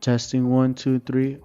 Testing 1, 2, 3.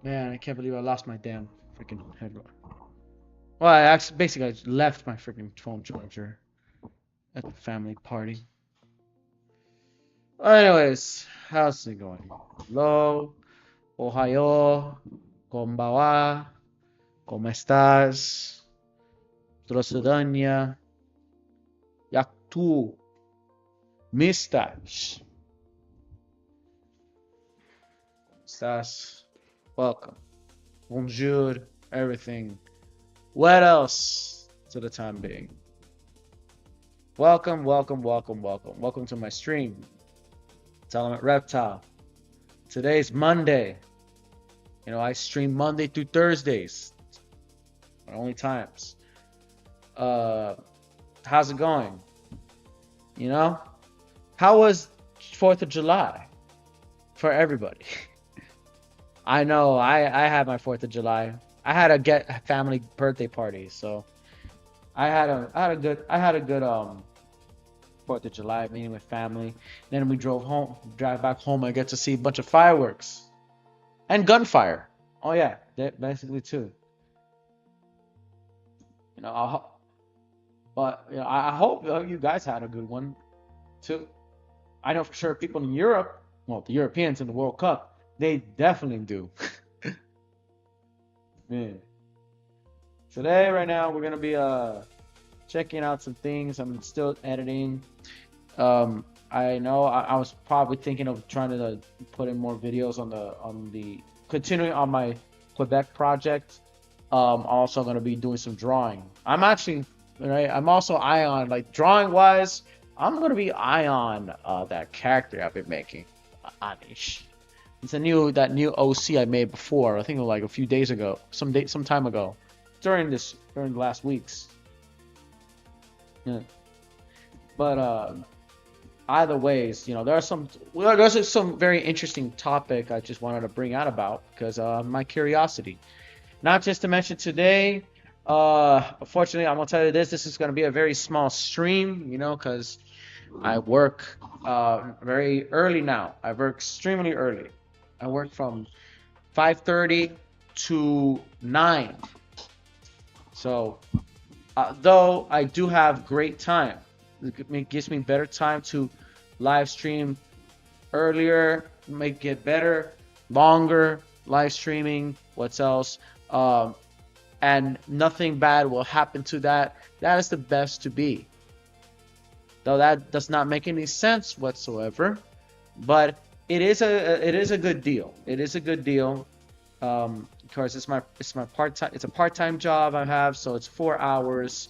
Man, I can't believe I lost my damn freaking headphone. Well, I actually basically I just left my freaking phone charger at the family party. Anyways, how's it going? Hello, Ohio, Konbawa, ¿cómo estás? Zdravstvenia, jak tu, mistaš? Estás? Welcome. Bonjour, everything. What else to the time being? Welcome, welcome, welcome, welcome. Welcome to my stream. Element Reptile. Today's Monday. You know, I stream Monday through Thursdays. My only times. How's it going? You know? How was 4th of July? For everybody. I know, I had my 4th of July. I had a family birthday party, so I had a good 4th of July meeting with family. Then we drive back home. I get to see a bunch of fireworks and gunfire. Oh yeah, basically too. You know, but you know, I hope you guys had a good one too. I know for sure people in Europe, well, the Europeans in the World Cup, they definitely do. Man. Today, right now, we're gonna be checking out some things. I'm still editing. I know I was probably thinking of trying to put in more videos on the continuing on my Quebec project. Also gonna be doing some drawing. I'm actually right. I'm also Ion, like drawing wise. I'm gonna be Ion, that character I've been making, Anish. It's that new OC I made before. I think like a few days ago, some time ago, during the last weeks. Yeah. But either ways, you know, there's some very interesting topic I just wanted to bring out about because my curiosity. Not just to mention today. Unfortunately, I'm gonna tell you this. This is gonna be a very small stream, you know, because I work very early now. I work extremely early. I work from 5:30 to 9. So, though I do have great time, it gives me better time to live stream earlier, make it better, longer live streaming. What's else? And nothing bad will happen to that. That is the best to be. Though that does not make any sense whatsoever, but it is a good deal. It is a good deal. Because it's my part-time. It's a part-time job I have, so it's 4 hours.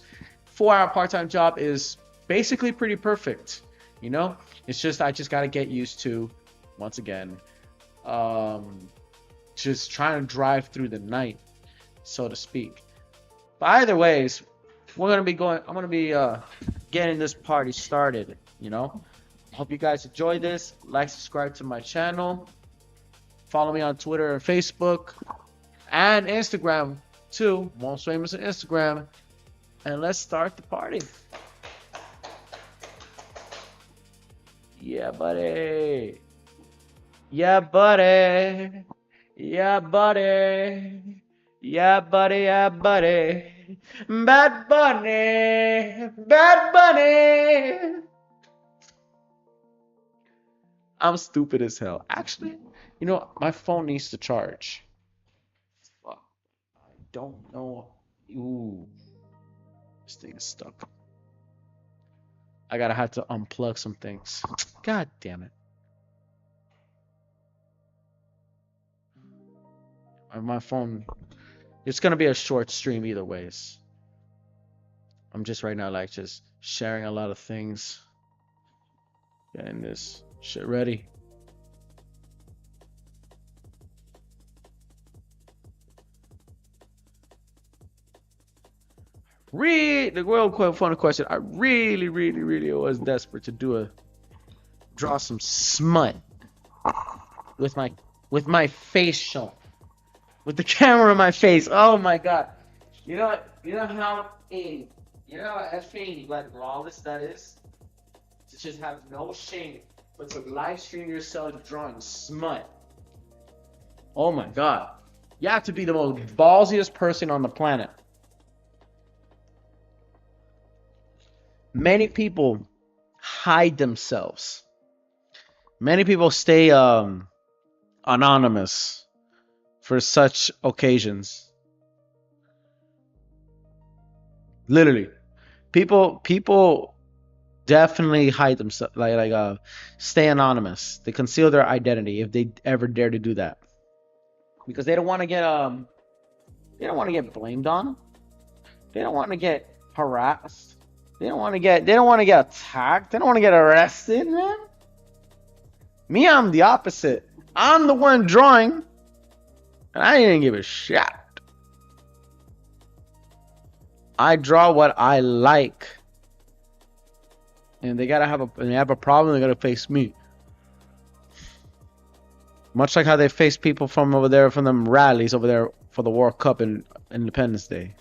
4-hour part-time job is basically pretty perfect. You know, it's just I just gotta get used to, once again, just trying to drive through the night, so to speak. But either ways, we're gonna be going. I'm gonna be getting this party started. You know, hope you guys enjoy this. Like, subscribe to my channel. Follow me on Twitter and Facebook and Instagram too. Most famous on Instagram. And let's start the party. Yeah, buddy. Yeah, buddy. Yeah, buddy. Yeah, buddy, yeah, buddy. Bad Bunny, Bad Bunny. I'm stupid as hell. Actually, you know, my phone needs to charge. Fuck. I don't know. Ooh, this thing is stuck. I gotta have to unplug some things. God damn it. My phone. It's gonna be a short stream either ways. I'm just right now like just sharing a lot of things. Getting this shit ready. The real quick funny question. I really was desperate to draw some smut with my face shown. With the camera in my face. Oh my god. How effing like lawless that is? To just have no shame, but to live stream yourself drawing smut. Oh my god. You have to be the most ballsiest person on the planet. Many people hide themselves. Many people stay anonymous for such occasions. Literally. People definitely hide themselves, stay anonymous. They conceal their identity if they ever dare to do that, because they don't want to get blamed on. They don't want to get harassed. They don't want to get attacked. They don't want to get arrested, man. Me, I'm the opposite. I'm the one drawing, and I didn't give a shit. I draw what I like. And they have a problem, they gotta face me. Much like how they face people from over there, from them rallies over there for the World Cup and Independence Day.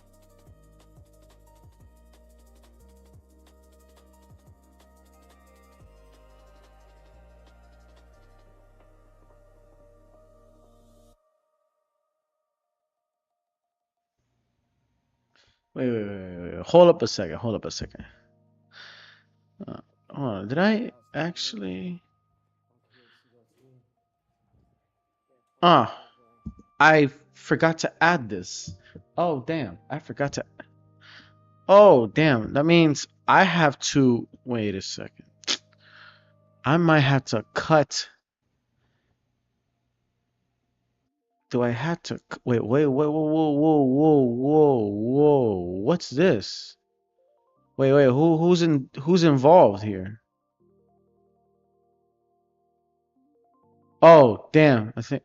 Wait. Hold up a second. Did I actually? I forgot to add this. Oh, damn. I forgot to. Oh, damn. That means I have to. Wait a second. I might have to cut. Do I have to? Wait. Whoa. What's this? Wait. Who's involved here? Oh, damn. I think.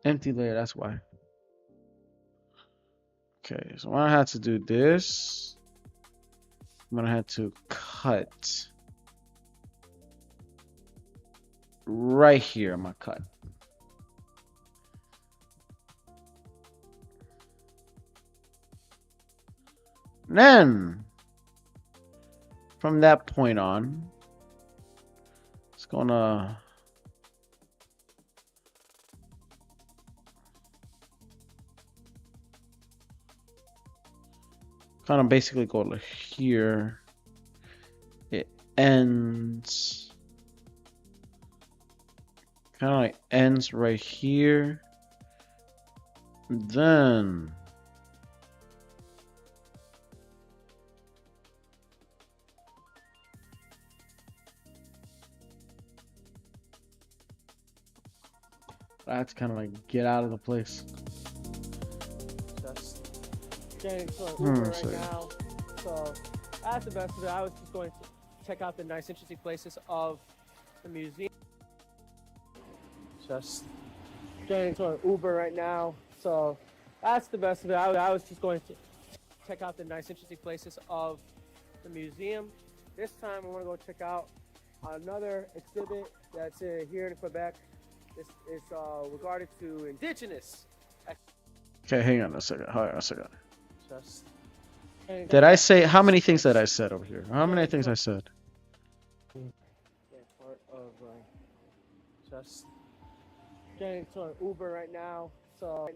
Empty layer, that's why. Okay, so I'm gonna have to do this. I'm gonna have to cut right here. I'm gonna cut. Then from that point on, it's gonna kind of basically go to here. It ends kind of like ends right here. Then I have to kind of like get out of the place. Getting to an Uber right now, so that's the best of it. I was just going to check out the nice, interesting places of the museum. Just getting to an Uber right now, so that's the best of it. I was just going to check out the nice, interesting places of the museum. This time, I want to go check out another exhibit that's here in Quebec. This is regarded to Indigenous. Okay, hang on a second. Did I say how many things that I said over here? How many things I said? Part of just getting to an Uber right now, So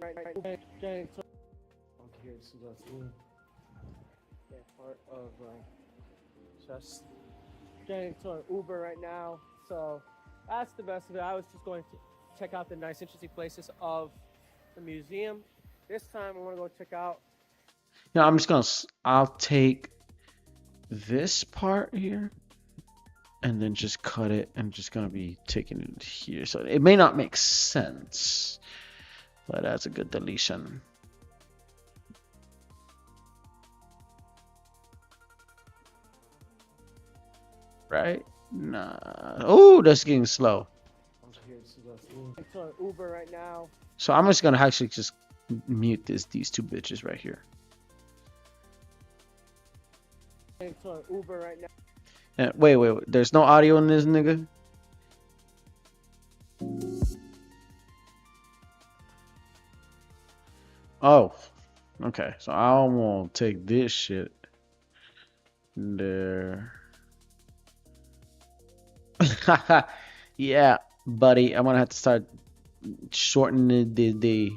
getting to here to go through that part of just getting to an Uber right now. So that's the best of it. I was just going to check out the nice, interesting places of the museum. This time I want to go check out. Yeah, I'm just gonna. I'll take this part here and then just cut it. I'm just gonna be taking it here, so it may not make sense, but that's a good deletion. Right? Nah. Oh, that's getting slow. To an Uber right now. So I'm just gonna actually just mute these two bitches right here. To an Uber right now. Wait. There's no audio in this, nigga. Oh, okay. So I'm gonna take this shit there. Yeah, buddy. I'm gonna have to start shortening the day.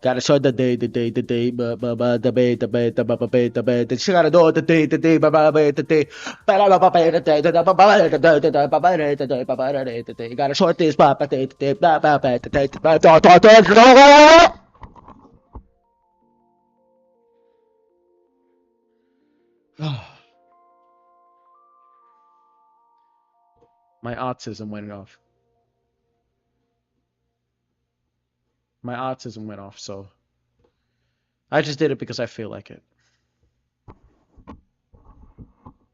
Gotta short the day, but the bay, the bay, the ba bay, the bay. She gotta do the day, ba ba bay, the day. Gotta short this, ba ba day, ba ba bay, the day. My autism went off. My autism went off, so I just did it because I feel like it.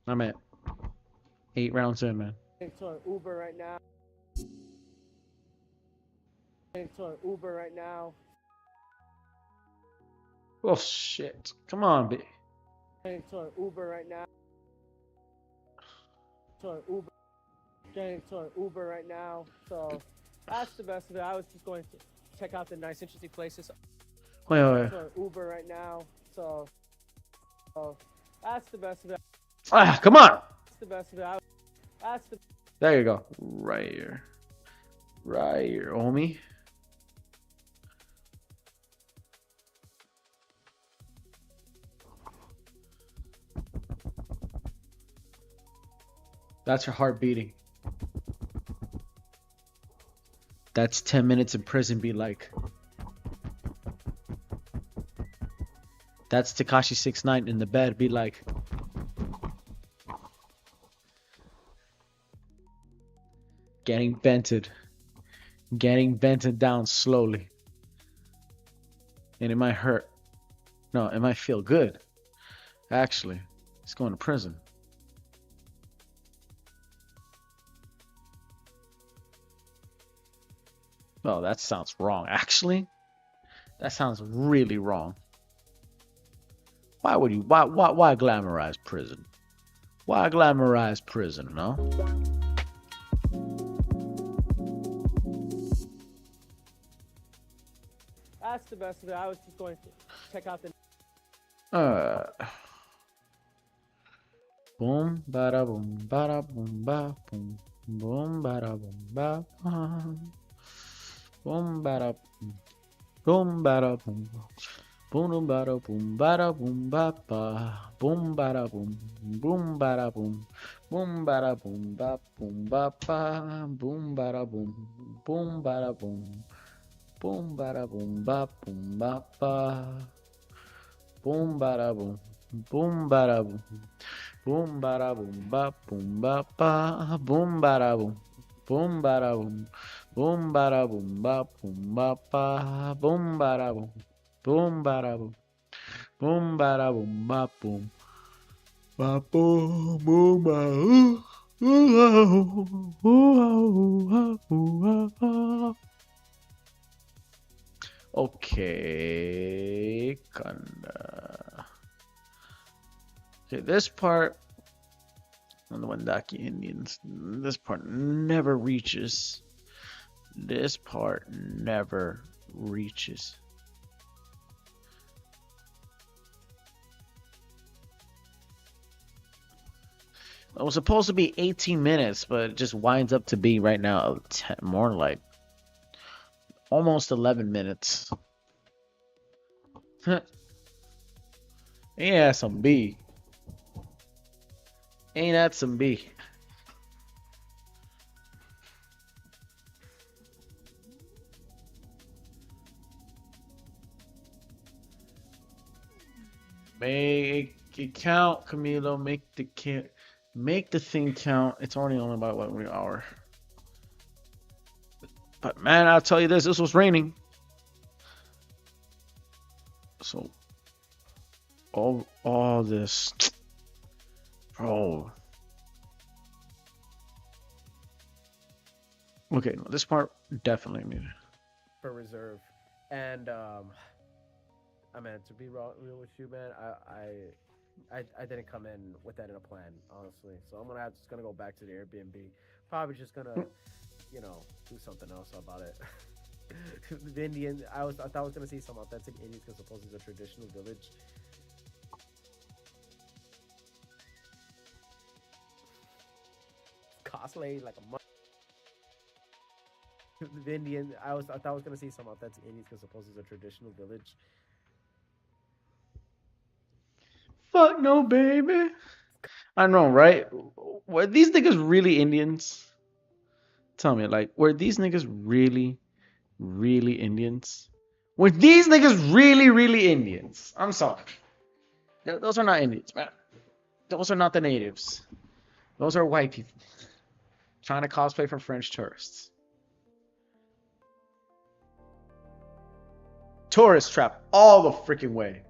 I'm at 8 rounds in, man. To an Uber right now. To an Uber right now. Oh shit! Come on, B. To an Uber right now. To an Uber. Getting to an Uber right now. So that's the best of it. I was just going to check out the nice, interesting places. Wait. To an Uber right now. So that's the best of it. Ah, come on! That's the best of it. That's the. There you go. Right here, homie. That's your heart beating. That's 10 minutes in prison be like. That's Tekashi 6ix9ine in the bed be like. Getting vented down slowly. And it might hurt. No, it might feel good. Actually, it's going to prison. Well, that sounds wrong. Actually, that sounds really wrong. Why would you? Why glamorize prison? Why glamorize prison? No. That's the best of it. I was just going to check out the. Boom, bada boom, bada boom, ba boom, boom, bada boom, ba boom, bada boom, bada boom, boom, bada boom, bada boom, ba ba, boom, bada boom, bada boom, bada boom, ba boom, ba ba, boom, bada boom, bada boom, bada boom, ba boom, ba ba, boom, bada boom, bada boom. Boom bada boom ba boom ba ba boom bada boom bada boom bada boom ba boom ba ba boom bada boom bada boom bada boom ba boom ba boom. Okay, kinda. Okay, this part on the Wendake Indians, this part never reaches. This part never reaches. It was supposed to be 18 minutes, but it just winds up to be right now 10, more like Almost 11 minutes. Ain't that some B? Ain't that some B? Make it count, Camilo. Make the thing count. It's already only about what, an hour. But man, I'll tell you this was raining. So all this, bro. Okay, no, this part definitely muted. For reserve, and I mean, to be real with you, man, I didn't come in with that in a plan, honestly. So I'm just gonna go back to the Airbnb. Probably just gonna, you know, do something else about it. The Indian, I thought I was gonna see some authentic Indians because supposedly it's a traditional village. Cosplay like a. The Indian, I thought I was gonna see some authentic Indians because supposedly it's a traditional village. Fuck no, baby. I know, right? Were these niggas really Indians? Tell me, like, were these niggas really, really Indians? Were these niggas really, really Indians? I'm sorry. Those are not Indians, man. Those are not the natives. Those are white people trying to cosplay for French tourists. Tourist trap all the freaking way.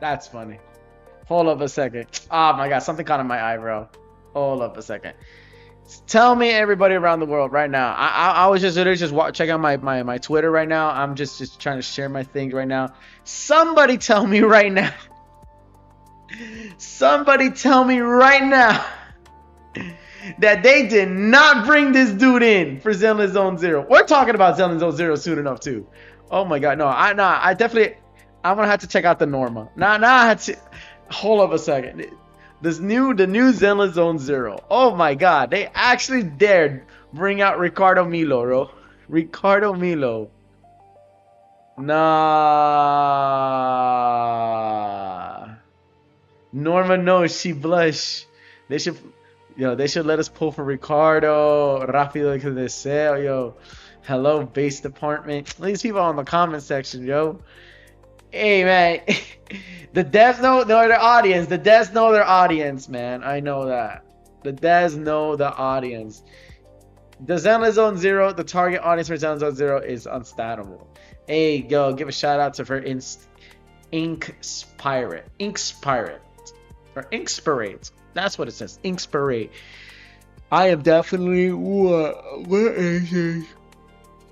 That's funny. Hold up a second. Oh my god, something caught in my eyebrow. Hold up a second. Tell me, everybody around the world right now. I was just literally just checking out my Twitter right now. I'm just trying to share my things right now. Somebody tell me right now. Somebody tell me right now that they did not bring this dude in for Zenless Zone Zero. We're talking about Zenless Zone Zero soon enough too. Oh my god, no, I definitely, I'm gonna have to check out the Norma. Now I had to. Hold up a second. The new Zenless Zone Zero. Oh my god, they actually dared bring out Ricardo Milo, bro. Ricardo Milo. Nah. Norma knows she blush. They should, they should let us pull for Ricardo. Rápido que deseo, yo. Hello, base department. These people on the comment section, yo. Hey man, the devs know their audience. The devs know their audience, man. I know that. The devs know the audience. The Zenless Zone Zero, the target audience for Zenless Zone Zero is unstoppable. Hey, yo, give a shout out to her Inkspirate. Or Inkspirate. That's what it says. Inkspirate. I am definitely what is it?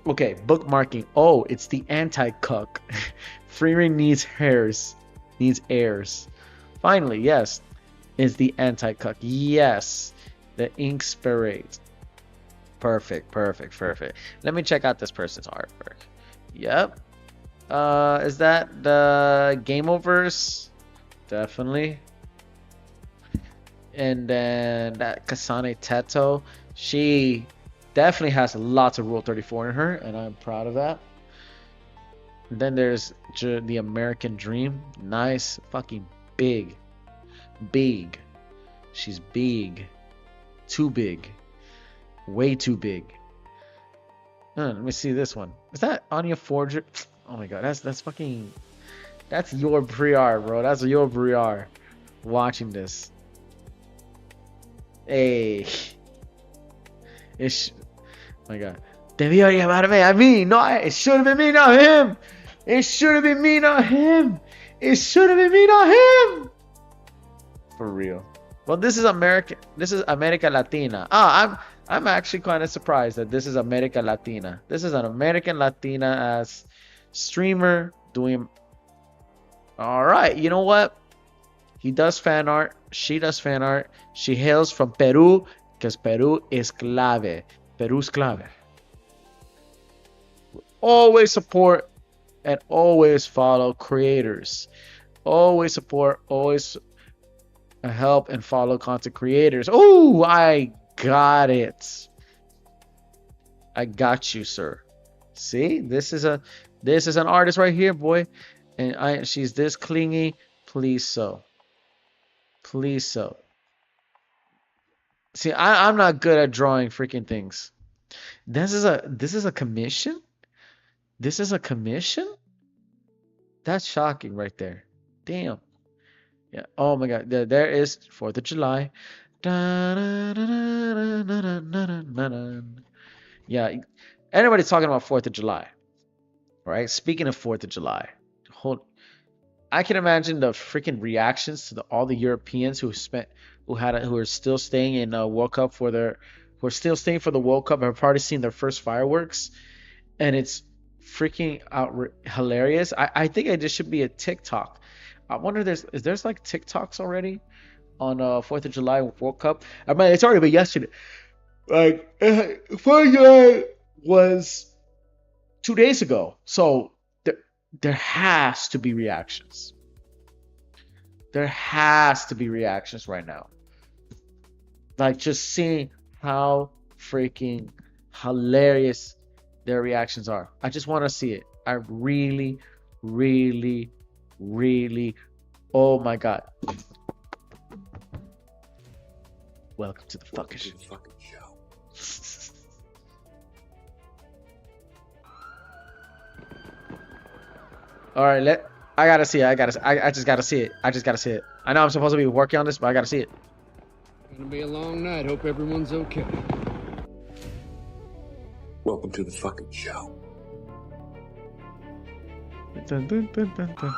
Okay, bookmarking. Oh, it's the anti-cuck. Freeman needs heirs. Needs heirs. Finally, yes. Is the anti-cuck. Yes. The Inkspirate. Perfect. Let me check out this person's artwork. Yep. Is that the Game Overs? Definitely. And then that Kasane Teto. She definitely has lots of Rule 34 in her, and I'm proud of that. And then there's the American Dream. Nice. Fucking big. Big. She's big. Too big. Way too big. Let me see this one. Is that Anya Forger? Oh my god, that's fucking... That's your Briar, bro. That's your Briar. Watching this. Hey. Oh my god. Debió llamarme a mí. No, it should have been me, not him. It should have been me, not him. It should have been me, not him. For real. Well, this is American. This is America Latina. I'm actually kind of surprised that this is America Latina. This is an American Latina as streamer doing. All right, you know what? He does fan art. She does fan art. She hails from Peru, because Peru is clave. Peru's clave. Always support and always follow creators. Always support, always help and follow content creators. Oh, I got it. I got you, sir. See, this is an artist right here, boy. And she's this clingy. Please so. Please so. See, I'm not good at drawing freaking things. This is a commission? This is a commission? That's shocking right there. Damn. Yeah. Oh my God. There is 4th of July. Yeah. Everybody's talking about 4th of July. Right? Speaking of 4th of July. I can imagine the freaking reactions to all the Europeans who are still staying in World Cup who are still staying for the World Cup and have already seen their first fireworks, and it's freaking hilarious. I think it just should be a TikTok. I wonder is there's like TikToks already on 4th of July World Cup? I mean, it's already been yesterday. Like 4th of July was 2 days ago, so there has to be reactions. There has to be reactions right now. Like just seeing how freaking hilarious their reactions are. I just want to see it. I really, really, really. Oh my God. Welcome to the fucking show. All right, I gotta see it. I just gotta see it. I just gotta see it. I know I'm supposed to be working on this, but I gotta see it. Gonna be a long night. Hope everyone's okay. Welcome to the fucking show. Dun, dun, dun, dun, dun.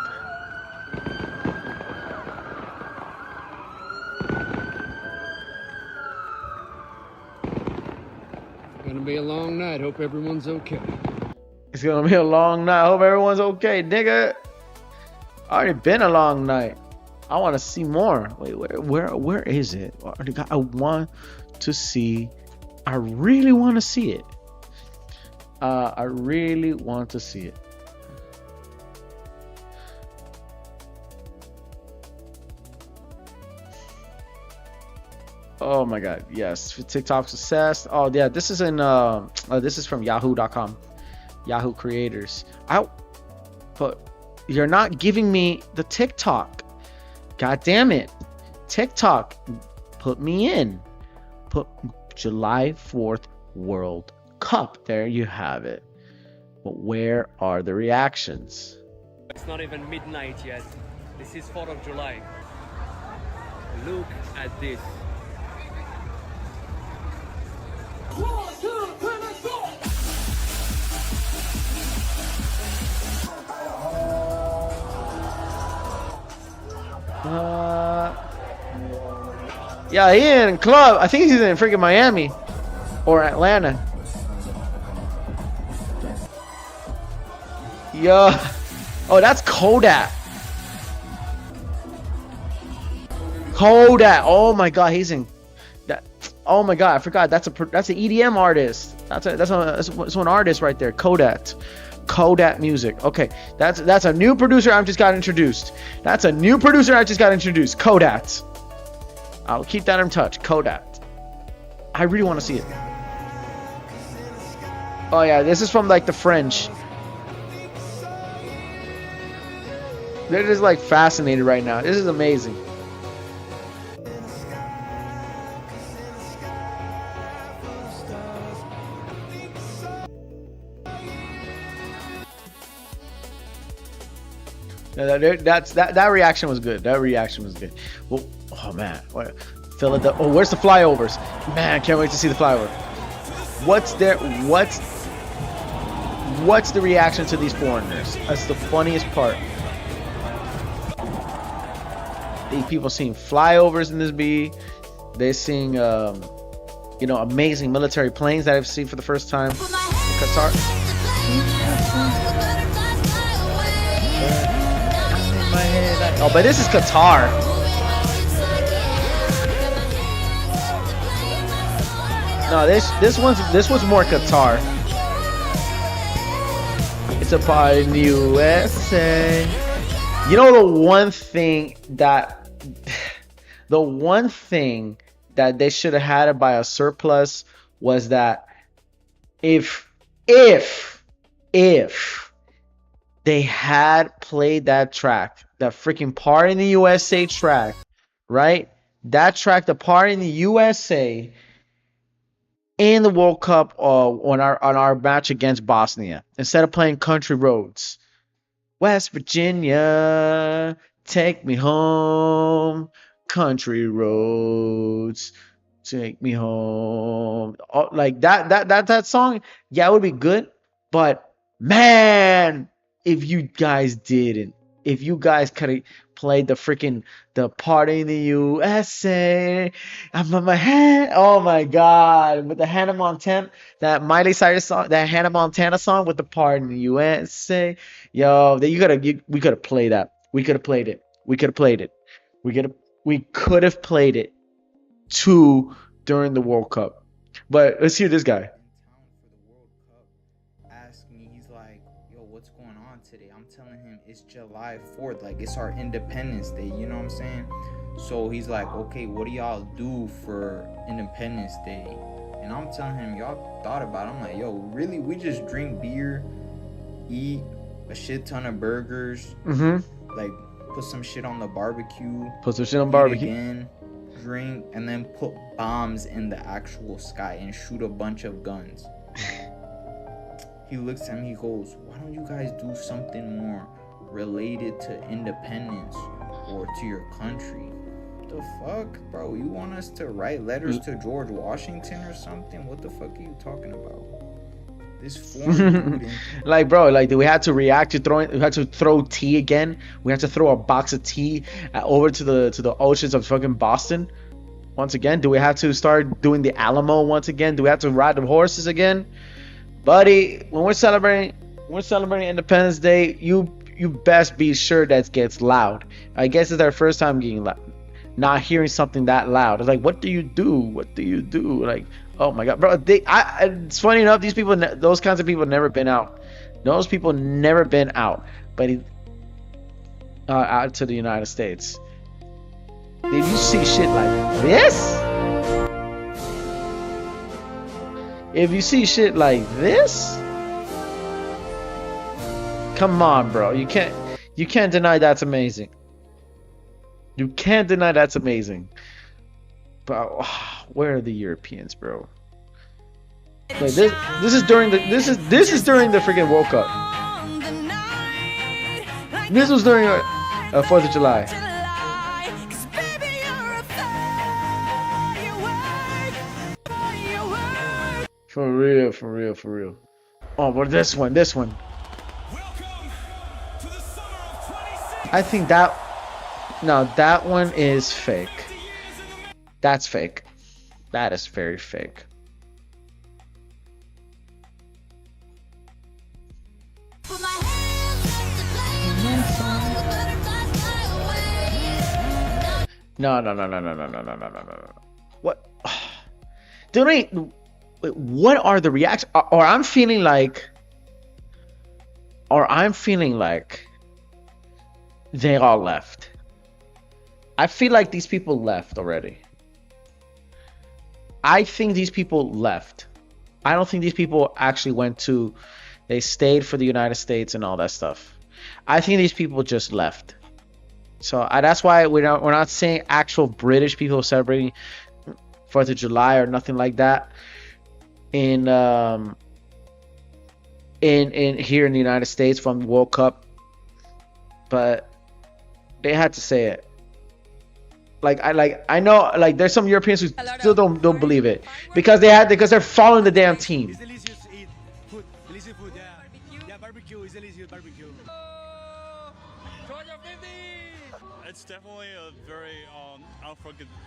Gonna be a long night. Hope everyone's okay. It's gonna be a long night. Hope everyone's okay, nigga. Already been a long night. I want to see more. Wait, where is it? I want to see. I really want to see it. I really want to see it. Oh my God, yes. TikTok success. Oh yeah, this is in this is from yahoo.com. Yahoo creators. But you're not giving me the TikTok. God damn it. TikTok, put me in. Put July 4th World Cup. There you have it. But where are the reactions? It's not even midnight yet. This is 4th of July. Look at this. 1, 2, 3, let's go! Yeah, he in club. I think he's in freaking Miami or Atlanta. Yo, oh, that's Kodak. Kodak. Oh my God, he's in that. Oh my God, I forgot. That's an EDM artist. That's one artist right there. Kodak Music. Okay, that's a new producer I just got introduced. Kodak. I'll keep that in touch. Kodak. I really want to see it. Oh yeah, this is from like the French. They're just like fascinated right now. This is amazing. That reaction was good. Well, oh man, Philadelphia. Oh, where's the flyovers? Man, can't wait to see the flyover. What's the reaction to these foreigners? That's the funniest part. These people sing flyovers in this beat. They sing, you know, amazing military planes that I've seen for the first time in Qatar. Oh, but this is Qatar. No, this one's more Qatar. It's a party in the USA. You know the one thing that they should have had it by a surplus was that if they had played that track, that freaking Party in the USA track, right? That track, the Party in the USA, in the World Cup on our match against Bosnia, instead of playing Country Roads. West Virginia, take me home. Country roads, take me home. Like that song, yeah, it would be good. But man, if you guys could have played the Party in the USA, I'm on my head. Oh my God, with the Hannah Montana, that Miley Cyrus song, that Hannah Montana song with the Party in the USA. Yo, we could have played that. We could have played it. We could have played it too during the World Cup. But let's hear this guy. Ask me, he's like, yo, what's going on today? I'm telling him it's July 4th, like it's our Independence Day, you know what I'm saying? So he's like, okay, what do y'all do for Independence Day? And I'm telling him, y'all thought about it. I'm like, yo, really? We just drink beer, eat a shit ton of burgers, like put some shit on the barbecue, again, drink, and then put bombs in the actual sky and shoot a bunch of guns. He looks at me, he goes, why don't you guys do something more related to independence or to your country? The fuck, bro? You want us to write letters to George Washington or something? What the fuck are you talking about? This foreign like, bro, like, do we have to react to we had to throw tea again? We have to throw a box of tea over to the oceans of fucking Boston once again? Do we have to start doing the Alamo once again? Do we have to ride the horses again? Buddy, when we're celebrating Independence Day, you best be sure that gets loud. I guess it's our first time getting loud, not hearing something that loud. It's like, what do you do? What do you do? Like, oh my God, bro. It's funny enough, these people, those kinds of people, never been out. Those people never been out, but out to the United States. Did you see shit like this? If you see shit like this, come on, bro. You can't deny that's amazing. You can't deny that's amazing. But where are the Europeans, bro? Like this is during the freaking World Cup. This was during 4th of July. For real. Oh, but this one. I think that one is fake. That's fake. That is very fake. No. What? What are the reactions? Or I'm feeling like they all left. I feel like these people left already. I think these people left. I don't think these people actually they stayed for the United States and all that stuff. I think these people just left. So that's why we're not saying actual British people celebrating 4th of July or nothing like that in here in the United States from the World Cup. But they had to say it. I know there's some Europeans who still don't believe it because they're following the damn team. Let's definitely a very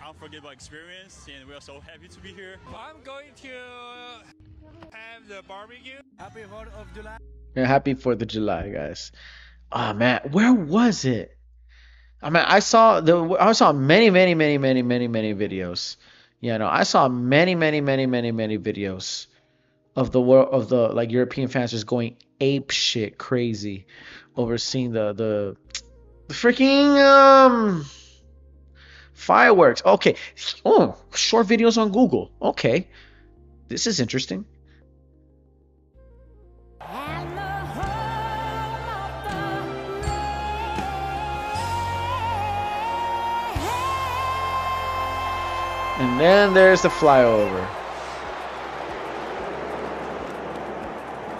unforgettable experience, and we are so happy to be here. I'm going to have the barbecue. Happy 4th of July. Yeah, happy 4th of July, guys. Ah, man, where was it? I mean, I saw many videos. You know, I saw many videos of the world, of the like European fans just going ape shit crazy over seeing the freaking fireworks. Okay. Oh, short videos on Google. Okay. This is interesting. And then there's the flyover.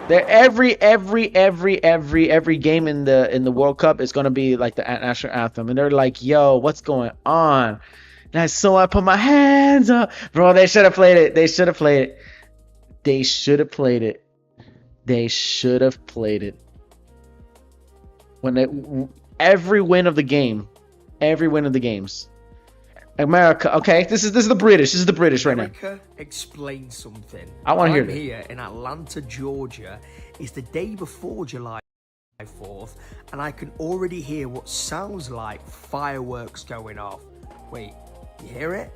There, every game in the World Cup is gonna be like the national anthem, and they're like, "Yo, what's going on?" And so I put my hands up, bro. They should have played it. They should have played it. They should have played it. They should have played it. Every win of the game, every win of the games. America, okay, this is the British. This is the British right now. America, explain something. I want to hear I'm this. Here in Atlanta, Georgia. It's the day before July 4th, and I can already hear what sounds like fireworks going off. Wait, you hear it?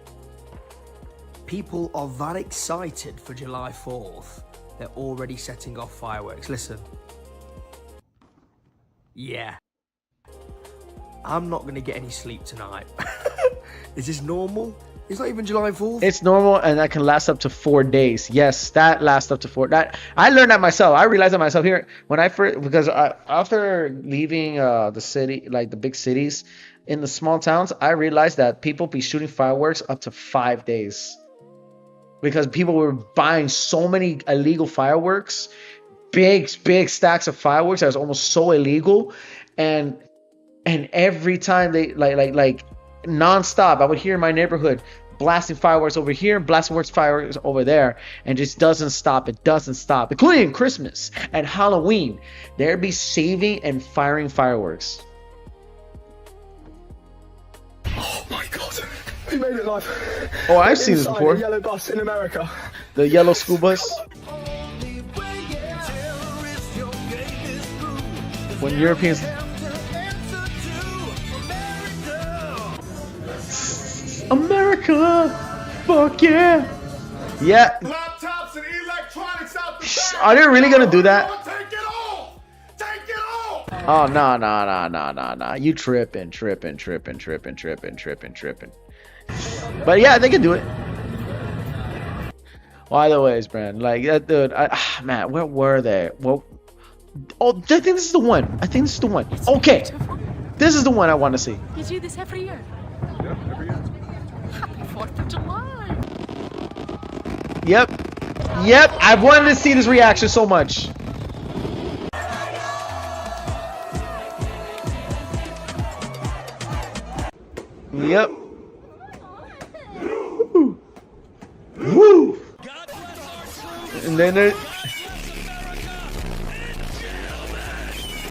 People are that excited for July 4th. They're already setting off fireworks. Listen. Yeah. I'm not going to get any sleep tonight. Is this normal? It's not even July 4th. It's normal, and that can last up to 4 days. Yes, that lasts up to 4. That I learned that myself. I realized that myself here when I first, because after leaving the city, like the big cities, in the small towns, I realized that people be shooting fireworks up to 5 days, because people were buying so many illegal fireworks, big stacks of fireworks that was almost so illegal, and every time they like non-stop, I would hear in my neighborhood blasting fireworks over here, blasting fireworks over there, and just doesn't stop. It doesn't stop, including Christmas and Halloween. They'd be saving and firing fireworks. Oh my god, we made it live. Oh, I've seen this before. The yellow bus in America. The yellow school bus. When Europeans. America, fuck yeah, yeah. Laptops and electronics out the Are they really gonna do that? Take it off! Take it off! Oh no! You tripping. But yeah, they can do it. Well, either ways, Brand. Like that dude. Man, where were they? Well, oh, I think this is the one. Okay, this is the one I want to see. You do this every year. Yeah, every year. Happy 4th of July. Yep. I've wanted to see this reaction so much. Yep. Woo. And then there.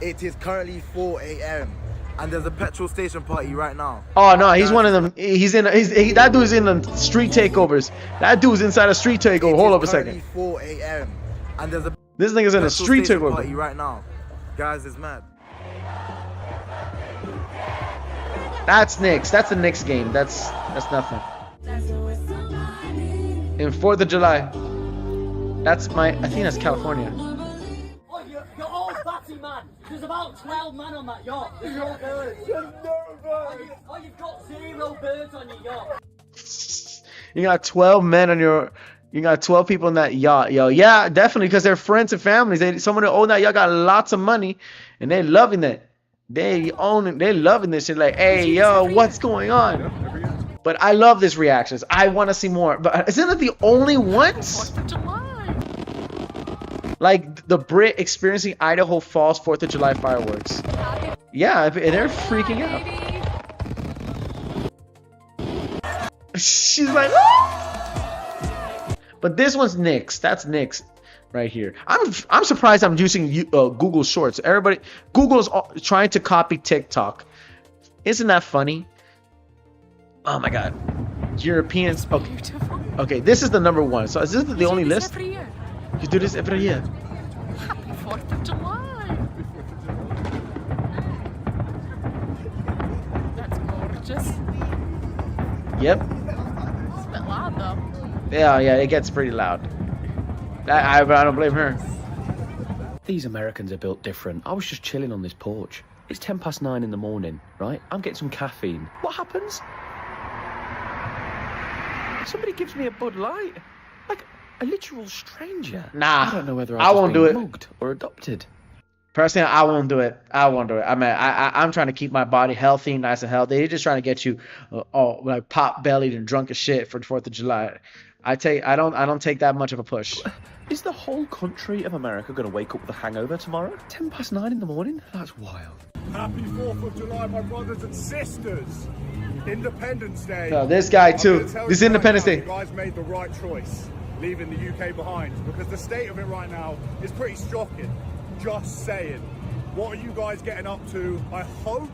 It is currently 4 a.m. and there's a petrol station party right now. Oh no, he's one of them. That dude's in the street takeovers. That dude's inside a street takeover. Hold up a second. 4 a.m. and there's a This nigga's in a street takeover party right now. Guys, it's mad. That's Knicks. That's the Knicks game. That's nothing. In 4th of July. That's I think that's California. Oh, you're all batty, man. There's about 12 men on that yacht. There's no birds. Oh, you've got 0 birds on your yacht. You got 12 men on your. You got 12 people in that yacht, yo. Yeah, definitely, because they're friends and families. Someone who own that yacht got lots of money, and they're loving it. They own it. They're loving this shit. Like, hey, yo, what's going on? But I love these reactions. I want to see more. But isn't it the only ones? Like the Brit experiencing Idaho Falls 4th of July fireworks. Yeah, they're freaking out. She's like, ah! But this one's Knicks. That's Knicks right here. I'm surprised I'm using Google Shorts. Everybody, Google's trying to copy TikTok Isn't that funny? Oh my God. Europeans. Okay. Okay, this is the number one. So is this the only list? Every year. You do this every year. Happy 4th of July. That's gorgeous. Yep. It's a bit loud though. Yeah, it gets pretty loud. I don't blame her. These Americans are built different. I was just chilling on this porch. It's 9:10 in the morning, right? I'm getting some caffeine. What happens? Somebody gives me a Bud Light. Like a literal stranger. Nah, I don't know whether I won't do it. Mugged or adopted. Personally, I won't do it. I won't do it. I mean, I'm trying to keep my body healthy, nice and healthy. They're just trying to get you all like pot bellied and drunk as shit for the 4th of July. I don't take that much of a push. Is the whole country of America going to wake up with a hangover tomorrow? 9:10 in the morning? That's wild. Happy 4th of July, my brothers and sisters. Independence Day. No, this guy too. This Independence Day. You guys made the right choice, leaving the UK behind, because the state of it right now is pretty shocking. Just saying. What are you guys getting up to? I hope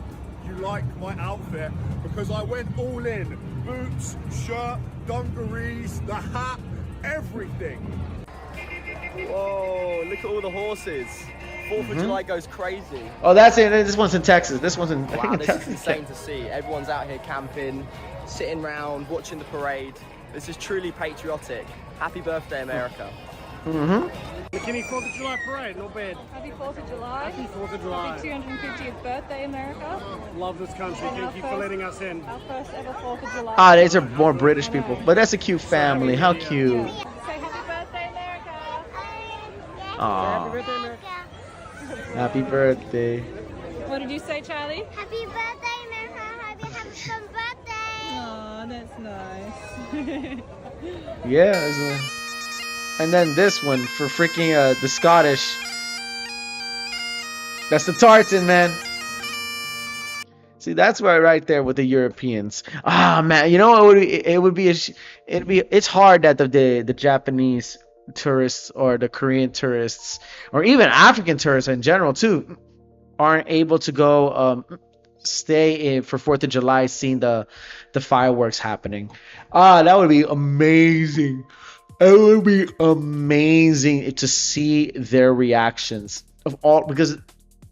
you like my outfit, because I went all in. Boots, shirt, dungarees, the hat, everything. Whoa, look at all the horses. 4th of July goes crazy. Oh, that's it. This one's in Texas. This one's in. Wow, this is insane to see. Everyone's out here camping, sitting around, watching the parade. This is truly patriotic. Happy birthday, America. McKinney 4th of July parade, not bad. Happy 4th of July. Happy 4th of July. Happy 250th birthday, America. Love this country. Thank you for letting us in. Our first ever 4th of July. Ah, these are more British people, but that's a cute family. How cute. Say happy birthday, America. Aw. Happy birthday, America. Happy birthday. What did you say, Charlie? Happy birthday, America. Happy some birthday. Aw, that's nice. Yeah. And then this one for freaking the Scottish. That's the tartan, man. See, that's right there with the Europeans. Ah, man, you know it's hard that the Japanese tourists or the Korean tourists or even African tourists in general too aren't able to go stay in for 4th of July seeing the fireworks happening. That would be amazing. It would be amazing to see their reactions of all, because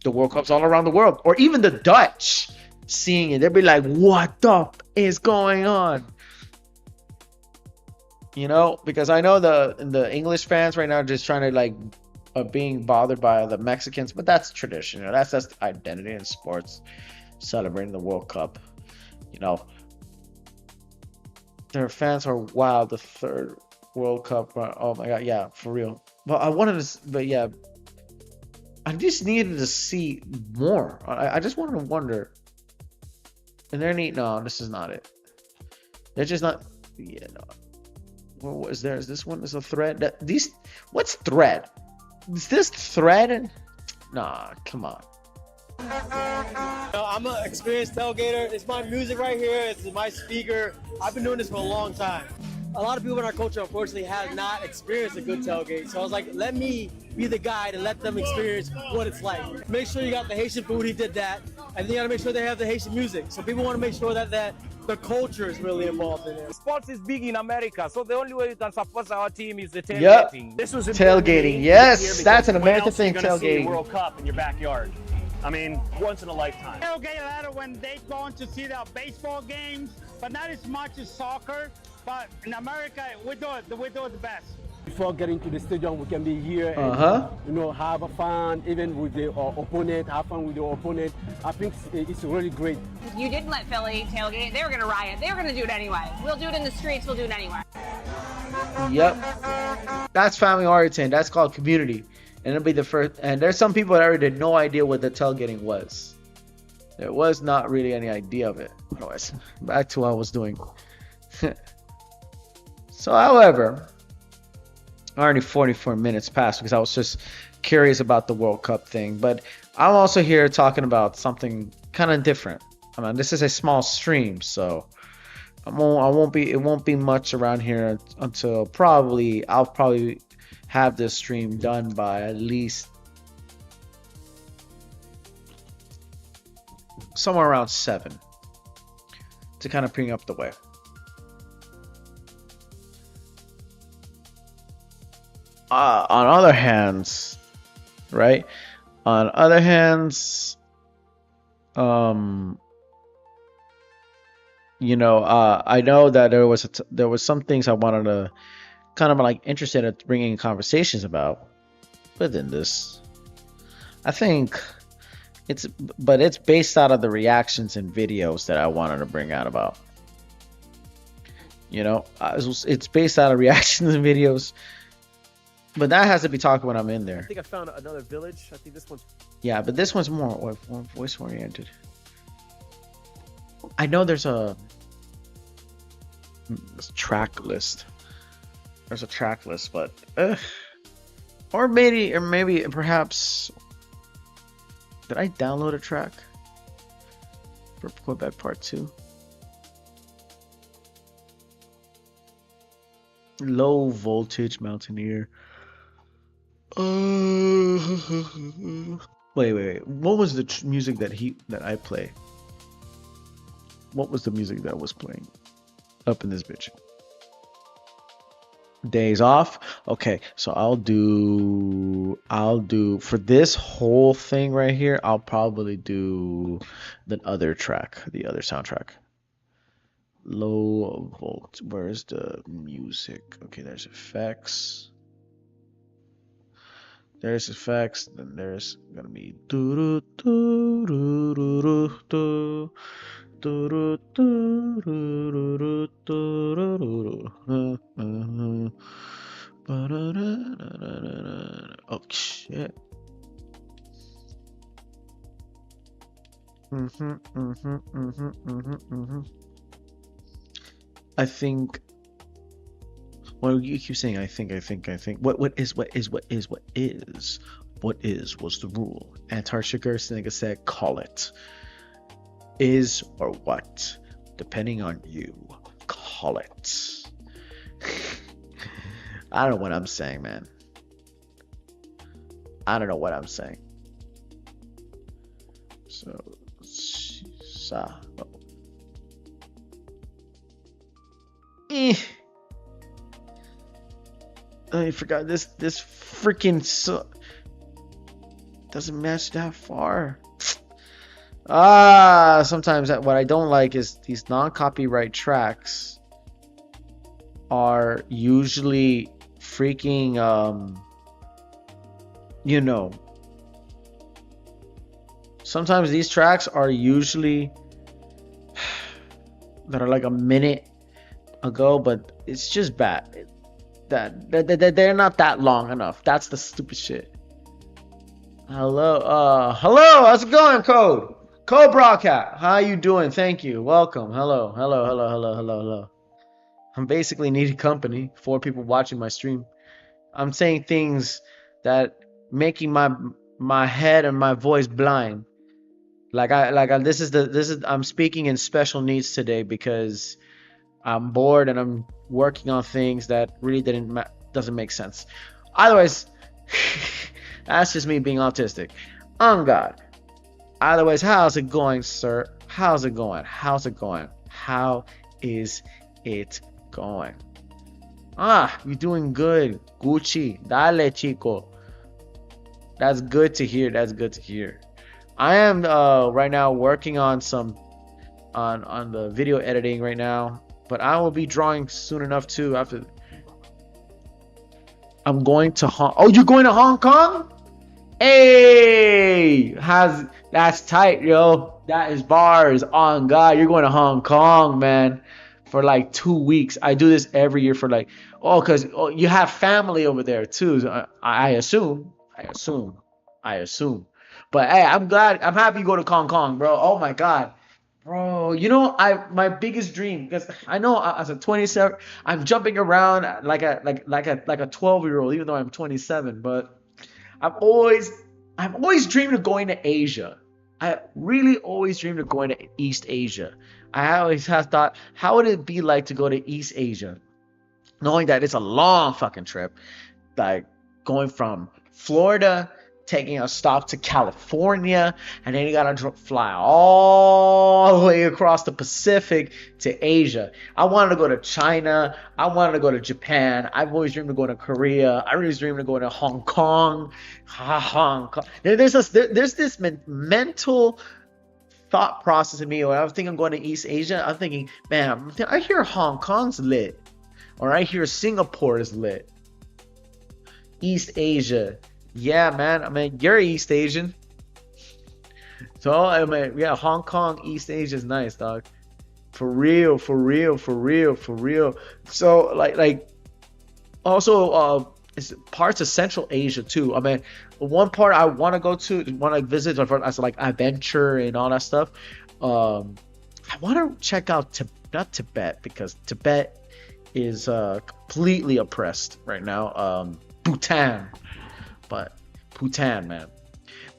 the World Cup's all around the world, or even the Dutch seeing it. They'd be like, what the f is going on? You know, because I know the English fans right now are just trying to like being bothered by the Mexicans, but that's tradition. You know, that's the identity in sports, celebrating the World Cup. You know, their fans are wild. The 3rd World Cup. Oh my God, yeah, for real. But I just needed to see more. I just wanted to wonder. And they're neat. No, this is not it. They're just not. Yeah, no. What is there? Is this one? Is a thread? What's thread? Is this thread? Nah, come on. I'm an experienced tailgater. It's my music right here. It's my speaker. I've been doing this for a long time. A lot of people in our culture, unfortunately, have not experienced a good tailgate. So I was like, let me be the guy to let them experience what it's like. Make sure you got the Haitian food. He did that. And then you got to make sure they have the Haitian music. So people want to make sure that the culture is really involved in it. Sports is big in America, so the only way you can support our team is the tailgating. Yep. This was Tailgating. Yes, that's an American thing. Tailgating. World Cup in your backyard. I mean, once in a lifetime. Tailgate a lot when they going to see the baseball games, but not as much as soccer. But in America, we do it the best. Before getting to the stadium, we can be here and have fun, even with the opponent, have fun with the opponent. I think it's really great. You didn't let Philly tailgate. They were going to riot. They were going to do it anyway. We'll do it in the streets. We'll do it anyway. Yep. That's family origin. That's called community. And it'll be the first. And there's some people that already had no idea what the tailgating was. There was not really any idea of it. Otherwise, back to what I was doing. So, however, already 44 minutes passed because I was just curious about the World Cup thing. But I'm also here talking about something kind of different. I mean, this is a small stream, so it won't be much around here until I'll probably have this stream done by at least somewhere around 7. to kind of bring up the way. On other hands, right? On other hands, you know, I know that there was some things I wanted to kind of like interested in bringing conversations about within this. I think it's based out of the reactions and videos that I wanted to bring out about. You know, it's based out of reactions and videos. But that has to be talked when I'm in there. I think I found another village. I think this one's... Yeah, but this one's more voice oriented. I know there's a track list. There's a track list, but or maybe perhaps, did I download a track for Quebec Part 2? Low voltage mountaineer. Wait. What was the music that I play? What was the music that was playing up in this bitch? Days Off. Okay, so I'll do for this whole thing right here, I'll probably do the other soundtrack. Low volt. Where's the music? Okay, there's effects. There's effects, then there's gonna be oh shit. I think. Well, you keep saying I think. What is what's the rule? Antarctica nigga said call it. Is or what? Depending on you. Call it. I don't know what I'm saying, man. I don't know what I'm saying. So I forgot this freaking doesn't match that far. Sometimes what I don't like is these non-copyright tracks are usually freaking you know, sometimes these tracks are usually that are like a minute ago, but it's just bad. That they're not that long enough. That's the stupid shit. Hello, how's it going, Code Broadcat? How you doing? Thank you. Welcome. Hello. I'm basically needing company. 4 people watching my stream. I'm saying things that making my head and my voice blind. I'm speaking in special needs today because I'm bored and I'm working on things that really doesn't make sense. Otherwise, that's just me being autistic. On God. Otherwise, how's it going, sir? How's it going? How is it going? You're doing good. Gucci. Dale, chico. That's good to hear. I am right now working on on the video editing right now. But I will be drawing soon enough too. I'm going to you're going to Hong Kong? Hey, that's tight, yo. That is bars. On God, you're going to Hong Kong, man, for like 2 weeks. I do this every year for like, because you have family over there too. So I assume. But hey, I'm happy you go to Hong Kong, bro. Oh my God. Bro, you know, my biggest dream, because I know as a 27, I'm jumping around like a 12-year-old, even though I'm 27. But I've always dreamed of going to Asia. I really always dreamed of going to East Asia. I always have thought, how would it be like to go to East Asia, knowing that it's a long fucking trip, like going from Florida taking a stop to California, and then you gotta fly all the way across the Pacific to Asia. I wanted to go to China. I wanted to go to Japan. I've always dreamed of going to Korea. I always dreamed of going to Hong Kong. Hong Kong. There's this mental thought process in me. When I was thinking I'm going to East Asia, I'm thinking, man, I hear Hong Kong's lit, or I hear Singapore is lit. East Asia. Yeah, man. I mean, you're East Asian. So, I mean, yeah, Hong Kong, East Asia is nice, dog. For real, for real, for real, for real. So, like, also, it's parts of Central Asia, too. I mean, one part I want to go to, want to visit, as like adventure and all that stuff. I want to check out, not Tibet, because Tibet is completely oppressed right now. Bhutan. But Bhutan, man.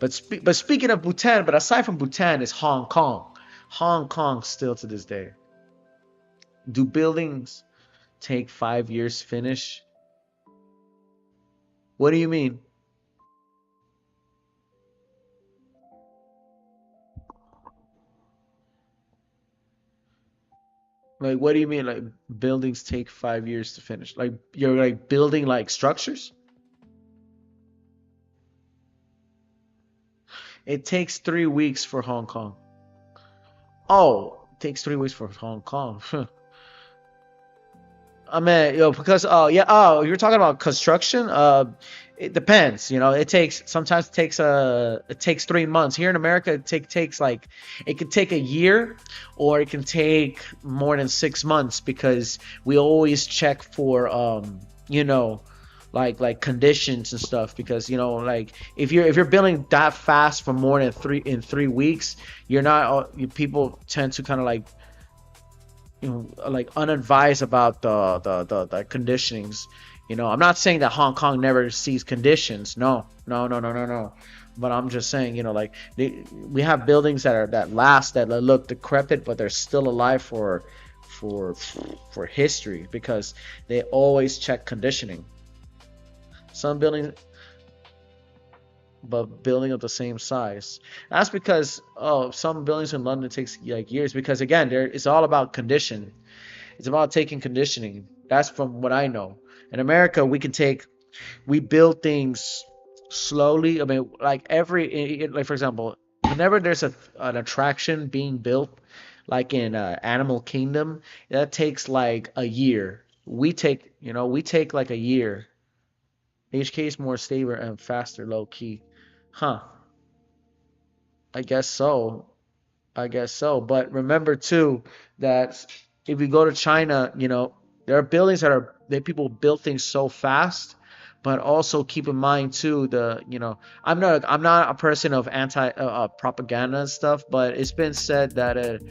But speaking of Bhutan, but aside from Bhutan is Hong Kong. Hong Kong still to this day. Do buildings take 5 years to finish? What do you mean? Like, what do you mean? Like, buildings take 5 years to finish? Like, you're like building like structures? It takes 3 weeks for Hong Kong. Oh, it takes 3 weeks for Hong Kong. I mean, because you're talking about construction. It depends. Sometimes it takes 3 months. Here in America, it takes like, it could take a year, or it can take more than 6 months, because we always check for like conditions and stuff, because like if you're building that fast for more than 3 weeks, you're not people tend to kind of like like unadvised about the conditionings. I'm not saying that Hong Kong never sees conditions, no, but I'm just saying, like we have buildings that last, that look decrepit, but they're still alive for history, because they always check conditioning. Some buildings, but building of the same size. That's because some buildings in London takes like years, because again, it's all about condition. It's about taking conditioning. That's from what I know. In America, we build things slowly. I mean, like for example, whenever there's an attraction being built, like in Animal Kingdom, that takes like a year. We take like a year. HK is more stable and faster, low key. Huh. I guess so. But remember too that if you go to China, there are buildings that people build things so fast, but also keep in mind too I'm not a person of anti propaganda and stuff, but it's been said that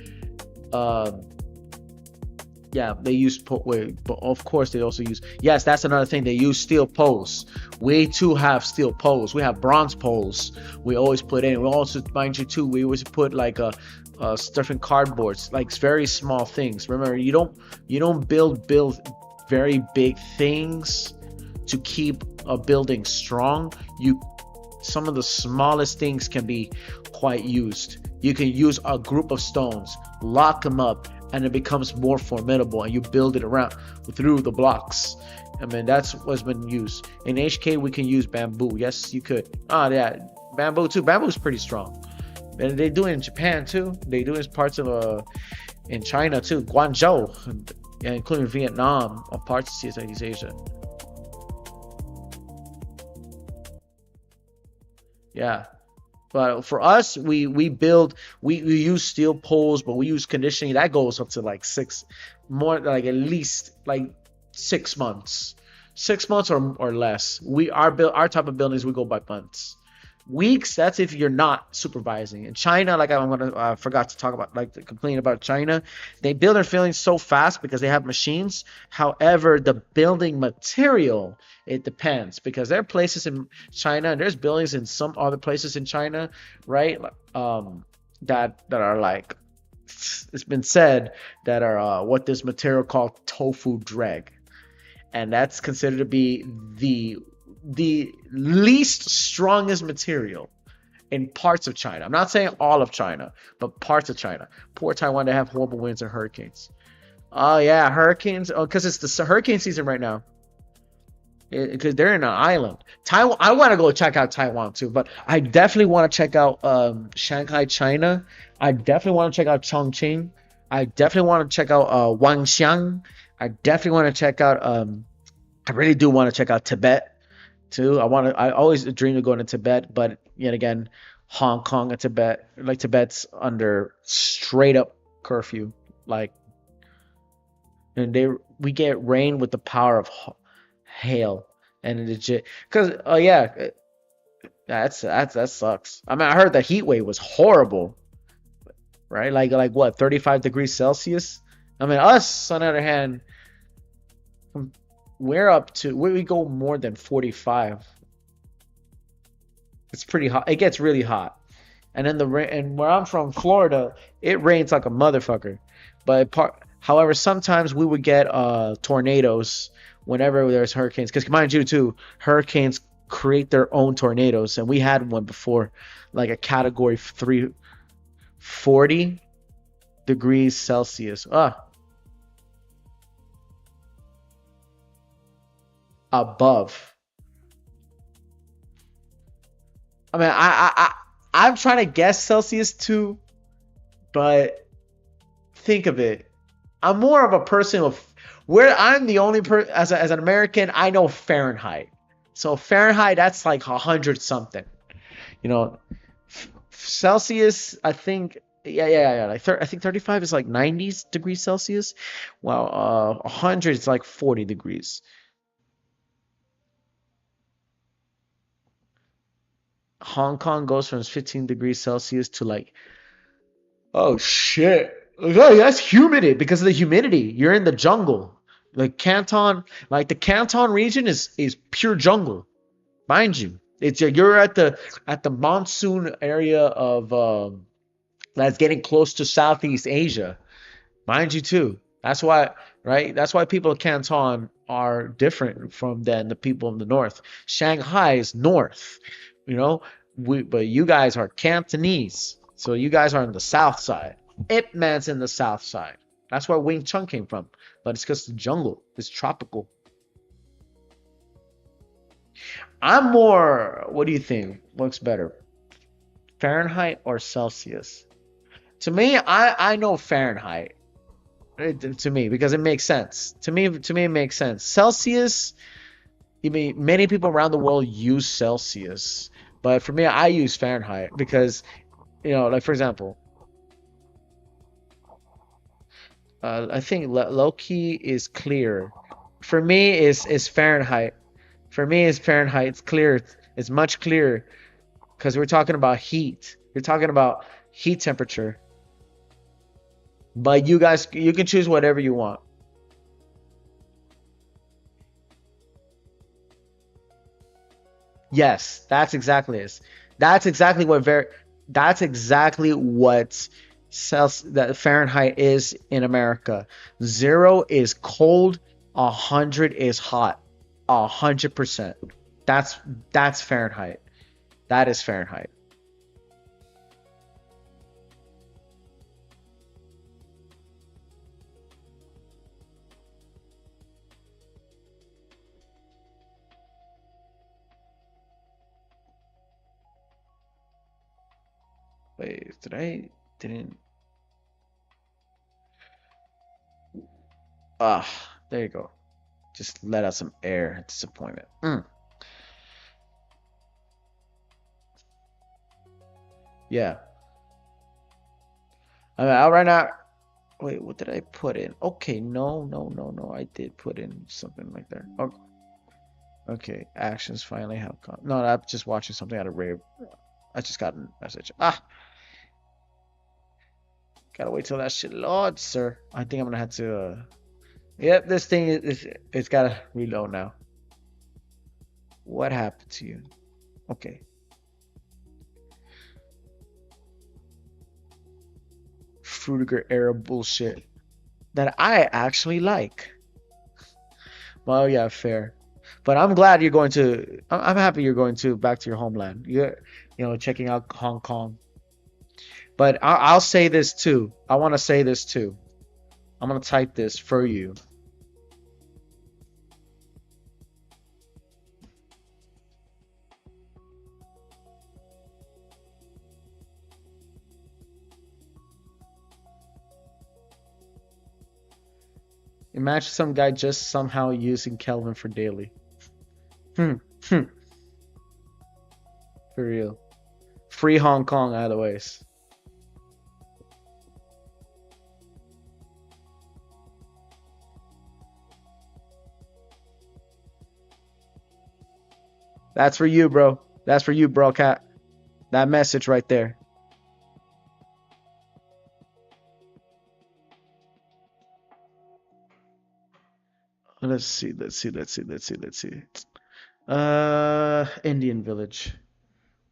they use but of course they also use, yes, that's another thing, they use steel poles. We too have steel poles. We have bronze poles we always put in. We also, mind you too, we always put like different cardboards, like very small things. Remember, you don't build very big things to keep a building strong. Some of the smallest things can be quite used. You can use a group of stones, lock them up, and it becomes more formidable, and you build it around through the blocks. I mean, that's what's been used. In HK, we can use bamboo. Yes, you could. Yeah, bamboo too. Bamboo is pretty strong. And they do it in Japan too. They do it in parts of in China too. Guangzhou, including Vietnam, or parts of Southeast Asia. Yeah. But for us, we use steel poles, but we use conditioning that goes up to like at least like 6 months, 6 months or less. Our type of buildings, we go by months. Weeks, that's if you're not supervising. In China, like I forgot to talk about, like, the complaint about China, they build their buildings so fast because they have machines. However, the building material, it depends, because there are places in China and there's buildings in some other places in China, right? That are like, it's been said that are what this material called tofu drag, and that's considered to be the least strongest material in parts of China. I'm not saying all of China, but parts of China. Poor Taiwan, they have horrible winds and hurricanes. Oh yeah, hurricanes. Oh, because it's the hurricane season right now. Because they're in an island. Taiwan. I want to go check out Taiwan too, but I definitely want to check out Shanghai, China. I definitely want to check out Chongqing. I definitely want to check out Wangxiang. I definitely want to check out. I really do want to check out Tibet too. I always dream of going to Tibet, but yet again, Hong Kong and Tibet, like Tibet's under straight up curfew, like, and we get rain with the power of hail, and legit, because that sucks. I mean, I heard the heat wave was horrible, right? Like what, 35 degrees Celsius? I mean, us on the other hand, we go more than 45. It's pretty hot. It gets really hot, and then and where I'm from, Florida, it rains like a motherfucker. But however, sometimes we would get tornadoes whenever there's hurricanes, because mind you too, hurricanes create their own tornadoes, and we had one before, like a category 3, 40 degrees Celsius. Above. I mean, I'm trying to guess Celsius too, but think of it. I'm more of a person of where I'm the only person as an American. I know Fahrenheit, so Fahrenheit, that's like 100 something. You know, Celsius, I think, yeah. Like I think 35 is like 90 degrees Celsius. Well, 100 is like 40 degrees. Hong Kong goes from 15 degrees Celsius to like, oh shit, oh, that's humidity, because of the humidity. You're in the jungle. Like Canton, like the Canton region is pure jungle, mind you. You're at the monsoon area of that's getting close to Southeast Asia, mind you too. That's why, right? That's why people of Canton are different from than the people in the north. Shanghai is north, you know. But you guys are Cantonese, so you guys are on the south side. Ip Man's in the south side. That's where Wing Chun came from. But it's because the jungle is tropical. I'm more, what do you think looks better, Fahrenheit or Celsius? To me, I know Fahrenheit. To me, because it makes sense. To me it makes sense. Celsius, I mean, many people around the world use Celsius, but for me, I use Fahrenheit because, you know, like for example, I think low-key is clear. For me, is Fahrenheit. For me, is Fahrenheit. It's clear. It's much clearer because we're talking about heat. You're talking about heat temperature. But you guys, you can choose whatever you want. Yes, that's exactly it. That's exactly what that Fahrenheit is in America. 0 is cold, 100 is hot. 100%. That's Fahrenheit. That is Fahrenheit. Wait, didn't. There you go. Just let out some air. Disappointment. Yeah. I mean, right now. Wait, what did I put in? Okay, no. I did put in something like that. Okay, actions finally have come. No, I'm just watching something out of rave. I just got a message. Gotta wait till that shit loads, sir. I think I'm gonna have to. Yep, this thing it's gotta reload now. What happened to you? Okay. Fruitiger era bullshit that I actually like. Well, yeah, fair. But I'm glad you're going to. I'm happy you're going to back to your homeland. You're, checking out Hong Kong. But I'll say this too. I want to say this too. I'm gonna type this for you. Imagine some guy just somehow using Kelvin for daily. For real. Free Hong Kong either ways. That's for you, bro. That's for you, bro, cat. That message right there. Let's see. Indian village.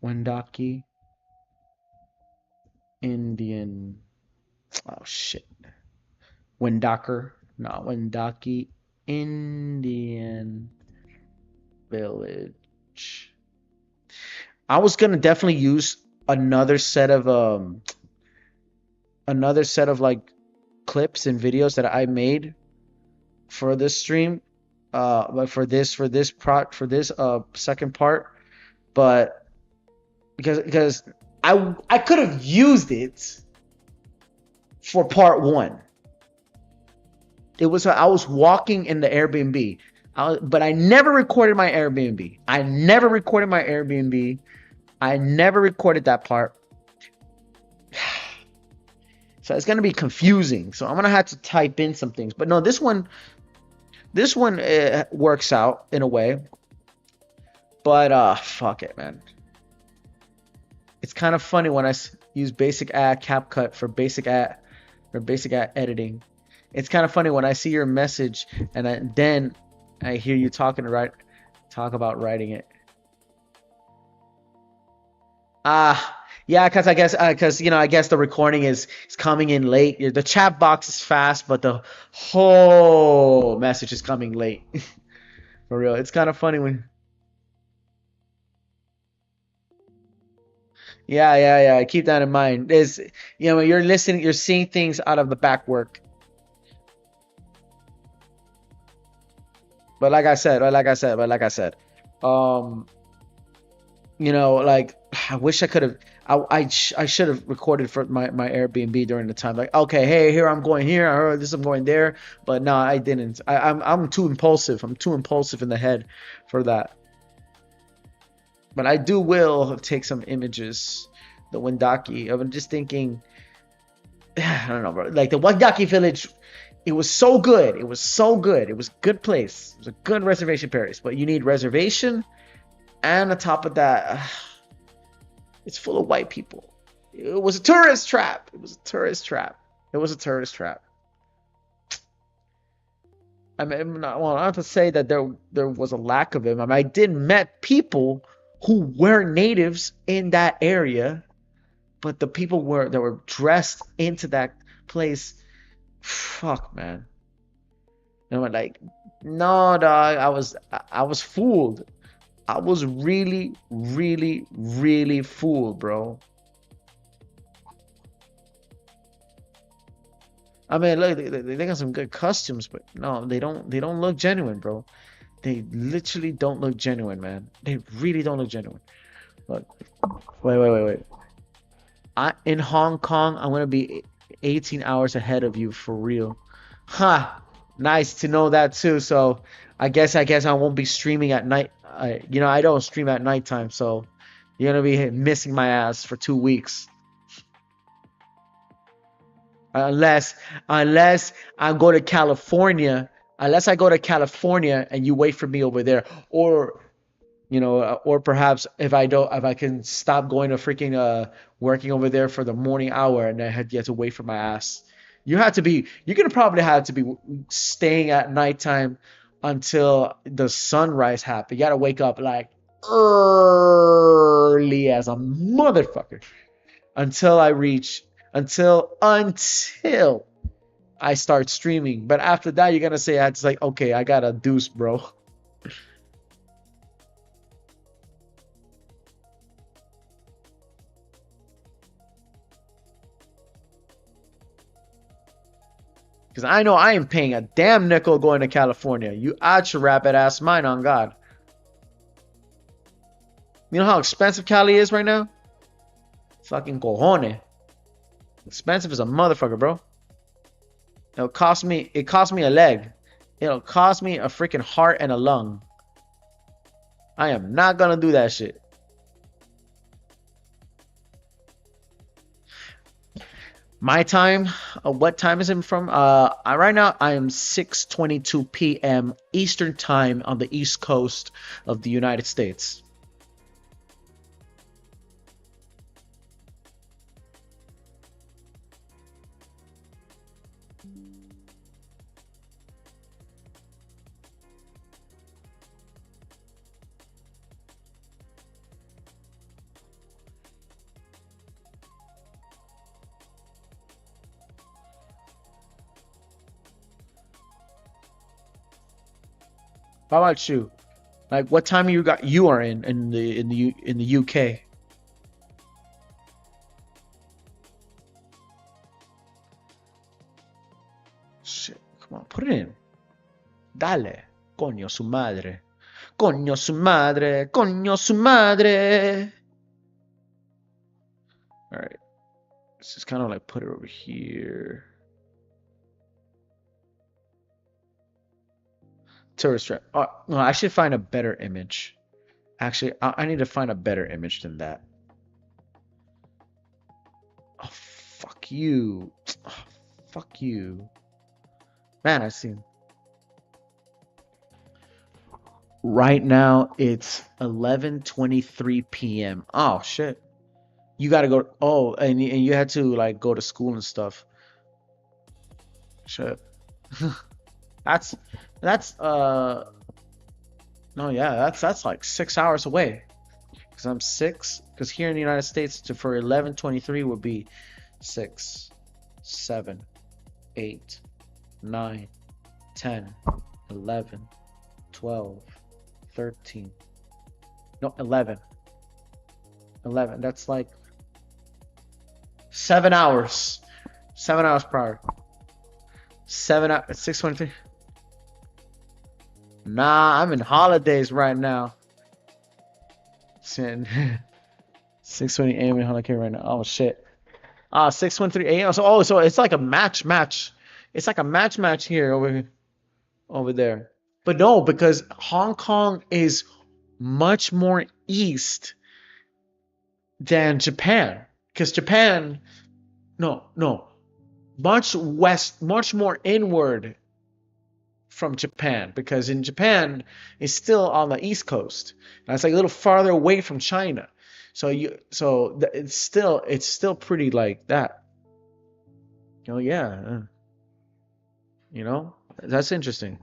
Wendaki. Indian. Oh, shit. Wendaki. Not Wendaki. Indian village. I was gonna definitely use another set of like clips and videos that I made for this stream, but for this second part, but because I could have used it for part one. It was I was walking in the Airbnb, but I never recorded my Airbnb. I never recorded that part. So it's gonna be confusing. So I'm gonna have to type in some things. But no, this one works out in a way. But fuck it, man. It's kind of funny when I use basic ad CapCut for basic ad editing. It's kind of funny when I see your message and then I hear you talk about writing it. Yeah, because I guess the recording is coming in late. The chat box is fast, but the whole message is coming late. For real, it's kind of funny when. Yeah. Keep that in mind. Is you're listening, you're seeing things out of the back work. But like I said, I wish I could have. I should have recorded for my Airbnb during the time. Like, okay, hey, here I'm going here. I heard this, I'm going there. But no, I didn't. I'm too impulsive. I'm too impulsive in the head for that. But I will take some images. The Wendaki. I'm just thinking. I don't know, bro. Like the Wendaki village. It was so good. It was a good place. It was a good reservation place. But you need reservation, and on top of that, it's full of white people. It was a tourist trap. I mean, not to say that there was a lack of them. I mean, I did met people who were natives in that area, but the people that were dressed into that place. Fuck, man. And I'm like, no, dog. I was fooled. I was really, really, really fooled, bro. I mean, look, they got some good costumes, but no, they don't look genuine, bro. They literally don't look genuine, man. They really don't look genuine. Look, wait. In Hong Kong, I'm gonna be 18 hours ahead of you for real. Nice to know that too. So I guess I won't be streaming at night. I don't stream at nighttime, so you're gonna be missing my ass for 2 weeks. Unless I go to California. Unless I go to California and you wait for me over there, or perhaps if I can stop going to freaking working over there for the morning hour and I had to wait for my ass. You're gonna probably have to be staying at nighttime until the sunrise happens. You gotta wake up like early as a motherfucker until I start streaming. But after that, you're gonna say, okay, I got a deuce, bro. Because I know I ain't paying a damn nickel going to California. You out your rapid ass mind on God. You know how expensive Cali is right now? Fucking cojones. Expensive as a motherfucker, bro. It cost me a leg. It'll cost me a freaking heart and a lung. I am not gonna do that shit. My time, what time is it from? Right now I am 6:22 p.m. Eastern time on the East Coast of the United States. How about you? Like, what time you are in the UK? Shit, come on, put it in. Dale, coño su madre, coño su madre, coño su madre. All right, let's just kind of like put it over here. Tourist trap. Oh, no, I should find a better image. Actually, I need to find a better image than that. Oh, fuck you. Oh, fuck you. Man, I see. Right now, it's 11:23 p.m. Oh, shit. You gotta go. Oh, and you had to, like, go to school and stuff. Shit. That's no, yeah, that's like 6 hours away. Because I'm 6. Because here in the United States, for 11:23 would be 6, 7, 8, 9, 10, 11, 12, 13. No, 11. 11. That's like 7 hours. 7 hours prior. 7 hours. 6:23. Nah, I'm in holidays right now. 6:20 a.m. in Holiday right now. Oh shit. 6:13 a.m. So it's like a match. It's like a match here over there. But no, because Hong Kong is much more east than Japan. Because Japan, no, much west, much more inward from Japan, because in Japan it's still on the East Coast. And it's like a little farther away from China. It's still pretty like that. Oh yeah. You know, that's interesting.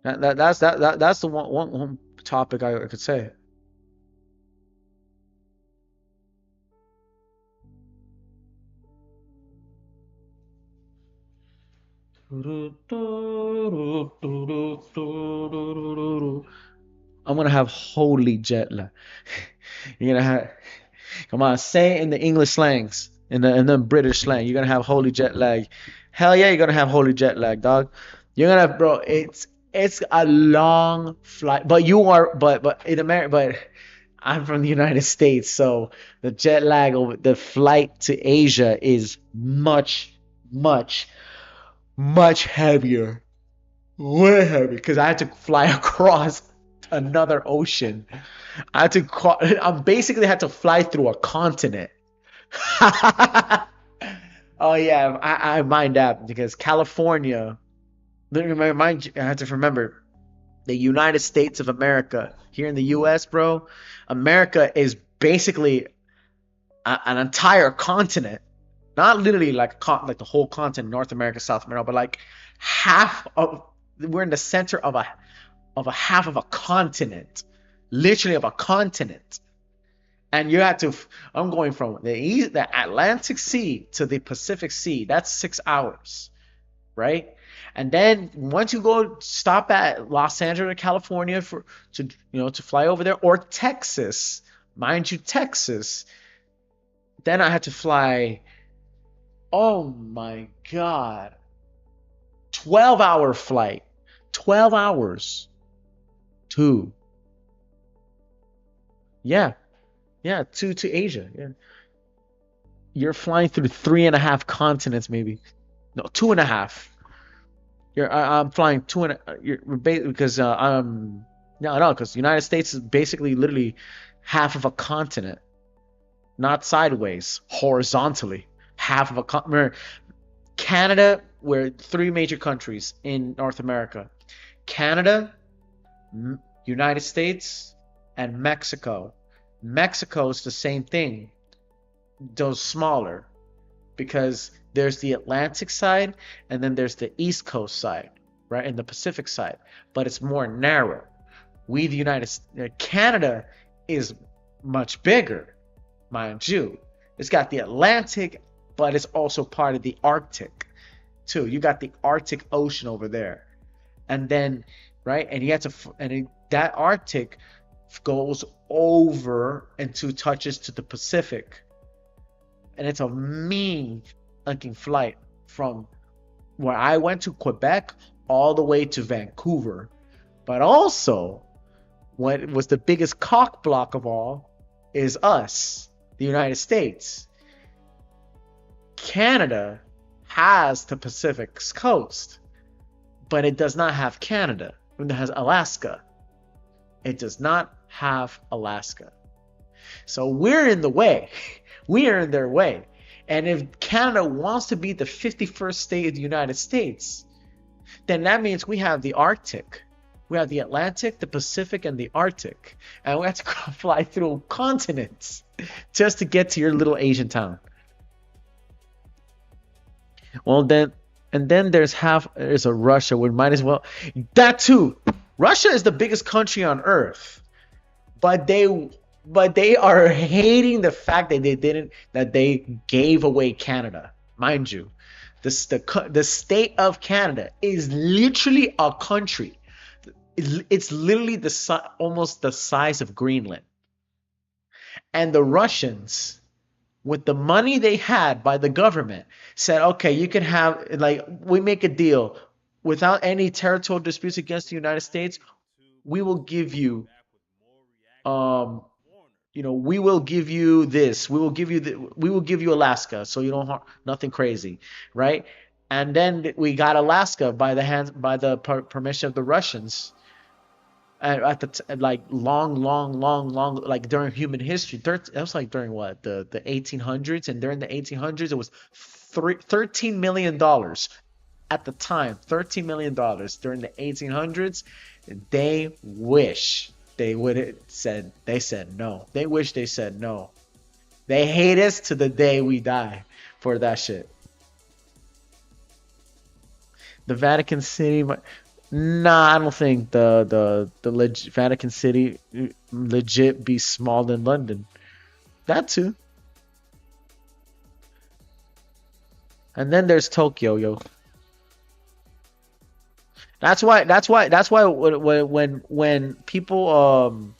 That's the one topic I could say. I'm gonna have holy jet lag. You're gonna have, come on, say it in the English slangs, in the British slang. You're gonna have holy jet lag. Hell yeah, you're gonna have holy jet lag, dog. You're gonna have, bro. It's a long flight, but in America, but I'm from the United States, so the jet lag over the flight to Asia is much heavier, way heavier, because I had to fly across another ocean. I basically had to fly through a continent. Oh yeah, I mind that, because California. I have to remember the United States of America. Here in the U.S., bro, America is basically an entire continent. Not literally like the whole continent, North America, South America, but like we're in the center of a half of a continent, literally of a continent. And you have to. I'm going from the Atlantic Sea to the Pacific Sea. That's 6 hours, right? And then once you go stop at Los Angeles, California to fly over there, or Texas, mind you, Texas. Then I had to fly. Oh my God. 12-hour flight. 12 hours. To Asia. Yeah. You're flying through 3.5 continents, maybe. No, 2.5. I'm flying because because the United States is basically literally half of a continent, not sideways, horizontally, half of a continent. Canada, we're 3 major countries in North America: Canada, United States, and Mexico. Mexico is the same thing, though smaller, because there's the Atlantic side and then there's the East Coast side, right, and the Pacific side, but it's more narrow. Canada is much bigger, mind you. It's got the Atlantic, but it's also part of the Arctic too. You got the Arctic Ocean over there, and then right, and you have to, that Arctic goes over and touches to the Pacific, and it's a mean fucking flight from where I went to Quebec all the way to Vancouver. But also, what was the biggest cock block of all is us, the United States. Canada has the Pacific coast, but it does not have Canada. It has Alaska. It does not have Alaska. So we're in the way. We are in their way. And if Canada wants to be the 51st state of the United States, then that means we have the Arctic. We have the Atlantic, the Pacific, and the Arctic. And we have to fly through continents just to get to your little Asian town. Well, then there's a Russia. We might as well. That too. Russia is the biggest country on earth. But they are hating the fact that they gave away Canada. Mind you, the state of Canada is literally a country. It's literally almost the size of Greenland. And the Russians, with the money they had by the government, said, okay, you can have, we make a deal without any territorial disputes against the United States. We will give you we will give you this. We will give you Alaska, so you don't nothing crazy, right? And then we got Alaska by the permission of the Russians. At the long, like during human history, that was like during what the 1800s, and during the 1800s it was $13 million at the time. $13 million during the 1800s. They wish they would have said. They said no. They wish they said no. They hate us to the day we die for that shit. The Vatican City. Nah, I don't think the Vatican City legit be smaller than London. That too. And then there's Tokyo, yo. That's why when people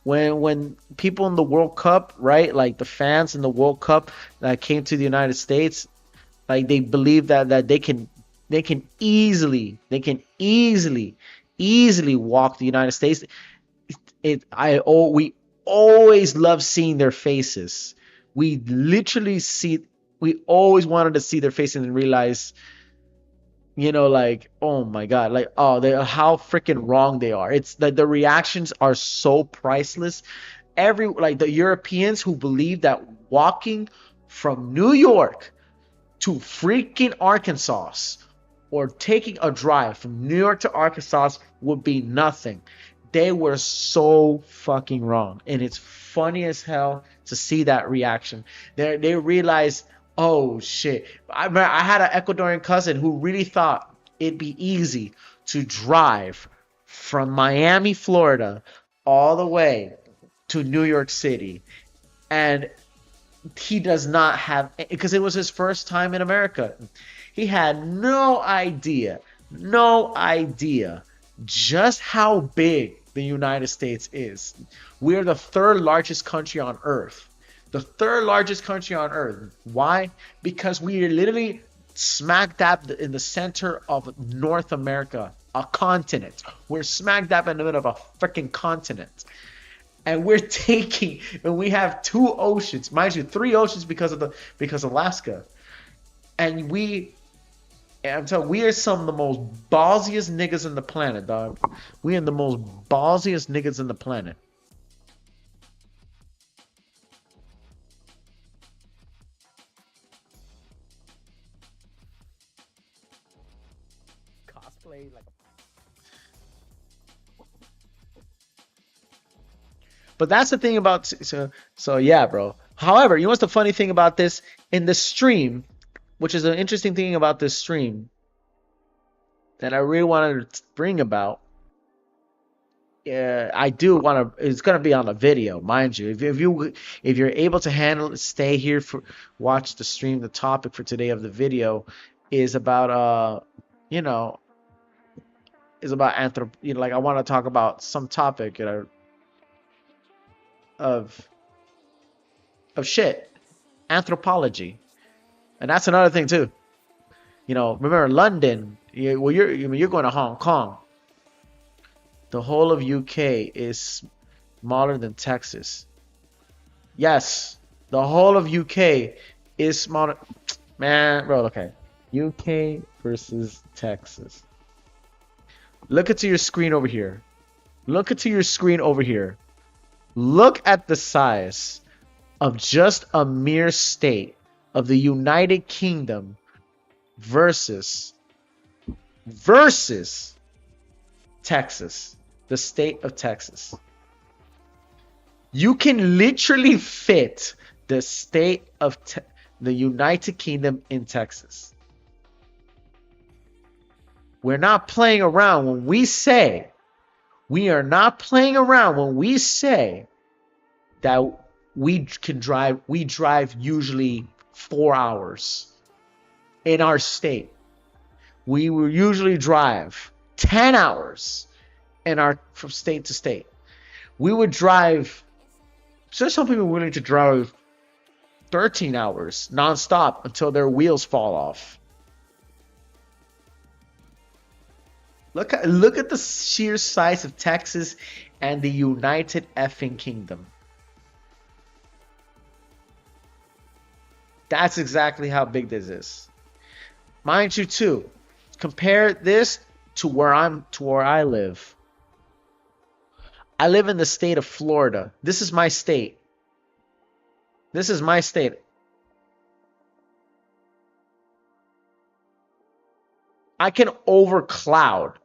when people in the World Cup, right, like the fans in the World Cup that came to the United States, like they believe that they can easily walk the United States. We always love seeing their faces. We always wanted to see their faces and realize, like, oh my God, like, how freaking wrong they are. It's like the reactions are so priceless. Like the Europeans who believe that walking from New York to freaking Arkansas, or taking a drive from New York to Arkansas would be nothing. They were so fucking wrong. And it's funny as hell to see that reaction. They realized, oh shit. I had an Ecuadorian cousin who really thought it'd be easy to drive from Miami, Florida, all the way to New York City. And he does not have, because it was his first time in America. He had no idea just how big the United States is. We're the third largest country on earth. The third largest country on earth. Why? Because we are literally smack dab in the center of North America, a continent. We're smack dab in the middle of a freaking continent. And we have 2 oceans, mind you, 3 oceans because of Alaska. And I'm telling you, we are some of the most ballsiest niggas in the planet, dog. We are the most ballsiest niggas in the planet. Cosplay like a... But that's the thing about so yeah, bro. However, you know what's the funny thing about this in the stream, which is an interesting thing about this stream that I really wanted to bring about. I do want to. It's gonna be on a video, mind you. If you're able to handle it, stay here for watch the stream. The topic for today of the video is about is about like I want to talk about some topic of shit, anthropology, and that's another thing too. Remember London? You're going to Hong Kong. The whole of UK is smaller than Texas. Yes, the whole of UK is smaller. Man, bro, okay. UK versus Texas. Look into your screen over here. Look into your screen over here. Look at the size of just a mere state of the United Kingdom versus Texas, the state of Texas. You can literally fit the state of the United Kingdom in Texas. We're not playing around when we say, we are not playing around when we say that we drive usually 4 hours in our state. We will usually drive 10 hours from state to state. We would drive, so some people are willing to drive 13 hours nonstop until their wheels fall off. Look at the sheer size of Texas and the United effing Kingdom. That's exactly how big this is. Mind you too, compare this to where I live. I live in the state of Florida. This is my state. This is my state. I can overcloud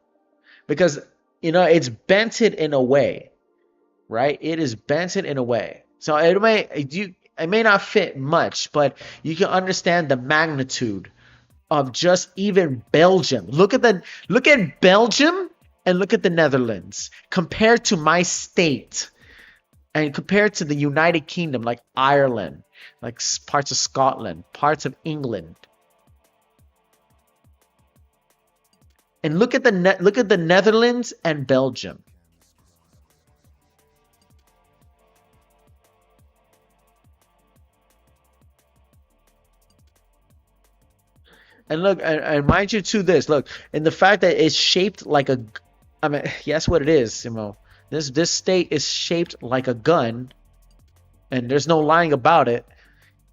because it's bented in a way, right? It is bented in a way. So it may not fit much, but you can understand the magnitude of just even Belgium. Look at Belgium and look at the Netherlands compared to my state and compared to the United Kingdom, like Ireland, like parts of Scotland, parts of England. And look at the Netherlands and Belgium. And look, and mind you to this, look, and the fact that it's shaped like yes, what it is, this state is shaped like a gun, and there's no lying about it.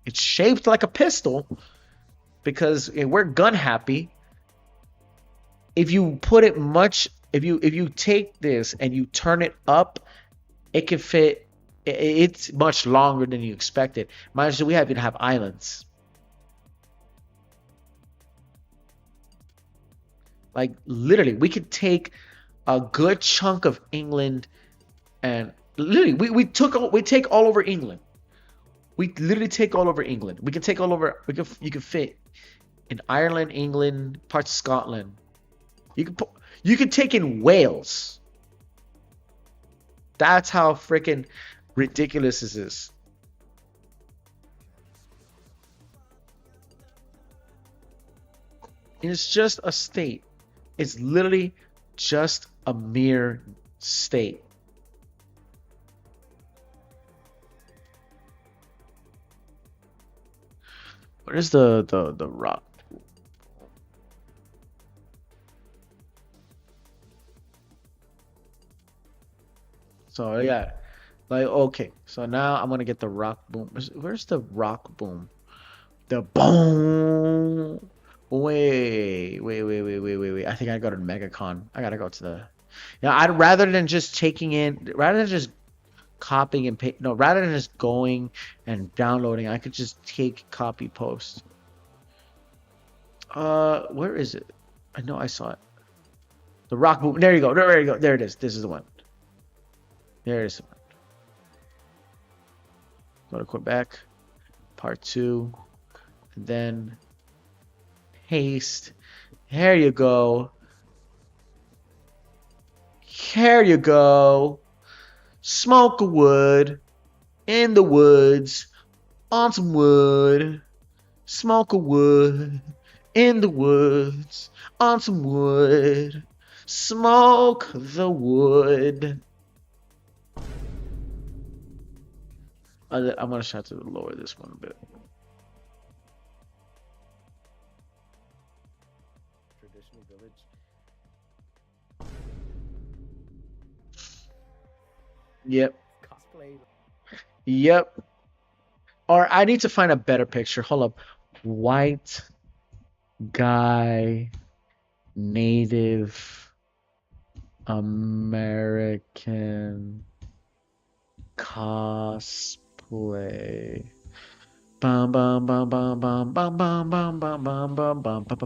It's shaped like a pistol because we're gun happy. If you put it if you take this and you turn it up, it can fit. It's much longer than you expected. Mind you, we even have islands. Like literally, we could take a good chunk of England, and literally, we take all over England. We literally take all over England. We can take all over. You can fit in Ireland, England, parts of Scotland. You can take in Wales. That's how freaking ridiculous this is. It's just a state. It's literally just a mere state. What is the rock? So yeah, like okay. So now I'm gonna get the rock boom. Where's the rock boom? The boom. Wait. I think I go to MegaCon. I gotta go to the. Yeah, I'd rather than just rather than just copying and paste. No, rather than just going and downloading, I could just take copy post. Where is it? I know I saw it. The rock boom. There you go. There you go. There it is. This is the one. There it is. Go to Quebec. Part 2. And then paste. There you go. There you go. Smoke a wood. In the woods. On some wood. Smoke a wood. In the woods. On some wood. Smoke the wood. I'm going to have to lower this one a bit. Traditional village. Yep. Cosplay. Yep. Or I need to find a better picture. Hold up. White guy, Native American cosplay. Bum bum bum bum bum bum bum bum bum bum bum bum bum bum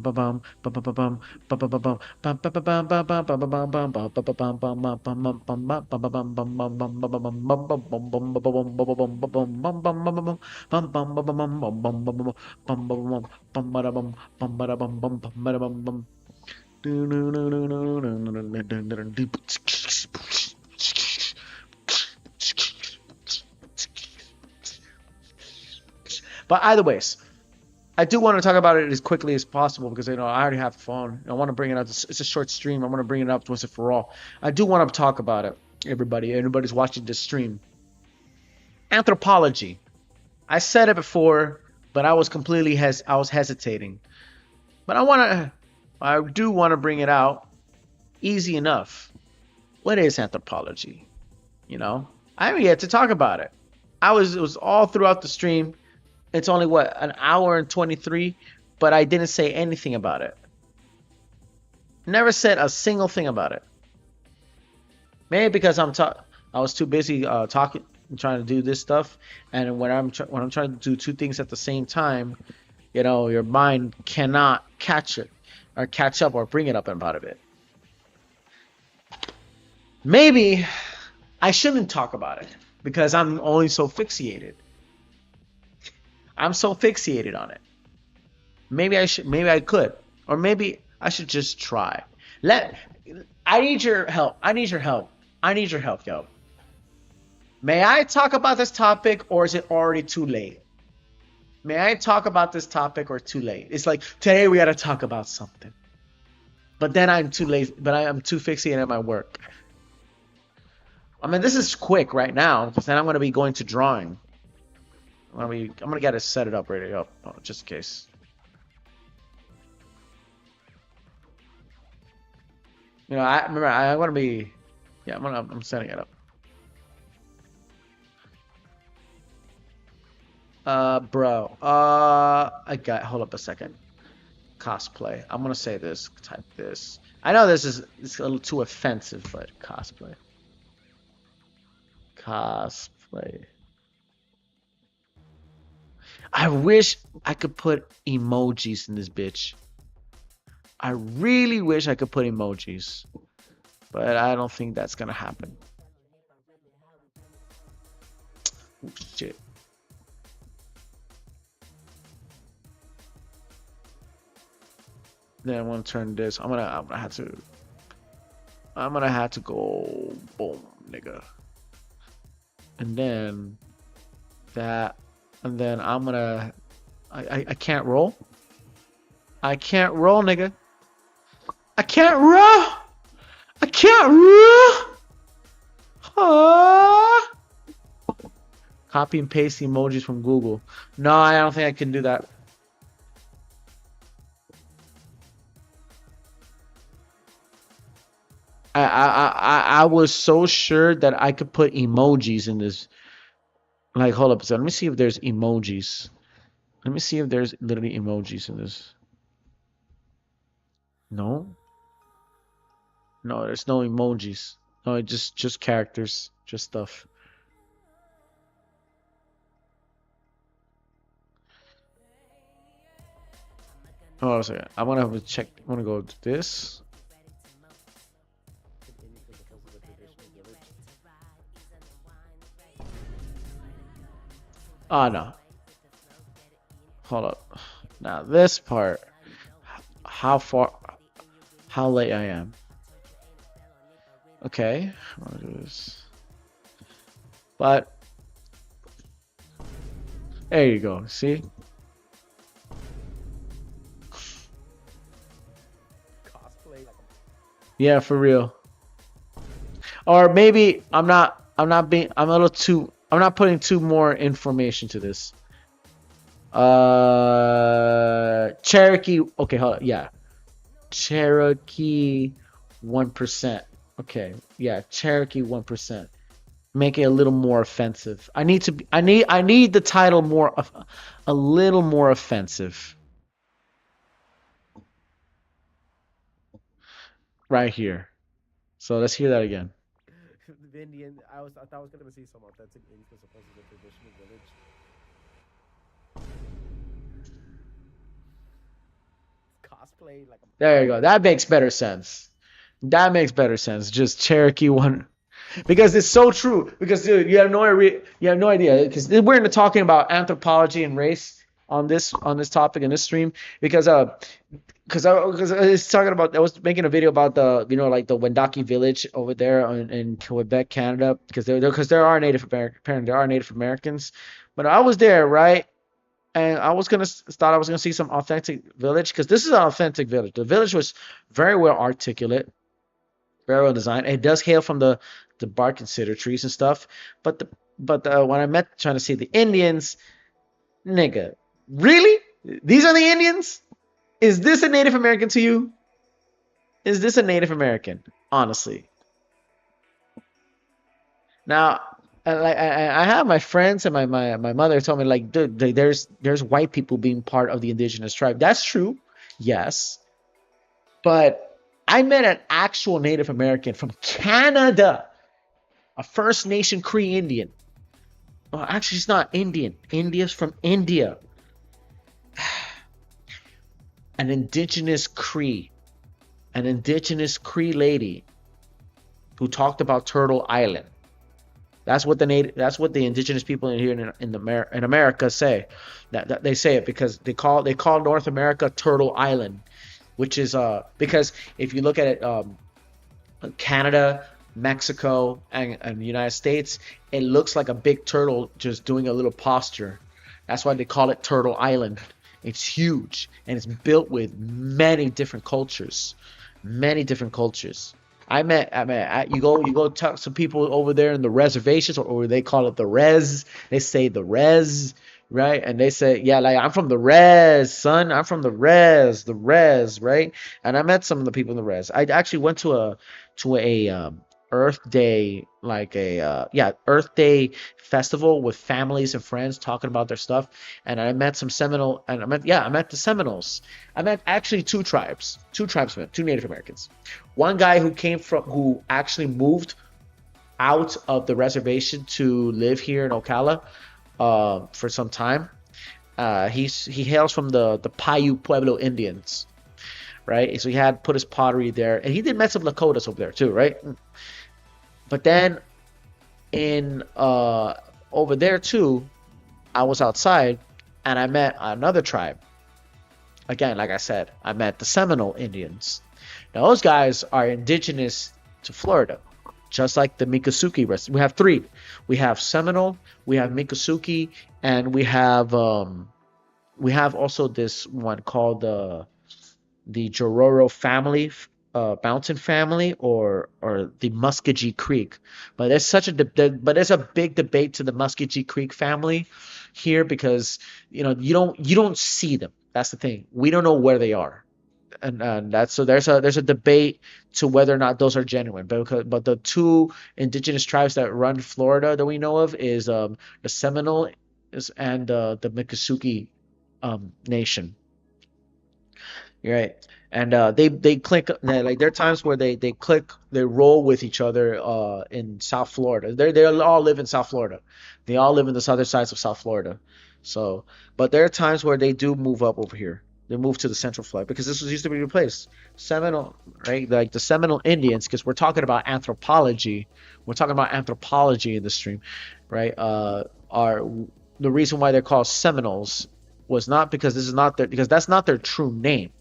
But either ways, I do want to talk about it as quickly as possible because I already have the phone. I want to bring it up. It's a short stream. I want to bring it up once and for all. I do want to talk about it. Everybody's watching this stream. Anthropology. I said it before, but I was hesitating. But I do want to bring it out. Easy enough. What is anthropology? I haven't yet to talk about it. It was all throughout the stream. It's only an hour and 23, but I didn't say anything about it. Never said a single thing about it. Maybe because I was too busy talking, trying to do this stuff, and when I'm trying to do two things at the same time, your mind cannot catch it or catch up or bring it up about it. Maybe I shouldn't talk about it because I'm only so fixated. I'm so fixated on it. Maybe I could. Or maybe I should just try. I need your help. I need your help, yo. May I talk about this topic or is it already too late? May I talk about this topic or too late? It's like, today we gotta talk about something. But then I'm too late, but I'm too fixated at my work. I mean, this is quick right now, because then I'm gonna be going to drawing. I'm gonna get it set it up, ready up, just in case. I'm gonna be, yeah, I'm setting it up. Bro, hold up a second. Cosplay. I'm gonna say this. Type this. I know it's a little too offensive, but cosplay. Cosplay. I wish I could put emojis in this bitch. I really wish I could put emojis. But I don't think that's gonna happen. Oh, shit. Then I'm gonna turn this. I'm gonna have to go boom, nigga. And then that. And then I'm gonna I can't roll. I can't roll, nigga. I can't roll. I can't roll. Copy and paste emojis from Google. No, I don't think I can do that. I was so sure that I could put emojis in this. Like, hold up. So let me see if there's emojis. Let me see if there's literally emojis in this. No. No, there's no emojis. No, it just characters, just stuff. Oh, sorry. I'm gonna have to check. I'm gonna go to this. Oh no. Hold up. Now this part. How late I am. Okay. I'm gonna do this. But there you go. See? Yeah, for real. Or maybe I'm not putting too more information to this. Cherokee. Okay, hold on. Yeah. Cherokee 1%. Okay. Yeah, Cherokee 1%. Make it a little more offensive. I need the title a little more offensive. Right here. So let's hear that again. The Indian, I thought I was gonna see some authentic Indians opposed to the traditional village. Cosplay like. There you go. That makes better sense. That makes better sense. Just Cherokee 1, because it's so true. Because dude, you have no idea. Because we're talking about anthropology and race on this topic in this stream. Because I was talking about, I was making a video about the like the Wendake village over there in Quebec, Canada, because there are Native Americans, but I was there, right, and I was gonna see some authentic village, because this is an authentic village. The village was very well articulate, very well designed. It does hail from the bark and cedar trees and stuff, but when I met trying to see the Indians, nigga, really? These are the Indians? Is this a Native American to you? Is this a Native American? Honestly. Now, I have my friends and my mother told me, like, dude, there's white people being part of the indigenous tribe. That's true, yes. But I met an actual Native American from Canada, a First Nation Cree Indian. Well, actually, she's not Indian. India's from India. An indigenous Cree lady who talked about Turtle Island. That's what the indigenous people in here in America say. That they say it because they call North America Turtle Island, which is because if you look at it, Canada, Mexico, and the United States, it looks like a big turtle just doing a little posture. That's why they call it Turtle Island. It's huge, and it's built with many different cultures. You go talk to some people over there in the reservations, or they call it the res. They say the res, right? And they say, yeah, like, I'm from the res, son. I'm from the res, right? And I met some of the people in the res. I actually went to a Earth Day, Earth Day festival with families and friends talking about their stuff, and I met some Seminole, and I met the Seminoles. I met actually two tribesmen, two Native Americans. One guy who actually moved out of the reservation to live here in Ocala for some time. He hails from the Paiute Pueblo Indians, right? So he had put his pottery there, and he did met some Lakotas over there too, right? But then in over there too, I was outside and I met another tribe. Again, like I said, I met the Seminole Indians. Now those guys are indigenous to Florida, just like the Miccosukee rest. We have three. We have Seminole, we have Miccosukee, and we have also this one called the Jororo family. Mountain family or the Muskogee Creek, but there's there's a big debate to the Muskogee Creek family here, because you don't see them. That's the thing. We don't know where they are. and that's so there's a debate to whether or not those are genuine. But the two indigenous tribes that run Florida that we know of is the Seminole and the Miccosukee nation. Right. And they click like there are times where they roll with each other in South Florida. They all live in South Florida. They all live in the southern sides of South Florida. So, but there are times where they do move up over here. They move to the Central Flag because this was used to be the place. Seminole, right? Like the Seminole Indians, because we're talking about anthropology. We're talking about anthropology in the stream, right? Are the reason why they're called Seminoles was not because this is not their because that's not their true name.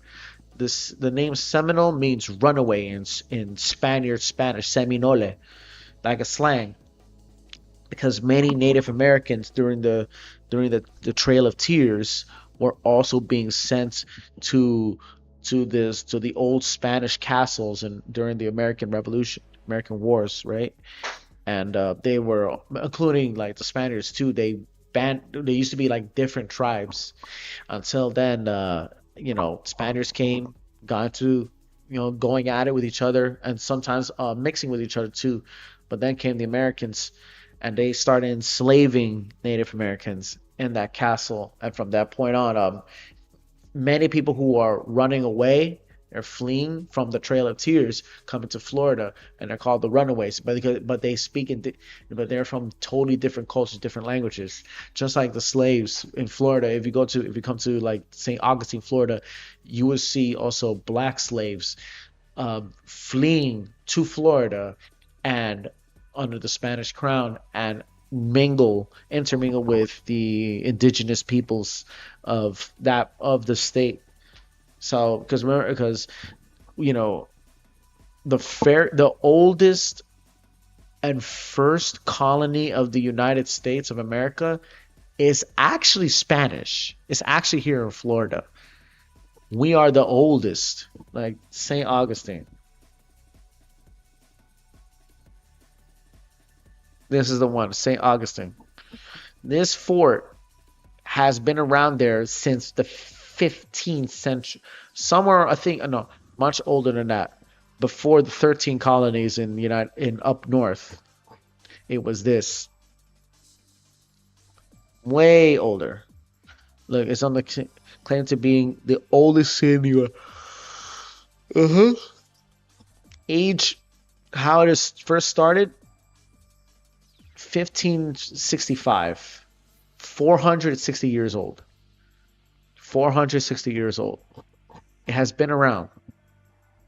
The name Seminole means runaway in Spanish, Seminole, like a slang. Because many Native Americans during the Trail of Tears were also being sent to the old Spanish castles and during the American Revolution, American Wars, right? And they were including like the Spaniards too. They used to be like different tribes until then. Spaniards came, got to going at it with each other and sometimes mixing with each other too. But then came the Americans and they started enslaving Native Americans in that castle. And from that point on, many people who are running away or fleeing from the Trail of Tears come into Florida, and they're called the runaways. But they speak but they're from totally different cultures, different languages. Just like the slaves in Florida, if you come to like St. Augustine, Florida, you will see also black slaves fleeing to Florida and under the Spanish crown and intermingle with the indigenous peoples of the state. So because the oldest and first colony of the United States of America is actually Spanish. It's actually here in Florida. We are the oldest, like St. Augustine. This is the one, St. Augustine. This fort has been around there since the 15th century. Somewhere, I think, no, much older than that. Before the 13 colonies in up north, it was this. Way older. Look, it's on the claim to being the oldest city. Age, how it is first started. 1565, 460 years old. 460 years old. It has been around.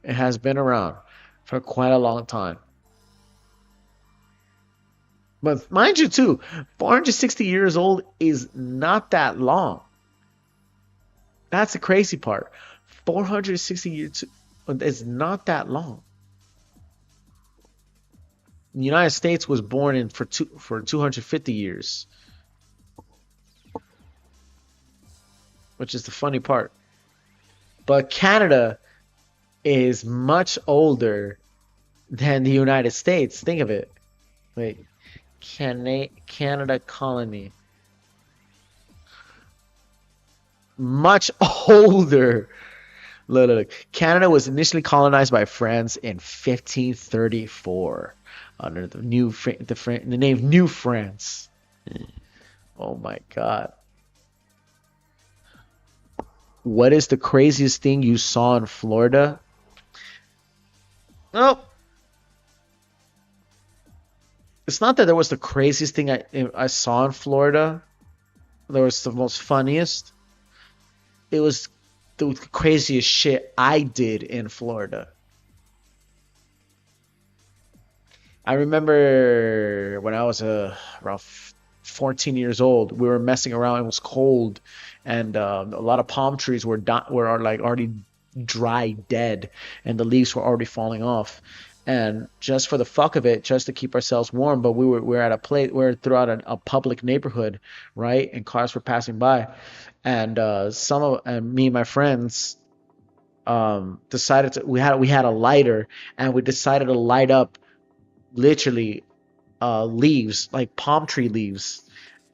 It has been around for quite a long time. But mind you too, 460 years old is not that long. That's the crazy part. 460 years is not that long. The United States was born for 250 years, which is the funny part. But Canada is much older than the United States. Think of it. Wait, Canada colony. Much older. Look. Canada was initially colonized by France in 1534 under the name New France. Oh my God. What is the craziest thing you saw in Florida? Oh. It's not that there was the craziest thing I saw in Florida. There was the most funniest. It was the craziest shit I did in Florida. I remember when I was around 14 years old, we were messing around. It was cold, and a lot of palm trees were like already dry, dead, and the leaves were already falling off. And just for the fuck of it, just to keep ourselves warm, but we were at a place, we were throughout a public neighborhood, right? And cars were passing by, and me and my friends decided we had a lighter, and we decided to light up literally leaves, like palm tree leaves,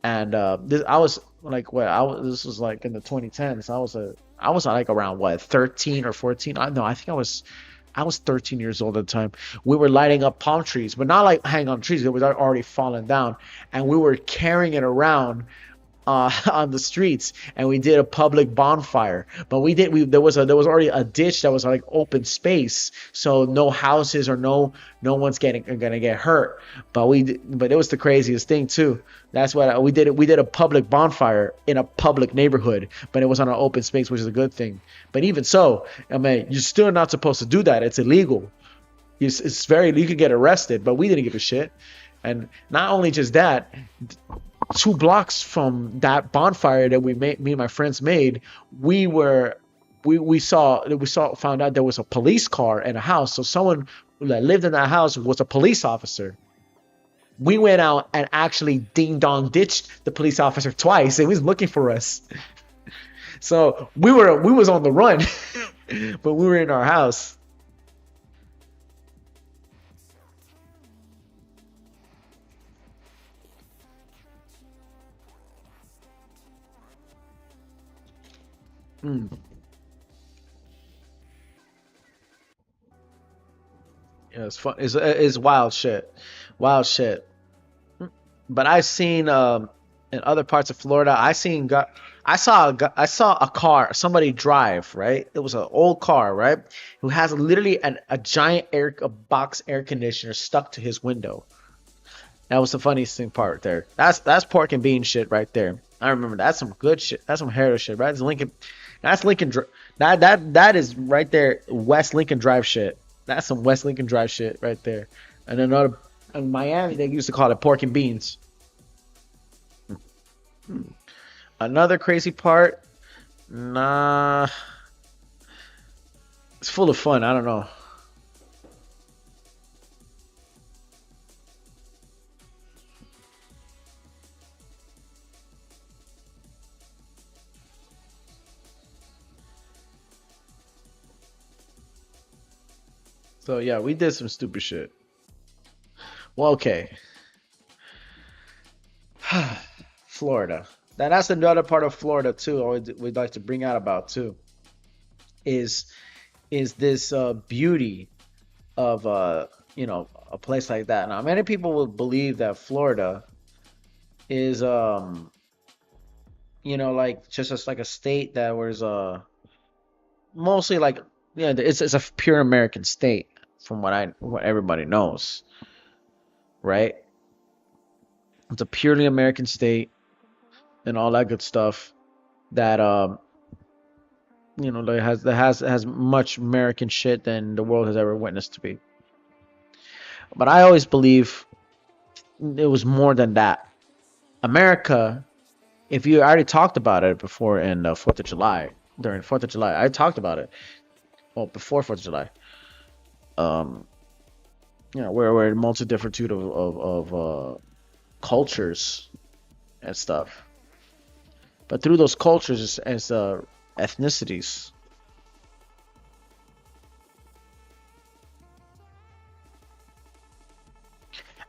And I was like, this was like in the 2010s. I was like around what, 13 or 14? I think I was 13 years old at the time. We were lighting up palm trees, but not like hanging on trees. It was already fallen down, and we were carrying it around on the streets, and we did a public bonfire. But there was already a ditch that was like open space, so no houses or no one's gonna get hurt. But it was the craziest thing too. That's what we did. We did a public bonfire in a public neighborhood, but it was on an open space, which is a good thing. But even so, I mean, you're still not supposed to do that. It's illegal. You could get arrested, but we didn't give a shit. And not only just that, 2 blocks from that bonfire that me and my friends made, we found out there was a police car in a house. So someone that lived in that house was a police officer. We went out and actually ding-dong ditched the police officer twice, and he was looking for us. So we was on the run, but we were in our house. Yeah, it's fun. It's wild shit, wild shit. But I've seen in other parts of Florida. I saw a car, somebody drive, right? It was an old car, right? Who has literally a giant box air conditioner stuck to his window. That was the funniest thing part there. That's pork and bean shit right there. I remember that's some good shit. That's some hero shit, right? That's Lincoln. That is right there. West Lincoln Drive shit. That's some West Lincoln Drive shit right there. And another in Miami, they used to call it pork and beans. Another crazy part. Nah, it's full of fun. I don't know. So yeah, we did some stupid shit. Well, okay. Florida. That's another part of Florida too. We'd like to bring out about too. Is this beauty of a place like that? Now, many people will believe that Florida is like just like a state that was mostly like it's a pure American state from what everybody knows, right? It's a purely American state and all that good stuff that that has much American shit than the world has ever witnessed to be. But I always believe it was more than that. America, if you already talked about it before in 4th of July, during 4th of July, I talked about it. Well, before 4th of July. We're a multitude of cultures and stuff. But through those cultures as ethnicities.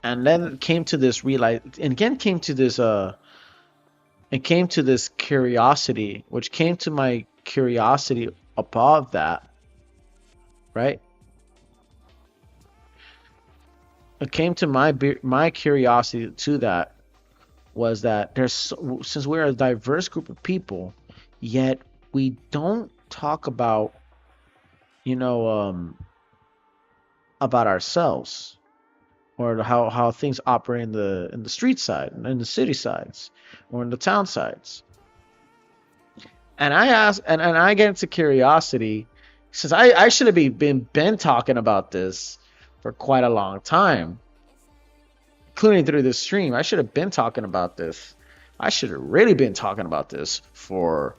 And then came to this curiosity, which came to my curiosity above that, right? It came to my curiosity to that was that since we're a diverse group of people, yet we don't talk about about ourselves or how things operate in the street side, in the city sides, or in the town sides. And I ask, and I get into curiosity, since I should have been talking about this for quite a long time, including through this stream. I should have been talking about this. I should have really been talking about this for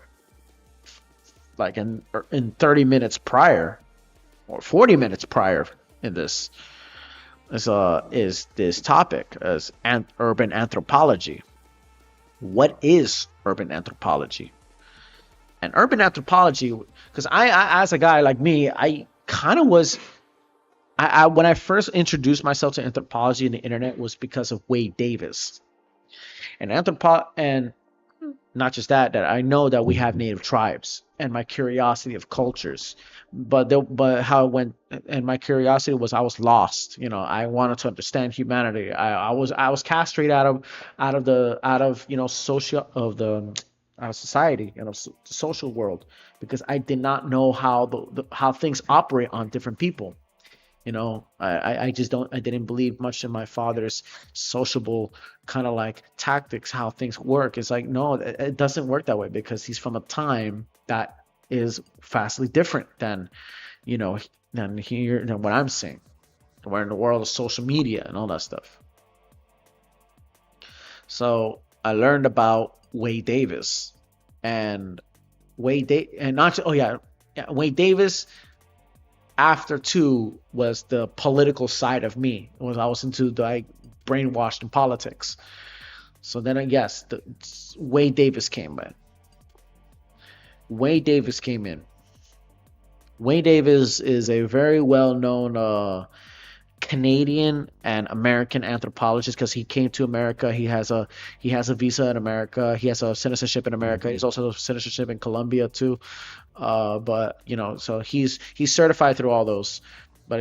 like in 30 minutes prior or 40 minutes prior in this. Is this topic as urban anthropology. What is urban anthropology? And urban anthropology, because I as a guy like me, I kind of was, when I first introduced myself to anthropology in the internet was because of Wade Davis. and not just that I know that we have native tribes, and my curiosity of cultures, but how it went, and my curiosity was I was lost. I wanted to understand humanity. I was castrated out of social of the out of society, the social world, because I did not know how how things operate on different people. I just I didn't believe much in my father's sociable kind of like tactics, how things work. It's like, no, it doesn't work that way, because he's from a time that is vastly different than, than here, than what I'm seeing. We're in the world of social media and all that stuff. So I learned about Wade Davis and Wade Davis. After two was the political side of me. I was into brainwashed in politics. So then, yes, Wade Davis came in. Wade Davis came in. Wade Davis is a very well-known Canadian and American anthropologist, because he came to America. He has a visa in America. He has a citizenship in America. He's also a citizenship in Colombia too. But so he's certified through all those. But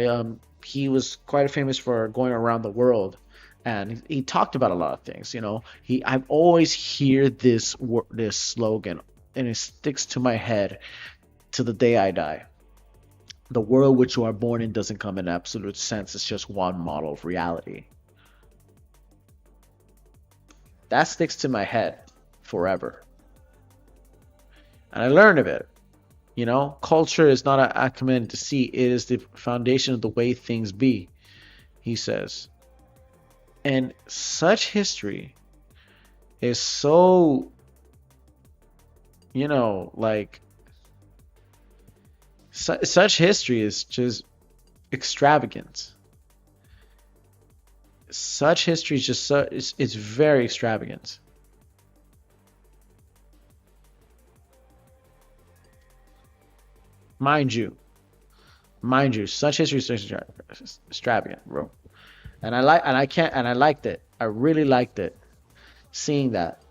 he was quite famous for going around the world, and he talked about a lot of things. I've always hear this slogan, and it sticks to my head to the day I die. The world which you are born in doesn't come in absolute sense. It's just one model of reality. That sticks to my head forever. And I learned of it. Culture is not a command to see. It is the foundation of the way things be, he says. And such history is so, such history is just extravagant. Such history is just it's very extravagant. Mind you, such history is extravagant, bro. And I liked it. I really liked it, seeing that.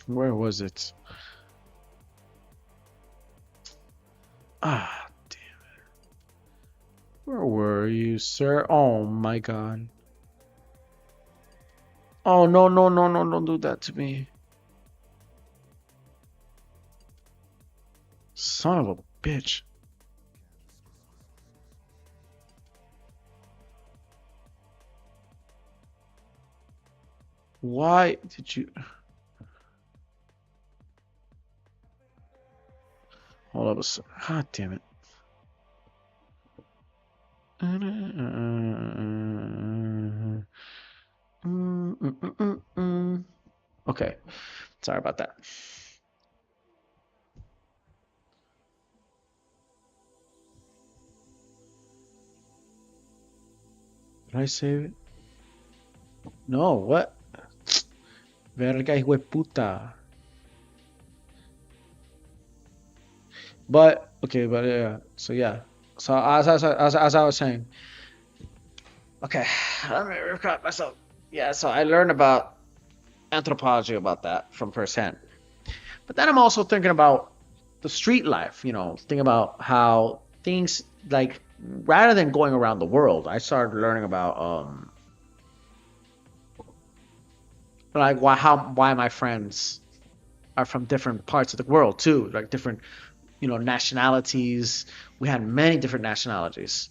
Where was it? Ah, damn it. Where were you, sir? Oh my god. Oh, no, don't do that to me. Son of a bitch. Why did you... Hold up a second. God damn it. Okay. Sorry about that. Did I save it? No, what? Verga hijo de puta. But okay, but yeah. So yeah. So as I was saying. Okay, let me recap myself. Yeah, so I learned about anthropology about that from firsthand. But then I'm also thinking about the street life, thinking about how things, like, rather than going around the world, I started learning about like why my friends are from different parts of the world too, like different nationalities. We had many different nationalities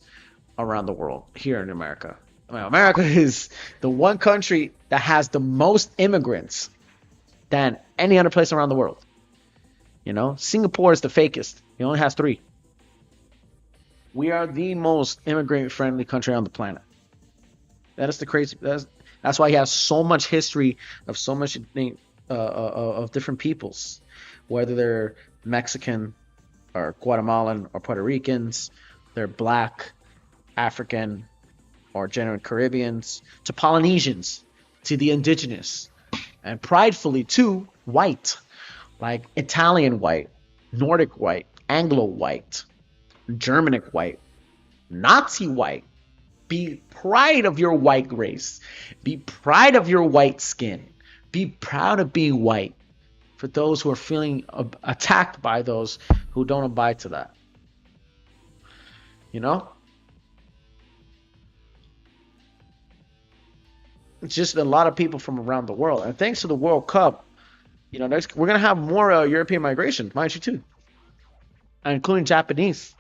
around the world here in America. America is the one country that has the most immigrants than any other place around the world. Singapore is the fakest. It only has 3. We are the most immigrant-friendly country on the planet. That is the crazy. That's why he has so much history of so much of different peoples, whether they're Mexican or Guatemalan or Puerto Ricans, they're black, African or genuine Caribbeans, to Polynesians, to the indigenous, and pridefully to white, like Italian white, Nordic white, Anglo white, Germanic white, Nazi white. Be proud of your white race. Be proud of your white skin. Be proud of being white. For those who are feeling attacked by those who don't abide to that. You know? It's just a lot of people from around the world. And thanks to the World Cup, you know, we're going to have more European migration, mind you, too. Including Japanese.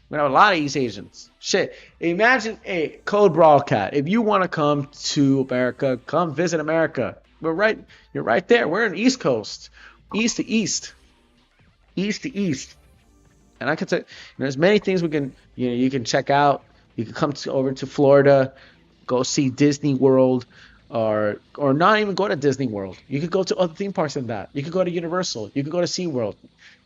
We're going to have a lot of East Asians. Shit. Imagine, hey, Code Broadcat. If you want to come to America, come visit America. You're right there. We're in the East Coast. East to East. East to East. And I can tell you, there's many things you can check out. You can come over to Florida, go see Disney World, or not even go to Disney World. You could go to other theme parks than that. You could go to Universal. You could go to SeaWorld.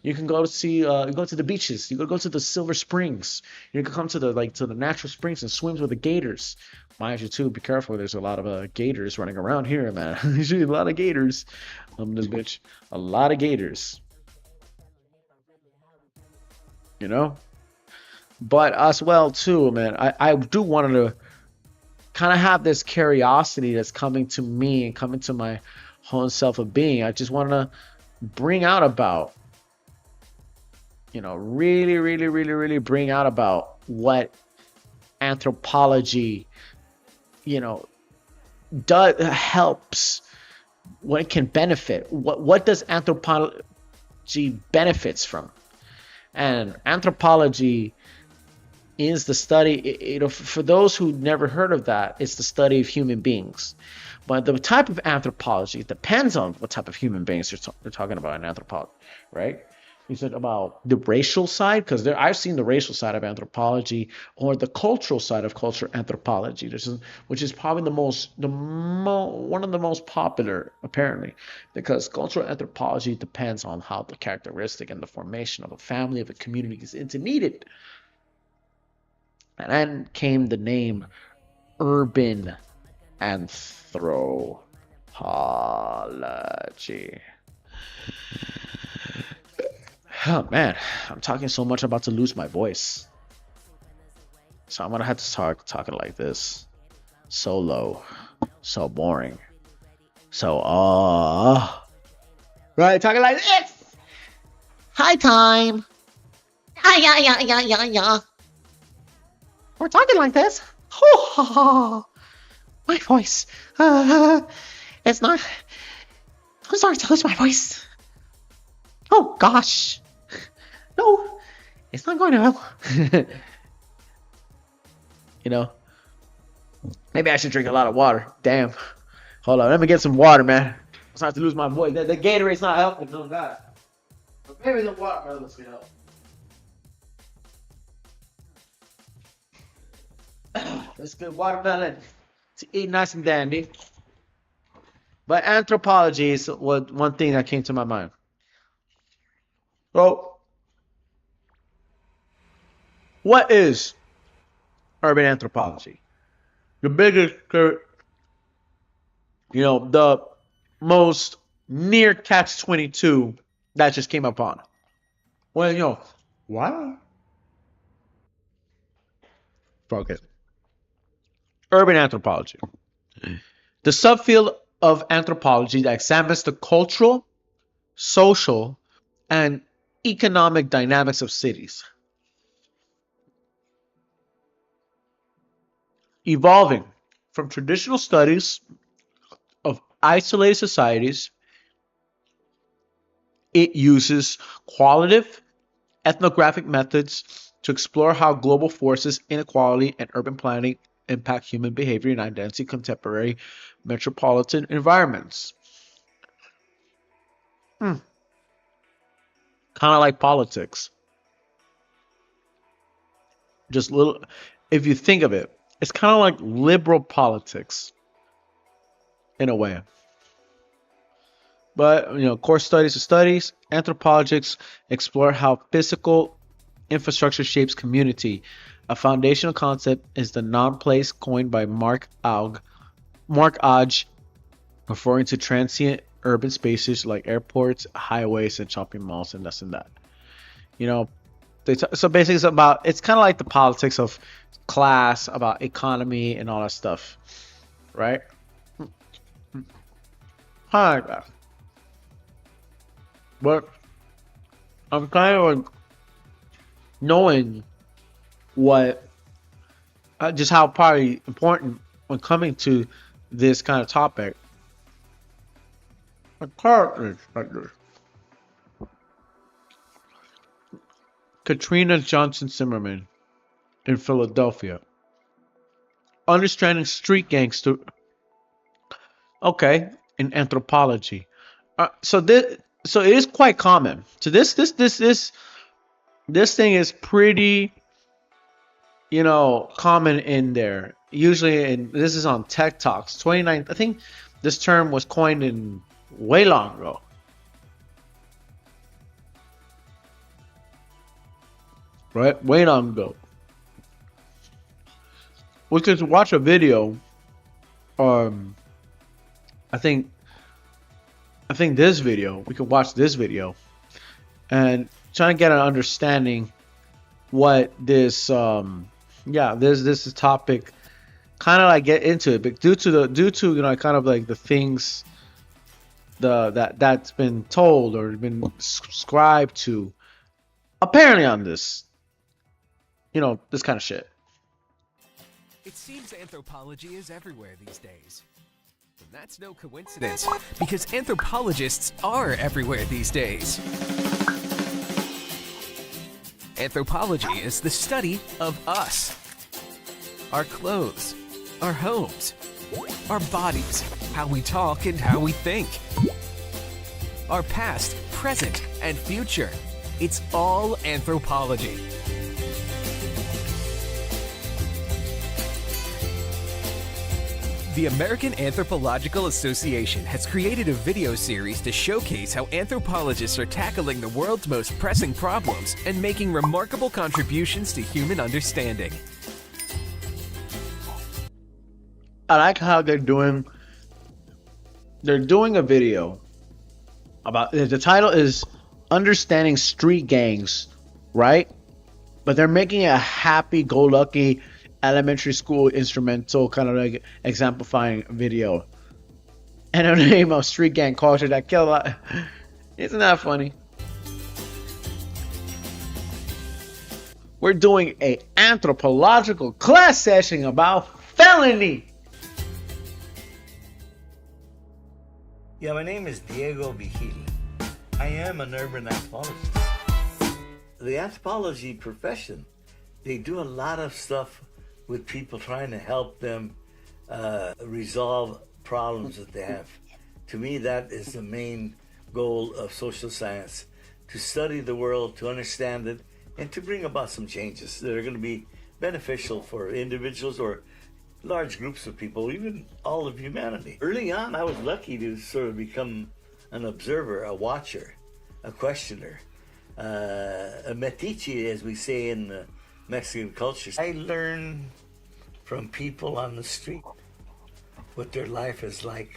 You can go to go to the beaches. You could go to the Silver Springs. You can come to the natural springs and swim with the gators. Mind you, too, be careful. There's a lot of gators running around here, man. There's a lot of gators. This bitch, a lot of gators. You know, but as well too, man. I do want to kind of have this curiosity that's coming to me and coming to my whole self of being. I just want to bring out about, you know, really bring out about what anthropology, you know, helps, what it can benefit. What does anthropology benefits from? And anthropology is the study, you know, for those who never heard of that, it's the study of human beings. But the type of anthropology depends on what type of human beings you're talking about in anthropology, right? Is it about the racial side? Because I've seen the racial side of anthropology, or the cultural side of culture anthropology, which is probably one of the most popular, apparently, because cultural anthropology depends on how the characteristic and the formation of a family, of a community is interneeded. And then came the name urban anthropology. Oh man, I'm talking so much, I'm about to lose my voice. So I'm gonna have to start talking like this. So low, so boring, so right, talking like this. Hi time. Yeah. We're talking like this. My voice. It's not. I'm sorry to lose my voice. Oh gosh. No, it's not going to help. You know, maybe I should drink a lot of water. Damn. Hold on, let me get some water, man. I'm starting to lose my voice. The Gatorade's not helping. No, God. But maybe the watermelon's gonna help. That's good watermelon to eat nice and dandy. But anthropology is one thing that came to my mind. So, what is urban anthropology? The biggest, you know, the most near catch-22 that just came upon. Well, you know, what? Fuck it. Urban anthropology. The subfield of anthropology that examines the cultural, social, and economic dynamics of cities, evolving from traditional studies of isolated societies. It uses qualitative ethnographic methods to explore how global forces, inequality, and urban planning impact human behavior and identity in contemporary metropolitan environments. Kind of like politics. Just little, if you think of it, it's kind of like liberal politics in a way. But, you know, core studies of studies, anthropologists explore how physical infrastructure shapes community, A foundational concept is the noun place coined by Mark Ogg, referring to transient urban spaces like airports, highways, and shopping malls, and this and that. You know, so basically it's kind of like the politics of class, about economy, and all that stuff, right? Hi, but I'm kind of like knowing what just how probably important when coming to this kind of topic. The characters like this. Katrina Johnson Zimmerman in Philadelphia. Understanding street gangster. Okay, in anthropology. So it is quite common. So this thing is pretty, common in there. Usually, this is on Tech Talks 29. I think this term was coined in way long ago. Right, way long ago. We could watch a video. I think this video. We could watch this video, and try to get an understanding what this this topic kind of like get into it, but due to kind of like the things that's been told or been subscribed to apparently on this this kind of shit. It seems anthropology is everywhere these days. And that's no coincidence, because anthropologists are everywhere these days. Anthropology is the study of us. Our clothes, our homes, our bodies, how we talk and how we think. Our past, present, and future. It's all anthropology. The American Anthropological Association has created a video series to showcase how anthropologists are tackling the world's most pressing problems and making remarkable contributions to human understanding. I like how they're doing a video about, the title is Understanding Street Gangs, right? But they're making a happy-go-lucky elementary school instrumental kind of like exemplifying video, and a name of street gang culture that kill a lot. Isn't that funny? We're doing a anthropological class session about felony. Yeah, my name is Diego Vigil. I am an urban anthropologist. The anthropology profession, they do a lot of stuff with people, trying to help them resolve problems that they have. To me, that is the main goal of social science, to study the world, to understand it, and to bring about some changes that are going to be beneficial for individuals or large groups of people, even all of humanity. Early on, I was lucky to sort of become an observer, a watcher, a questioner, a metiche, as we say in the Mexican culture. I learn from people on the street what their life is like,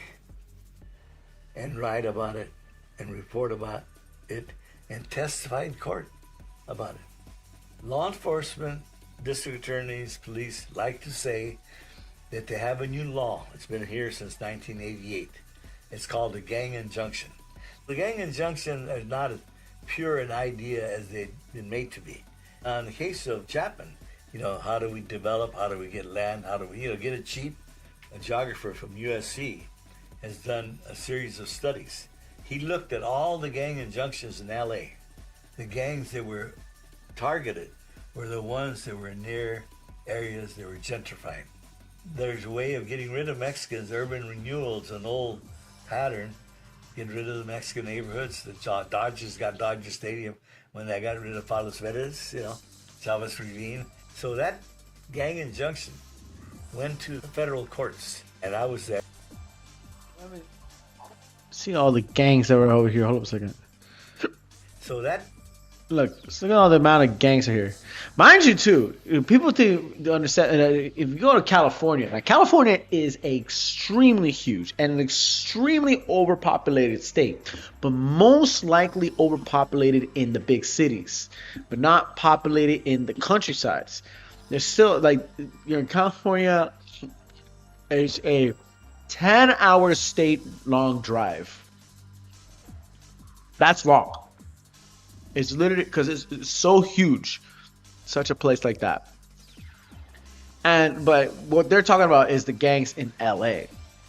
and write about it, and report about it, and testify in court about it. Law enforcement, district attorneys, police like to say that they have a new law. It's been here since 1988. It's called the gang injunction. The gang injunction is not as pure an idea as they've been made to be. In the case of Chapman, how do we develop, how do we get land, how do we get it cheap? A geographer from USC has done a series of studies. He looked at all the gang injunctions in LA. The gangs that were targeted were the ones that were near areas that were gentrifying. There's a way of getting rid of Mexicans. Urban renewal is an old pattern. Get rid of the Mexican neighborhoods. The Dodgers got Dodger Stadium when they got rid of Palos Verdes, Chavez Ravine. So that gang injunction went to the federal courts, and I was there. See all the gangs that were over here. Hold up a second. So that Look at all the amount of gangs are here. Mind you, too, people think understand. If you go to California, now California is extremely huge and an extremely overpopulated state, but most likely overpopulated in the big cities, but not populated in the countrysides. There's still like you're in California. It's a 10-hour state-long drive. That's long. It's literally because it's so huge, such a place like that. But what they're talking about is the gangs in LA.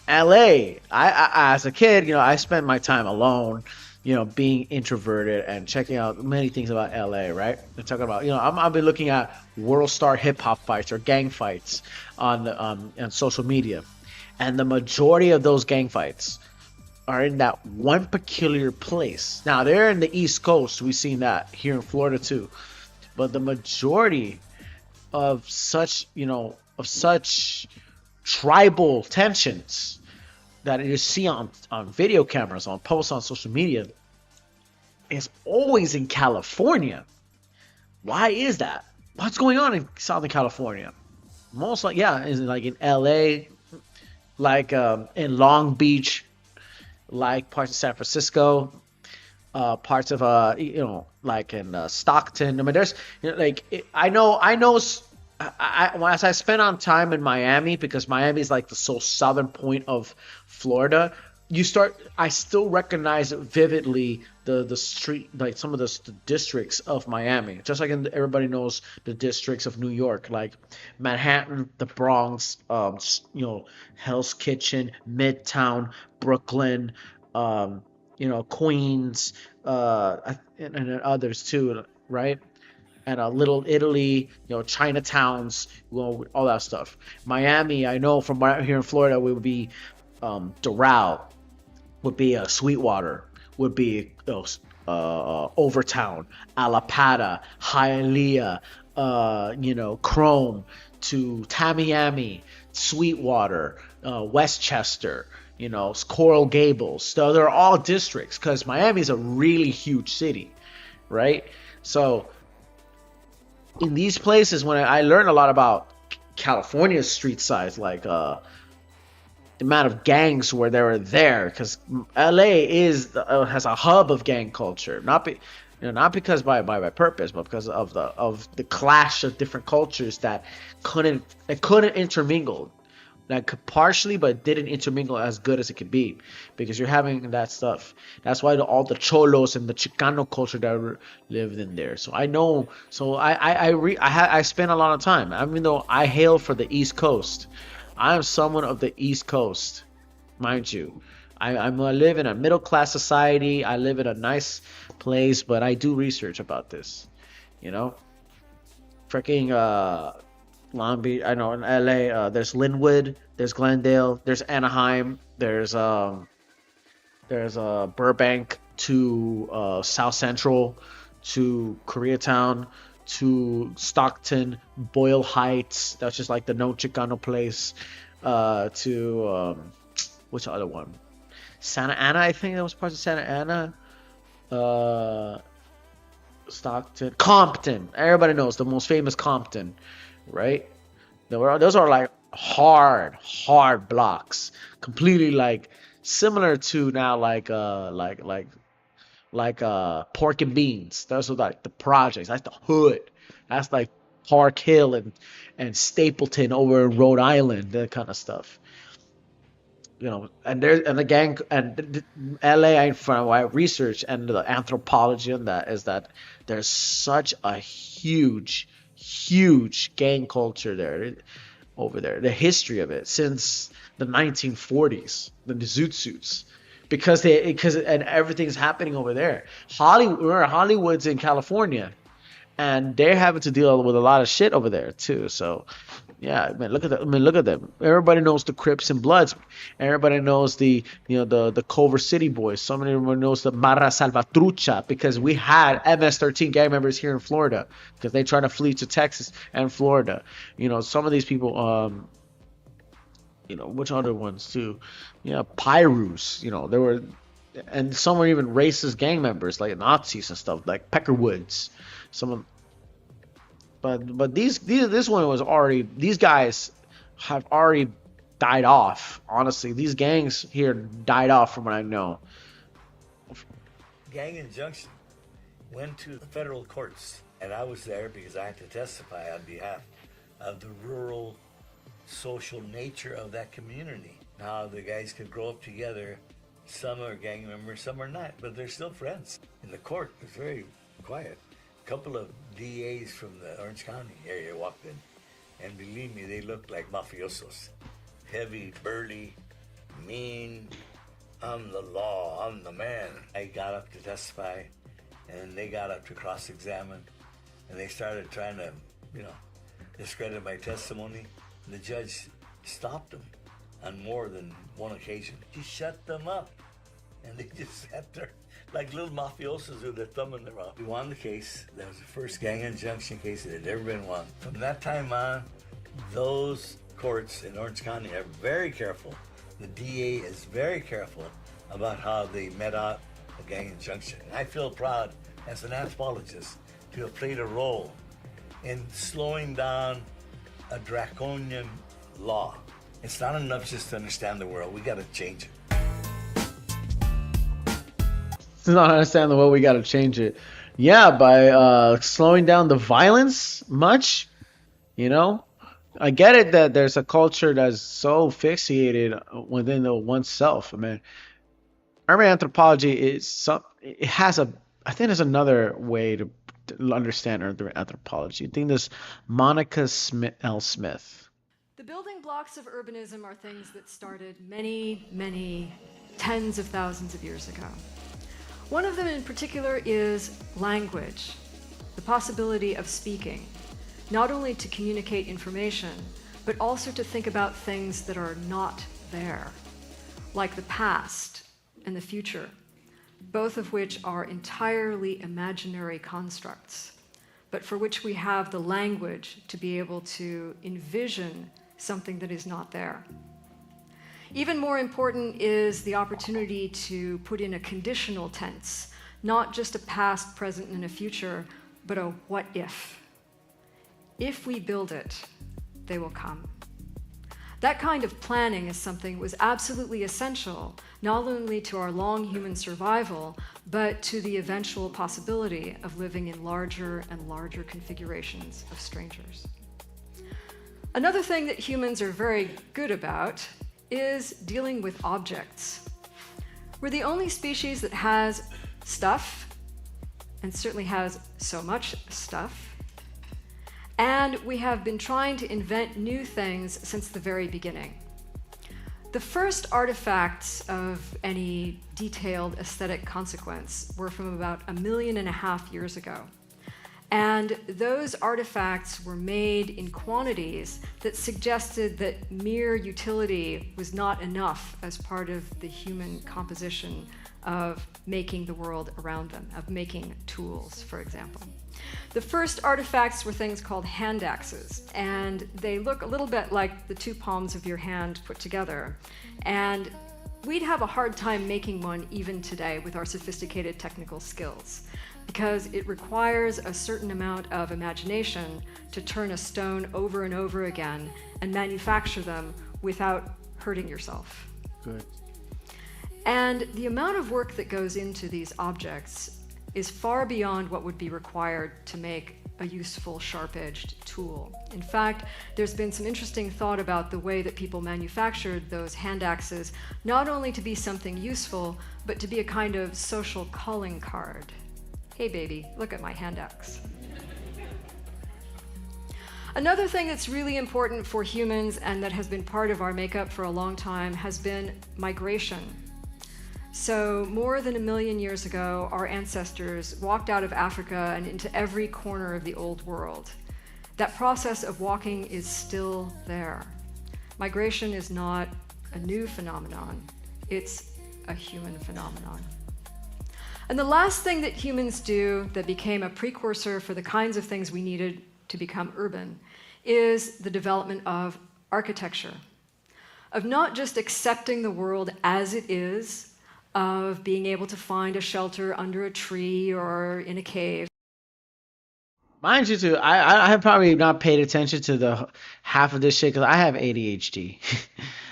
LA, I as a kid, I spent my time alone, being introverted and checking out many things about LA, right? They're talking about, I've been looking at world star hip hop fights or gang fights on social media. And the majority of those gang fights are in that one peculiar place. Now, they're in the East Coast. We've seen that here in Florida too. But the majority of such tribal tensions that you see on video cameras, on posts on social media, is always in California. Why is that? What's going on in Southern California? Most like, is like in LA, like in Long Beach, like parts of San Francisco, parts of like in Stockton. I mean, there's I know as I spent on time in Miami, because Miami is like the so southern point of Florida. I still recognize vividly the street, like some of the districts of Miami, just like everybody knows the districts of New York, like Manhattan, the Bronx, Hell's Kitchen, Midtown, Brooklyn, Queens, and others too, right? And Little Italy, Chinatowns, all that stuff. Miami, I know from right here in Florida, would be Doral, would be Sweetwater, would be Overtown, Allapattah, Hialeah, Chrome, to Tamiami, Sweetwater, Westchester, Coral Gables. So they're all districts because Miami is a really huge city, right? So in these places, when I learned a lot about California's street size, like the amount of gangs where they were there, because LA has a hub of gang culture, not because by purpose, but because of the clash of different cultures that couldn't intermingle. That could partially, but didn't intermingle as good as it could be, because you're having that stuff. That's why all the cholos and the Chicano culture that lived in there. So I know. So I spent a lot of time, even though I hail for the East Coast. I am someone of the East Coast, mind you. I live in a middle class society. I live in a nice place, but I do research about this. Freaking Long Beach, I know in LA, there's Linwood, there's Glendale, there's Anaheim, there's Burbank to South Central to Koreatown to Stockton, Boyle Heights, that's just like the no Chicano place, to which other one? Santa Ana, I think that was part of Santa Ana. Stockton, Compton. Everybody knows the most famous Compton, right? Those are like hard blocks, completely like similar to now like Pork and Beans. Those are like the projects. That's the hood. That's like Park Hill and Stapleton over in Rhode Island, that kind of stuff. And the gang and LA, from what I research and the anthropology on that, is that there's such a huge gang culture over there. The history of it since the 1940s, the zoot suits, because everything's happening over there. Hollywood's in California, and they're having to deal with a lot of shit over there too. So yeah, man, look at them. Everybody knows the Crips and Bloods. Everybody knows the Culver City Boys. Somebody knows the Barra Salvatrucha, because we had MS-13 gang members here in Florida because they tried to flee to Texas and Florida. Some of these people, which other ones too? Yeah, Pyrus. There were and some were even racist gang members, like Nazis and stuff, like Peckerwoods. But this one was already, these guys have already died off. Honestly, these gangs here died off from what I know. Gang injunction went to the federal courts, and I was there because I had to testify on behalf of the rural social nature of that community. Now the guys could grow up together. Some are gang members, some are not, but they're still friends. In the court, it was very quiet. A couple of DAs from the Orange County area walked in, and believe me, they looked like mafiosos. Heavy, burly, mean. I'm the law, I'm the man. I got up to testify, and they got up to cross-examine, and they started trying to, discredit my testimony. The judge stopped them on more than one occasion. He shut them up, and they just sat there like little mafiosos with their thumb in their mouth. We won the case. That was the first gang injunction case that had ever been won. From that time on, those courts in Orange County are very careful. The DA is very careful about how they met out a gang injunction. And I feel proud as an anthropologist to have played a role in slowing down a draconian law. It's not enough just to understand the world. We got to change it. To not understand the world, we got to change it. Yeah, by slowing down the violence much, I get it that there's a culture that's so fixated within oneself. I mean, urban anthropology I think there's another way to understand urban anthropology. I think there's Monica L. Smith. The building blocks of urbanism are things that started many, many tens of thousands of years ago. One of them in particular is language, the possibility of speaking, not only to communicate information, but also to think about things that are not there, like the past and the future, both of which are entirely imaginary constructs, but for which we have the language to be able to envision something that is not there. Even more important is the opportunity to put in a conditional tense, not just a past, present, and a future, but a what if. If we build it, they will come. That kind of planning is something that was absolutely essential, not only to our long human survival, but to the eventual possibility of living in larger and larger configurations of strangers. Another thing that humans are very good about is dealing with objects. We're the only species that has stuff, and certainly has so much stuff, and we have been trying to invent new things since the very beginning. The first artifacts of any detailed aesthetic consequence were from about 1.5 million years ago. And those artifacts were made in quantities that suggested that mere utility was not enough as part of the human composition of making the world around them, of making tools, for example. The first artifacts were things called hand axes, and they look a little bit like the two palms of your hand put together. And we'd have a hard time making one even today with our sophisticated technical skills, because it requires a certain amount of imagination to turn a stone over and over again and manufacture them without hurting yourself. Good. And the amount of work that goes into these objects is far beyond what would be required to make a useful sharp-edged tool. In fact, there's been some interesting thought about the way that people manufactured those hand axes, not only to be something useful, but to be a kind of social calling card. Hey baby, look at my hand axe. Another thing that's really important for humans and that has been part of our makeup for a long time has been migration. So more than 1 million years ago, our ancestors walked out of Africa and into every corner of the old world. That process of walking is still there. Migration is not a new phenomenon, it's a human phenomenon. And the last thing that humans do that became a precursor for the kinds of things we needed to become urban is the development of architecture, of not just accepting the world as it is, of being able to find a shelter under a tree or in a cave. Mind you, too, I have probably not paid attention to the half of this shit because I have ADHD.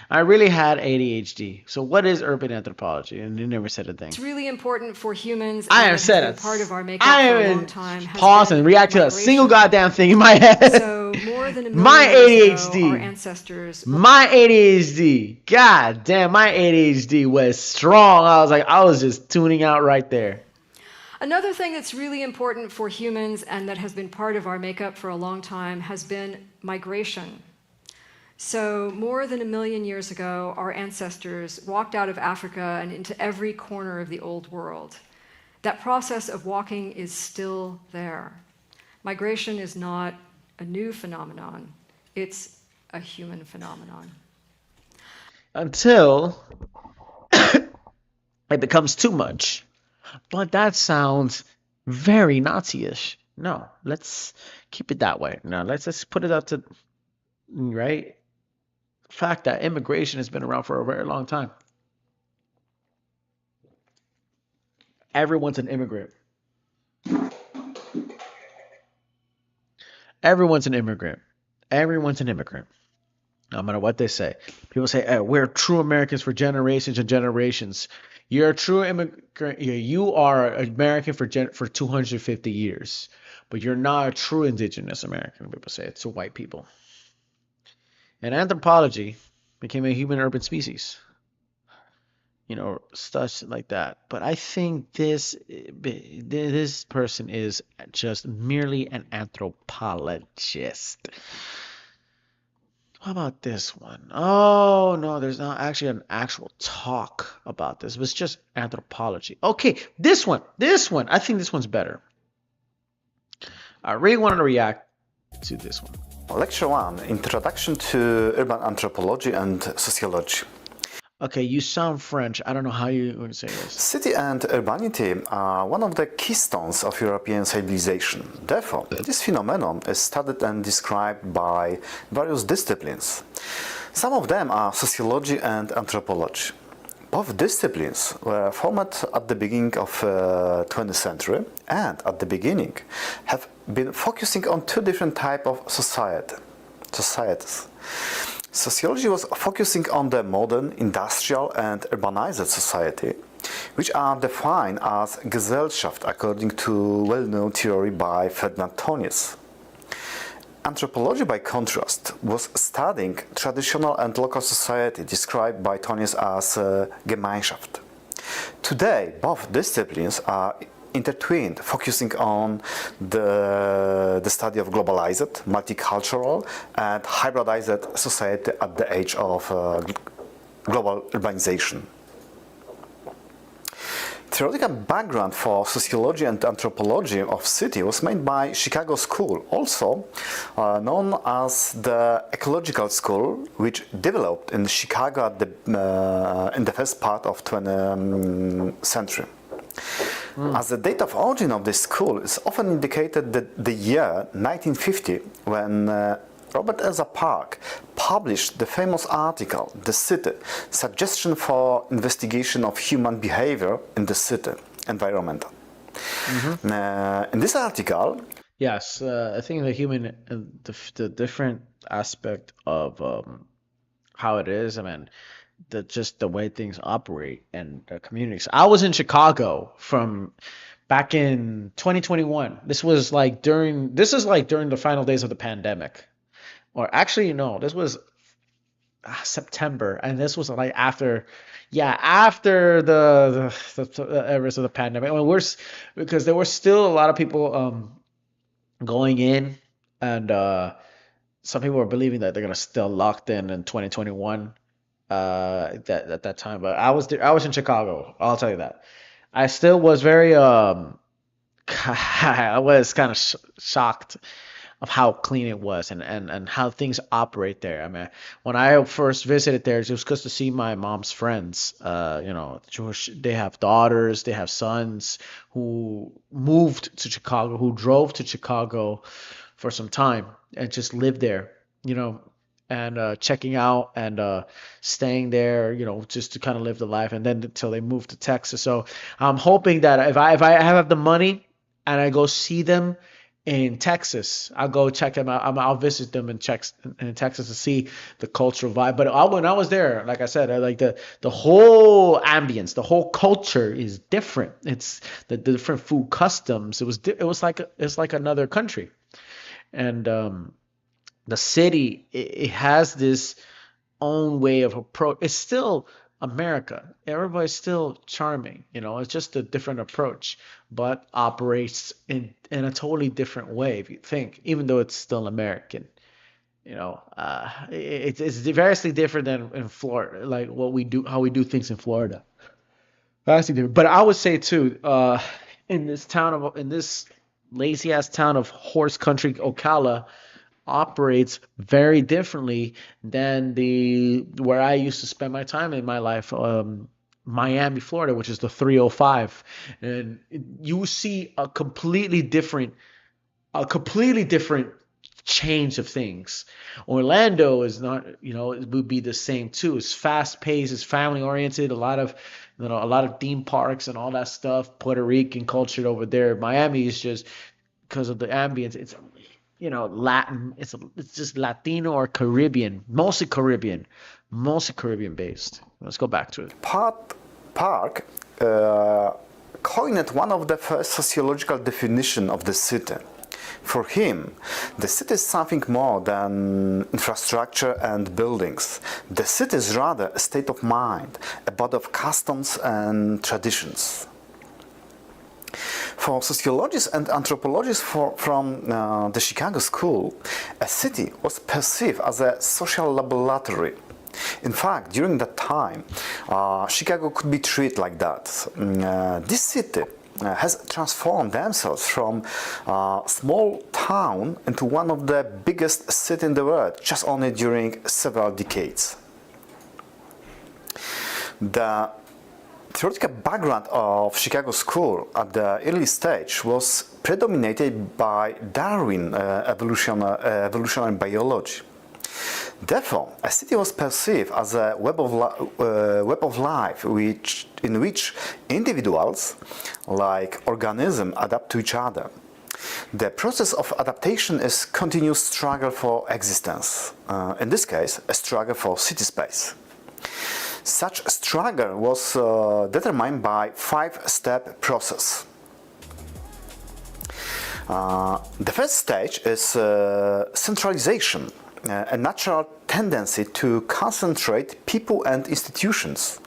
I really had ADHD. So what is urban anthropology? And you never said a thing. It's really important for humans. I and have it said has been it. part of our makeup I for a long haven't time. Has paused been and react to a migration. single goddamn thing in my head. So more than a million My years ago, our ADHD. ancestors. My ADHD. God damn, my ADHD was strong. I was just tuning out right there. Another thing that's really important for humans and that has been part of our makeup for a long time has been migration. So more than a million years ago, our ancestors walked out of Africa and into every corner of the old world. That process of walking is still there. Migration is not a new phenomenon. It's a human phenomenon. Until it becomes too much. But that sounds very Nazi-ish. No, let's keep it that way. No, let's just put it up to, right? The fact that immigration has been around for a very long time. Everyone's an immigrant. Everyone's an immigrant. Everyone's an immigrant. No matter what they say. People say, hey, we're true Americans for generations and generations. You're a true immigrant. You are American for 250 years. But you're not a true indigenous American, people say. It's to white people. And anthropology became a human urban species. Stuff like that. But I think this person is just merely an anthropologist. How about this one? Oh, no, there's not actually an actual talk about this. It was just anthropology. Okay, this one. I think this one's better. I really wanted to react to this one. Lecture 1, Introduction to Urban Anthropology and Sociology. Okay, you sound French. I don't know how you would say this. City and urbanity are one of the keystones of European civilization. Therefore, this phenomenon is studied and described by various disciplines. Some of them are sociology and anthropology. Both disciplines were formed at the beginning of 20th century and at the beginning have been focusing on two different types of societies. Sociology was focusing on the modern, industrial and urbanized society, which are defined as Gesellschaft according to well-known theory by Ferdinand Tönnies. Anthropology, by contrast, was studying traditional and local society described by Tönnies as Gemeinschaft. Today, both disciplines are intertwined, focusing on the study of globalized, multicultural and hybridized society at the age of global urbanization. Theoretical background for sociology and anthropology of city was made by Chicago School, also known as the Ecological School, which developed in Chicago at in the first part of 20th century. As the date of origin of this school is often indicated that the year 1950, when Robert Elsa Park published the famous article, The City, Suggestion for Investigation of Human Behavior in the City, Environmental. In this article... Yes, I think the human, the different aspect of how it is, just the way things operate and the communities. I was in Chicago from back in 2021. This is like during the final days of the pandemic. Or actually, no, this was September, and this was like after the rest of the pandemic. Because there were still a lot of people going in, and some people were believing that they're gonna still locked in 2021. At that time, but I was in Chicago. I'll tell you that. I still was very I was kind of shocked of how clean it was and how things operate there. When I first visited there, it was just to see my mom's friends. They have daughters, they have sons who moved to Chicago, who drove to Chicago for some time and just lived there. and checking out and staying there, just to kind of live the life, and then until they move to Texas. So I'm hoping that if I have the money and I go see them in Texas, I'll go check them out. I'll visit them in Texas to see the cultural vibe. But when I was there, like I said, I like the whole ambience, the whole culture is different. It's the different food customs. It's like another country, and the city, it has this own way of approach. It's still America. Everybody's still charming. It's just a different approach, but operates in a totally different way if you think, even though it's still American. It's vastly different than in Florida, like how we do things in Florida. Vastly different. But I would say too, in this lazy ass town of horse country, Ocala, operates very differently than where I used to spend my time in my life, Miami, Florida, which is the 305, and you see a completely different change of things. Orlando is not, it would be the same too. It's fast paced, it's family oriented, a lot of theme parks and all that stuff. Puerto Rican culture over there. Miami is just because of the ambience. It's Latin. It's just Latino or Caribbean, mostly Caribbean based. Let's go back to it. Park coined one of the first sociological definition of the city. For him, the city is something more than infrastructure and buildings. The city is rather a state of mind, a body of customs and traditions. For sociologists and anthropologists from the Chicago School, a city was perceived as a social laboratory. In fact, during that time, Chicago could be treated like that. This city has transformed themselves from a small town into one of the biggest cities in the world, just only during several decades. The theoretical background of Chicago School at the early stage was predominated by Darwin evolutionary biology. Therefore, a city was perceived as a web of life in which individuals, like organisms, adapt to each other. The process of adaptation is continuous struggle for existence. In this case, a struggle for city space. Such struggle was determined by five-step process. The first stage is centralization, a natural tendency to concentrate people and institutions.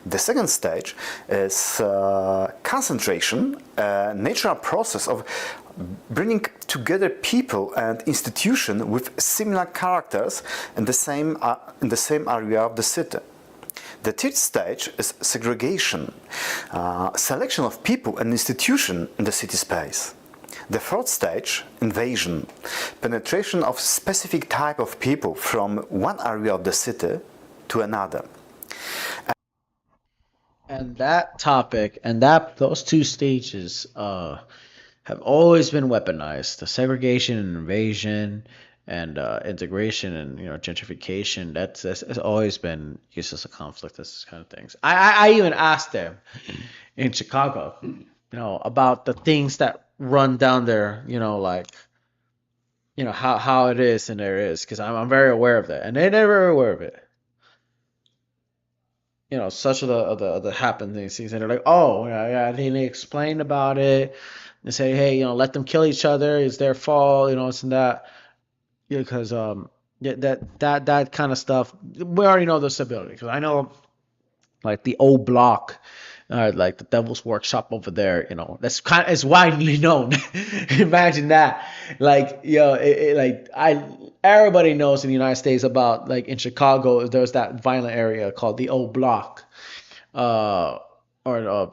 The second stage is concentration, a natural process of bringing together people and institutions with similar characters in the same area of the city. The third stage is segregation, selection of people and institutions in the city space. The fourth stage, invasion, penetration of specific type of people from one area of the city to another. And that topic and those two stages have always been weaponized. The segregation and invasion and integration and gentrification. That's always been used as a conflict. This kind of things. I even asked them in Chicago, about the things that run down there. How it is and there is, because I'm very aware of that, and they're very aware of it. Such of the happening things, and they're like, oh yeah, and they explain about it. They say, hey, let them kill each other. It's their fault. It's and that. Because that kind of stuff, we already know the stability. Because I know, like the old block, like the Devil's Workshop over there, it's widely known. Imagine that, everybody knows in the United States about, like in Chicago, there's that violent area called the old block, or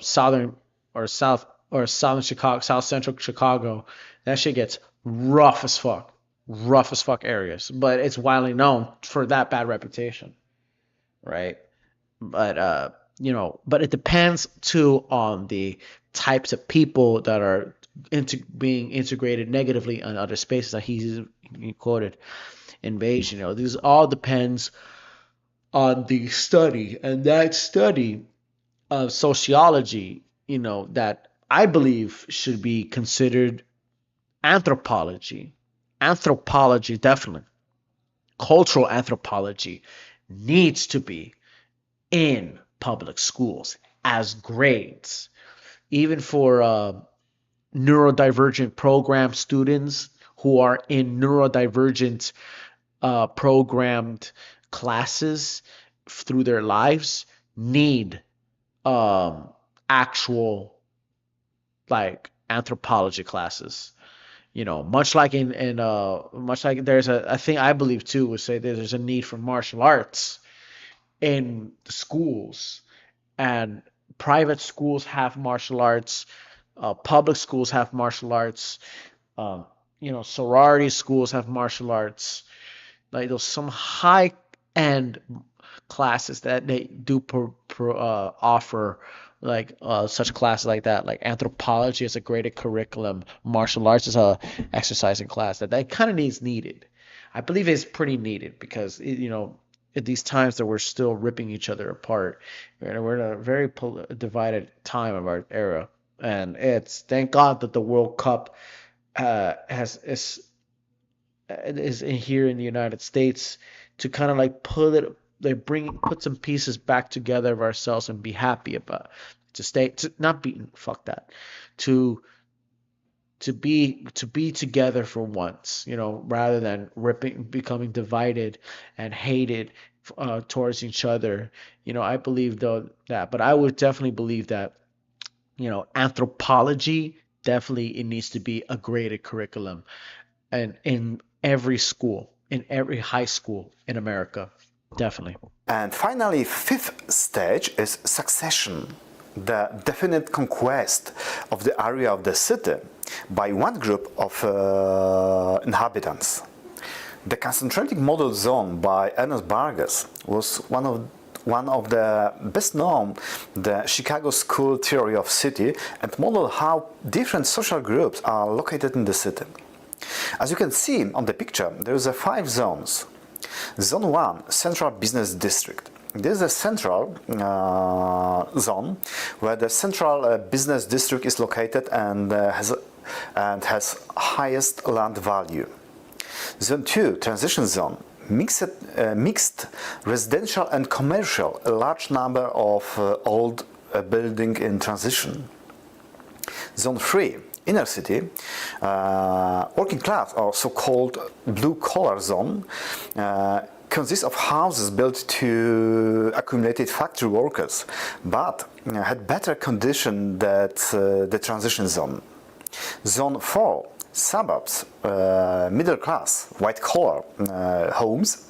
southern or southern Chicago, south central Chicago. That shit gets rough as fuck areas, but it's widely known for that bad reputation, right? But but it depends too on the types of people that are being integrated negatively in other spaces that he quoted. invasion. This all depends on the study, and that study of sociology, that I believe should be considered anthropology. Anthropology, definitely. Cultural anthropology needs to be in public schools as grades, even for neurodivergent program students who are in neurodivergent programmed classes through their lives need actual like anthropology classes. Much like much like there's I think I believe too would say that there's a need for martial arts in the schools, and private schools have martial arts, public schools have martial arts, sorority schools have martial arts. Like there's some high end classes that they do offer, like such classes like that. Like anthropology is a graded curriculum. Martial arts is a exercising class that kind of needed. I believe it's pretty needed because at these times that we're still ripping each other apart. We're in a very divided time of our era, and it's thank God that the World Cup is here in the United States to kind of like put some pieces back together of ourselves and be happy about not beaten, fuck that, to be together for once, rather than becoming divided and hated towards each other. I believe though that, but I would definitely believe that, anthropology definitely it needs to be a graded curriculum, and in every school, in every high school in America, definitely. And finally, fifth stage is succession, the definite conquest of the area of the city by one group of inhabitants. The concentrating model zone by Ernest Burgess was one of the best known, the Chicago School theory of city, and modeled how different social groups are located in the city. As you can see on the picture, there is 5 zones. Zone 1, Central Business District. This is a central zone where the central business district is located and has highest land value. Zone 2, Transition Zone. Mixed residential and commercial, a large number of old building in transition. Zone 3, Inner City, working class or so-called blue-collar zone, consists of houses built to accumulated factory workers, but had better condition than the transition zone. Zone 4, suburbs, middle class, white collar homes.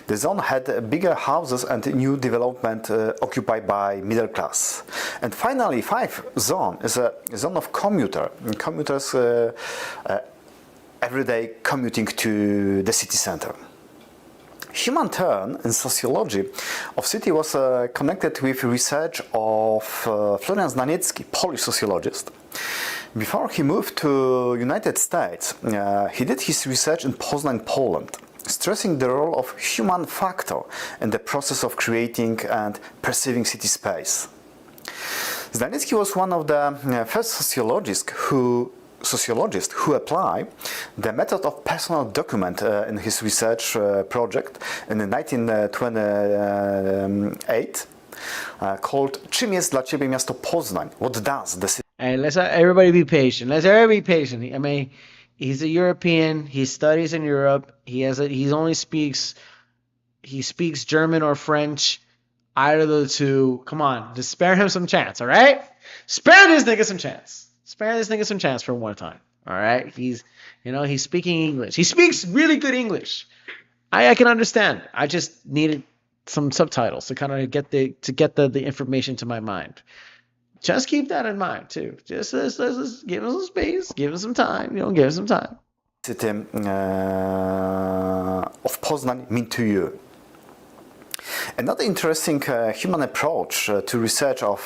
The zone had bigger houses and new development occupied by middle class. And finally, 5th zone is a zone of commuters every day commuting to the city center. Human turn in sociology of city was connected with research of Florian Znaniecki, Polish sociologist. Before he moved to United States, he did his research in Poznań, Poland, stressing the role of human factor in the process of creating and perceiving city space. Znaniecki was one of the first sociologists who apply the method of personal document in his research project in 1928 called Czym jest dla ciebie miasto Poznań? What does the city? And let's everybody be patient. Let's everybody be patient. I mean, he's a European. He studies in Europe. He speaks German or French. Either of the two. Come on, just spare him some chance. All right, spare this nigga some chance. Spare this nigga some chance for one time. All right, he's speaking English. He speaks really good English. I can understand. I just needed some subtitles to kind of get the information to my mind. Just keep that in mind too. Just let's give him some space, give him some time. Give him some time. City of Poznań mean to you? Another interesting human approach to research of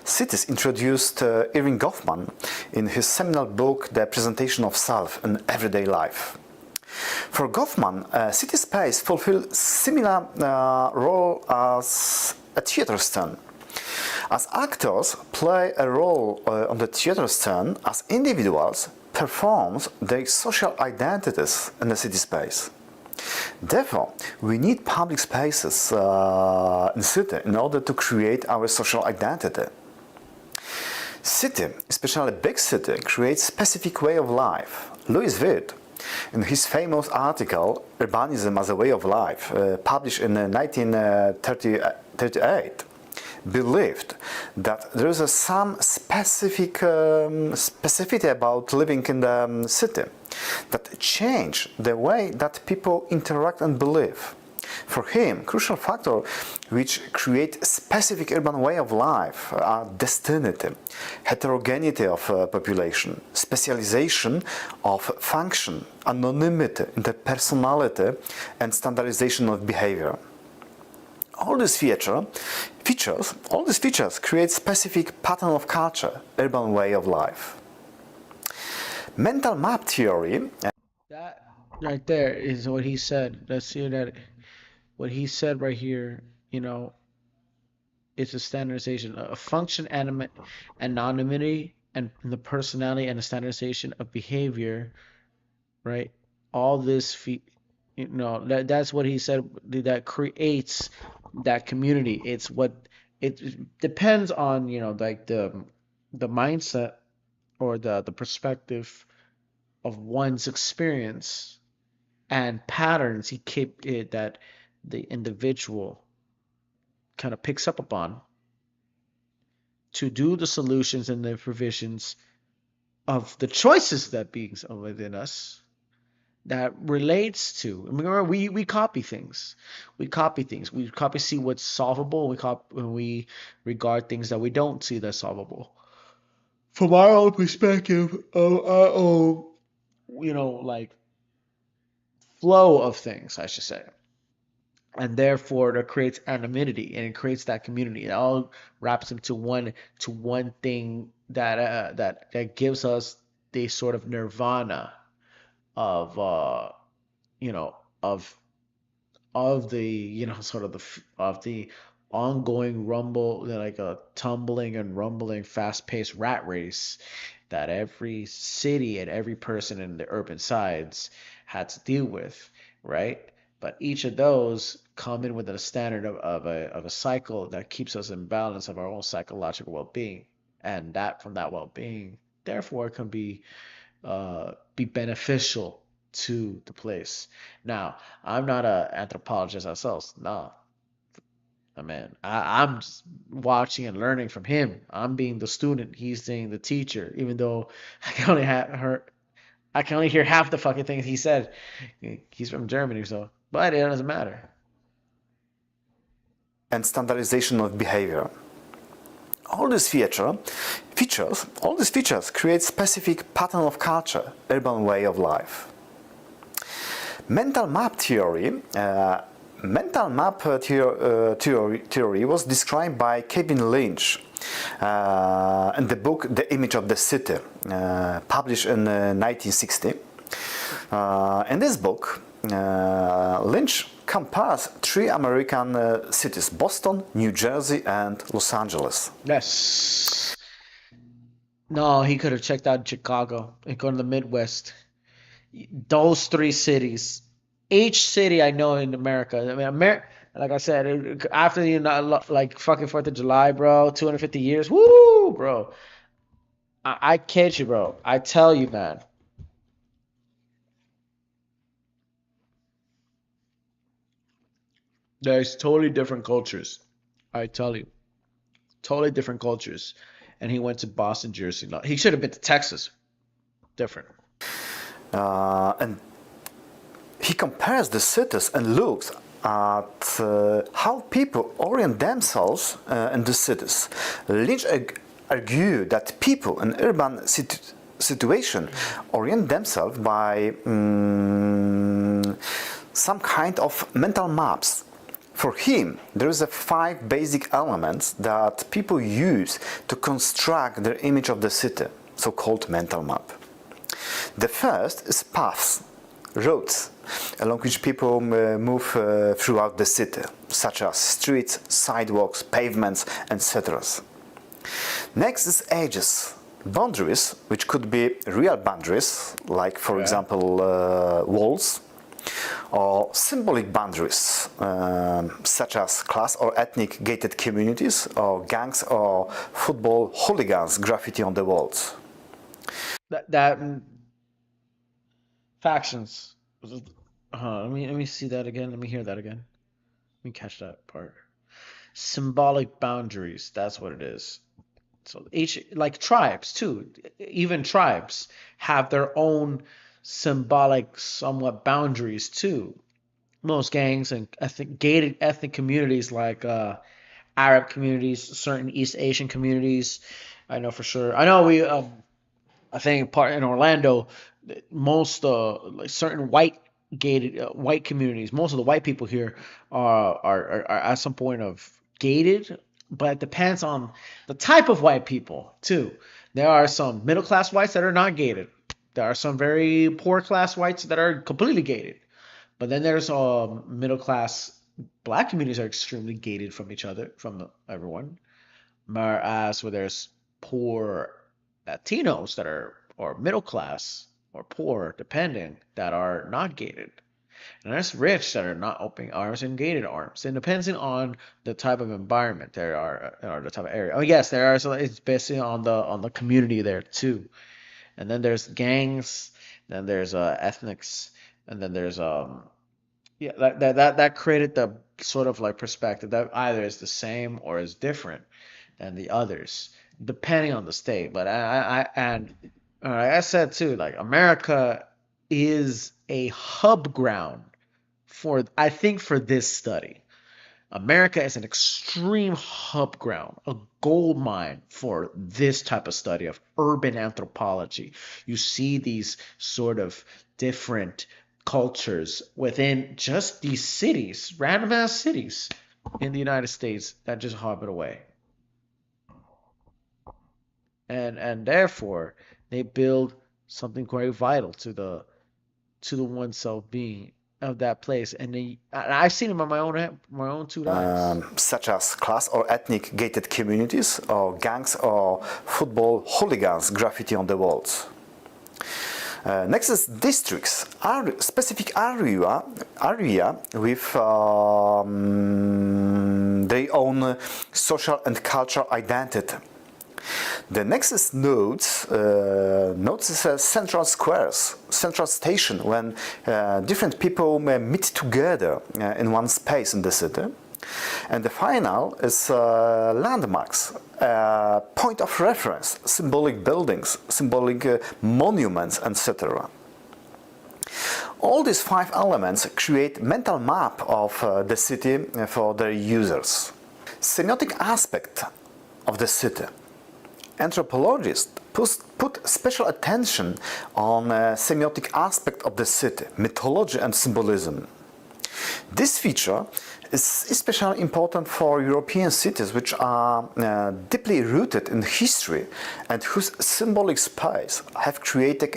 cities introduced Irving Goffman in his seminal book, The Presentation of Self in Everyday Life. For Goffman, city space fulfills similar role as a theater stand. As actors play a role on the theater stand, as individuals perform their social identities in the city space. Therefore, we need public spaces in the city in order to create our social identity. City, especially big city, creates specific way of life. Louis Witt, in his famous article Urbanism as a Way of Life, published in 1938, believed that there is some specificity about living in the city that change the way that people interact and believe. For him, crucial factors which create specific urban way of life are density, heterogeneity of population, specialization of function, anonymity, interpersonality, and standardization of behavior. All these features create specific pattern of culture, urban way of life. Mental map theory. That right there is what he said. Let's see that. What he said right here, you know, it's a standardization, a function, anonymity, and the personality and the standardization of behavior, right? All this, that's what he said. That creates that community. It's what it depends on, like the mindset or the perspective of one's experience and patterns he keep it that the individual kind of picks up upon to do the solutions and the provisions of the choices that being within us that relates to. Remember, we copy things. We see what's solvable. We regard things that we don't see that's solvable from our own perspective of our own, like flow of things, I should say. And therefore it creates anonymity and it creates that community. It all wraps into one thing that gives us the sort of nirvana of of the sort of the ongoing rumble, like a tumbling and rumbling fast-paced rat race that every city and every person in the urban sides had to deal with, right? But each of those come in with a standard of a cycle that keeps us in balance of our own psychological well-being, and that from that well-being, therefore, can be beneficial to the place. Now, I'm not an anthropologist myself. No, I'm just watching and learning from him. I'm being the student. He's being the teacher. Even though I can only hear half the fucking things he said. He's from Germany, so. But it doesn't matter. And standardization of behavior. All these features create specific pattern of culture, urban way of life. Mental map theory. Theory was described by Kevin Lynch in the book The Image of the City, published in 1960. In this book, Lynch compares three American cities: Boston, New Jersey, and Los Angeles. Yes. No, he could have checked out Chicago and gone to the Midwest. Those three cities. Each city I know in America. I mean, like I said, after like fucking 4th of July, bro, 250 years. Woo, bro. I kid you, bro. I tell you, man. There's totally different cultures. I tell you. Totally different cultures. And he went to Boston, Jersey. He should have been to Texas. Different. And he compares the cities and looks at how people orient themselves in the cities. Lynch argued that people in urban situation orient themselves by some kind of mental maps. For him, there is 5 basic elements that people use to construct their image of the city, so-called mental map. The first is paths. roads along which people move throughout the city, such as streets, sidewalks, pavements, etc. Next is edges, boundaries, which could be real boundaries, like for example walls, or symbolic boundaries, such as class or ethnic gated communities, or gangs or football hooligans graffiti on the walls. That factions. Let me see that again. Let me hear that again. Let me catch that part. Symbolic boundaries. That's what it is. So each, like tribes too, even tribes have their own symbolic, somewhat boundaries too. Most gangs and gated ethnic communities like Arab communities, certain East Asian communities, I know for sure. I know I think part in Orlando, most like certain white gated white communities, most of the white people here are at some point of gated, but it depends on the type of white people too. There are some middle class whites that are not gated. There are some very poor class whites that are completely gated. But then there's middle class black communities are extremely gated from each other, from everyone. Whereas where there's poor Latinos that are, or middle class or poor, depending, that are not gated. And there's rich that are not opening arms and gated arms. And depending on the type of environment there are, or the type of area. Oh yes, there are. So it's basically on the community there too. And then there's gangs. Then there's ethnics. And then there's yeah, that created the sort of like perspective that either is the same or is different than the others, depending on the state. But like I said too, like America is a hub ground for, I think, for this study. America is an extreme hub ground, a gold mine for this type of study of urban anthropology. You see these sort of different cultures within just these cities, random ass cities in the United States that just harbor away. And therefore they build something very vital to the oneself being of that place. And I've seen them on my own two eyes. Such as class or ethnic gated communities, or gangs or football hooligans graffiti on the walls. Next is districts, specific area with their own social and cultural identity. The next is nodes. Nodes is central squares, central station when different people may meet together in one space in the city. And the final is landmarks, point of reference, symbolic buildings, symbolic monuments, etc. All these 5 elements create mental map of the city for their users. Semiotic aspect of the city. Anthropologists put special attention on semiotic aspect of the city, mythology and symbolism. This feature is especially important for European cities which are deeply rooted in history and whose symbolic space had created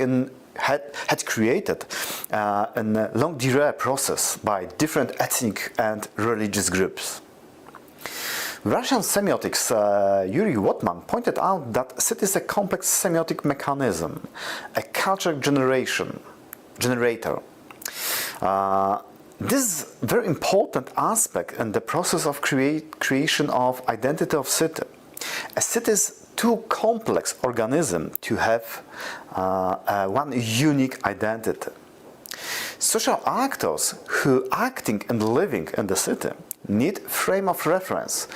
a long durée process by different ethnic and religious groups. Russian semiotics Yuri Wotman pointed out that city is a complex semiotic mechanism, a culture generator. This is a very important aspect in the process of creation of identity of city. A city is too complex organism to have one unique identity. Social actors who acting and living in the city need frame of reference.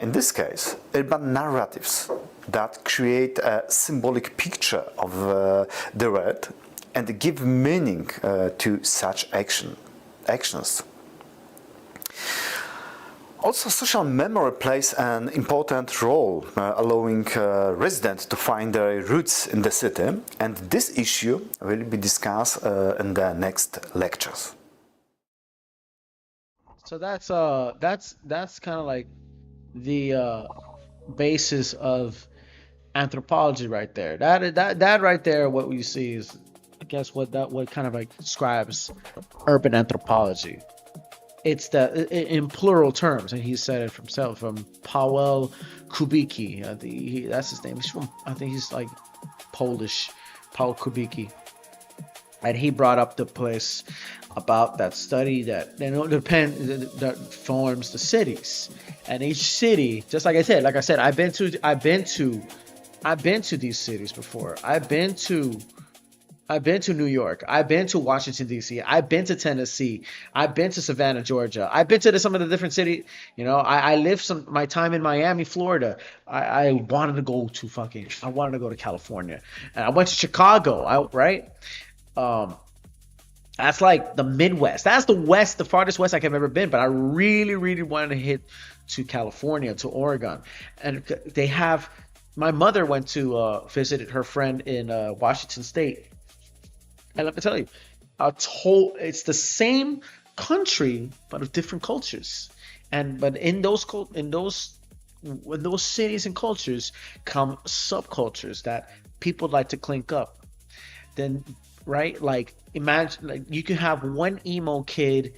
In this case, urban narratives that create a symbolic picture of the world and give meaning to such actions. Also, social memory plays an important role, allowing residents to find their roots in the city, and this issue will be discussed in the next lectures. So that's kind of like the basis of anthropology right there. That right there, what we see is guess what kind of like describes urban anthropology. It's in plural terms, and he said it himself, from Paweł Kubicki. That's his name. I think he's like Polish, Paweł Kubicki. And he brought up the place about that study that that forms the cities, and each city, just like I said, I've been to these cities before. I've been to New York. I've been to Washington D.C. I've been to Tennessee. I've been to Savannah, Georgia. I've been to some of the different cities. You know, I lived my time in Miami, Florida. I wanted to go to California, and I went to Chicago. Right. That's like the Midwest. That's the farthest west I've ever been. But I really, really wanted to hit to California, to Oregon, and they have. My mother went to visited her friend in Washington State, and let me tell you, it's the same country but of different cultures. But in those cities and cultures come subcultures that people like to clink up. Then, right? Like imagine, like you can have one emo kid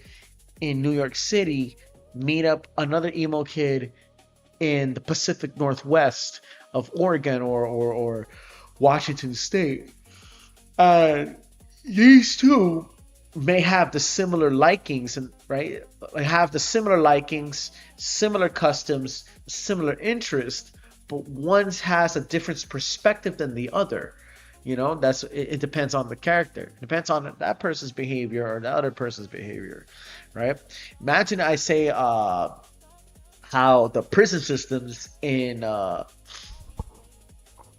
in New York City meet up another emo kid in the Pacific Northwest of Oregon or Washington State. These two may have the similar likings, and right, have the similar likings, similar customs, similar interests, but one has a different perspective than the other. You know, it depends on the character. It depends on that person's behavior or the other person's behavior, right? Imagine I say how the prison systems in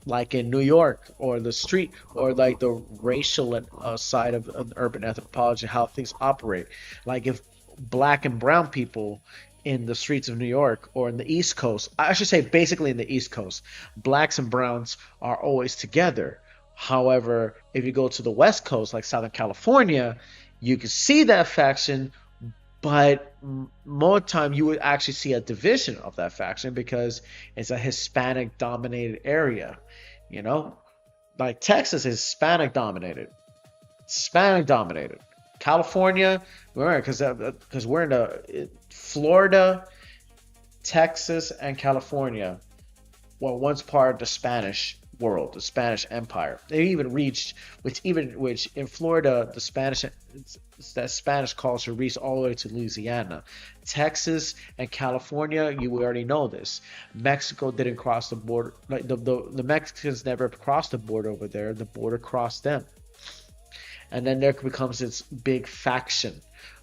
like in New York, or the street, or like the racial side of urban anthropology, how things operate. Like if black and brown people in the streets of New York, or in the East Coast, I should say basically in the East Coast, blacks and browns are always together. However, if you go to the West Coast, like Southern California, you can see that faction, but more time you would actually see a division of that faction because it's a Hispanic dominated area. You know, like Texas is Hispanic dominated. California, because we're in the Florida, Texas, and California were once part of the Spanish world, the Spanish Empire. They even reached, which in Florida, that Spanish culture reached all the way to Louisiana. Texas and California, you already know this. Mexico didn't cross the border. Like the Mexicans never crossed the border over there. The border crossed them. And then there becomes this big faction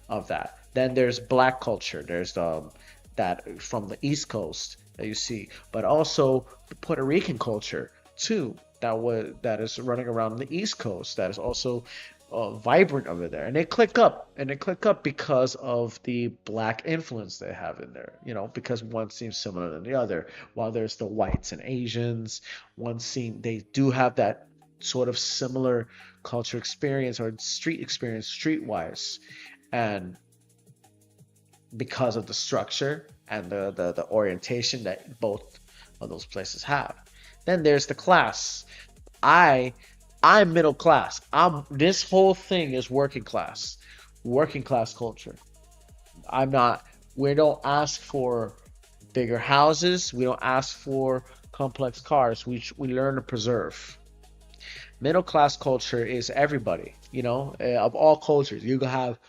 of that. Then there's black culture. There's that from the East Coast that you see, but also the Puerto Rican culture too, that is running around on the East Coast, that is also vibrant over there, and they click up because of the black influence they have in there, you know, because one seems similar than the other. While there's the whites and Asians, they do have that sort of similar culture experience or street experience, streetwise, and because of the structure and the orientation that both of those places have. Then there's the class. I'm middle class. This whole thing is working class culture. We don't ask for bigger houses. We don't ask for complex cars. We learn to preserve. Middle class culture is everybody, you know, of all cultures. You can have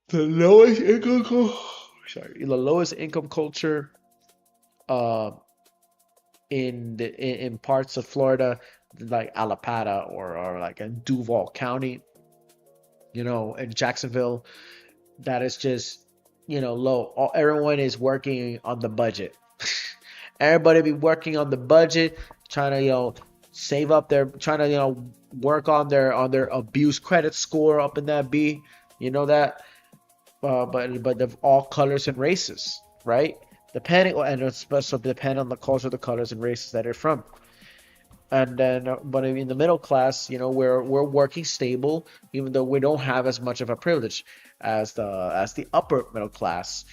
the lowest income culture in parts of Florida, like Alapata or like in Duval County, you know, in Jacksonville, that is just, you know, low. Everyone is working on the budget. Everybody be working on the budget, trying to, you know, save up trying to, you know, work on their abuse credit score up in that B, you know that, but of all colors and races, right? Depending on the culture, the colors and races that they're from. And then, but in the middle class, you know, we're working stable, even though we don't have as much of a privilege as the upper middle class,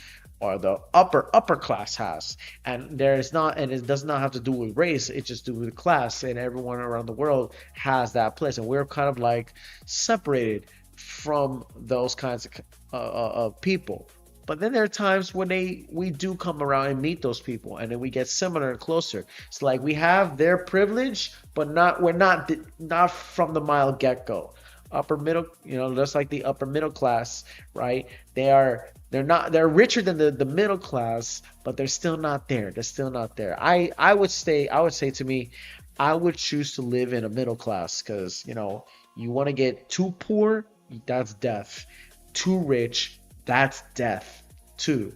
or the upper class has, and it does not have to do with race. It just do with class, and everyone around the world has that place, and we're kind of like separated from those kinds of people. But then there are times when we do come around and meet those people, and then we get similar and closer. It's like we have their privilege, but we're not from the mile get-go. Upper middle, just like the upper middle class, right? They're richer than the middle class, but they're still not there. They're still not there. I would say to me, I would choose to live in a middle class, because you want to get too poor, that's death. Too rich, that's death too.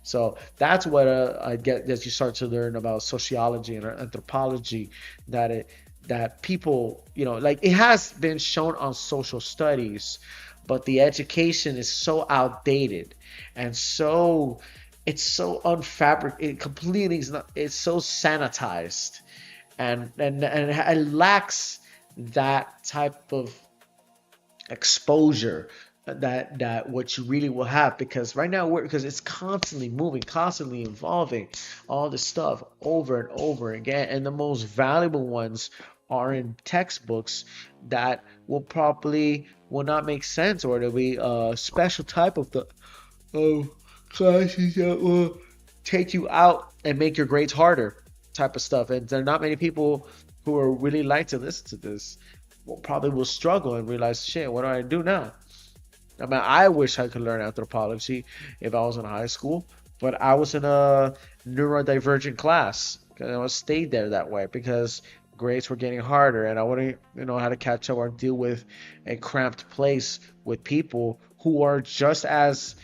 So that's what I get as you start to learn about sociology and anthropology, that people, like it has been shown on social studies, but the education is so outdated and it's so unfabricated, completely it's so sanitized, and it lacks that type of exposure that what you really will have, because right now because it's constantly moving, constantly evolving, all this stuff over and over again, and the most valuable ones are in textbooks that will not make sense, or there'll be a special type of classes that will take you out and make your grades harder type of stuff, and there are not many people who are really like to listen to this. Probably will struggle and realize, shit, what do I do now? I mean, I wish I could learn anthropology if I was in high school, but I was in a neurodivergent class, and I stayed there that way because grades were getting harder, and I wouldn't know how to catch up or deal with a cramped place with people who are just as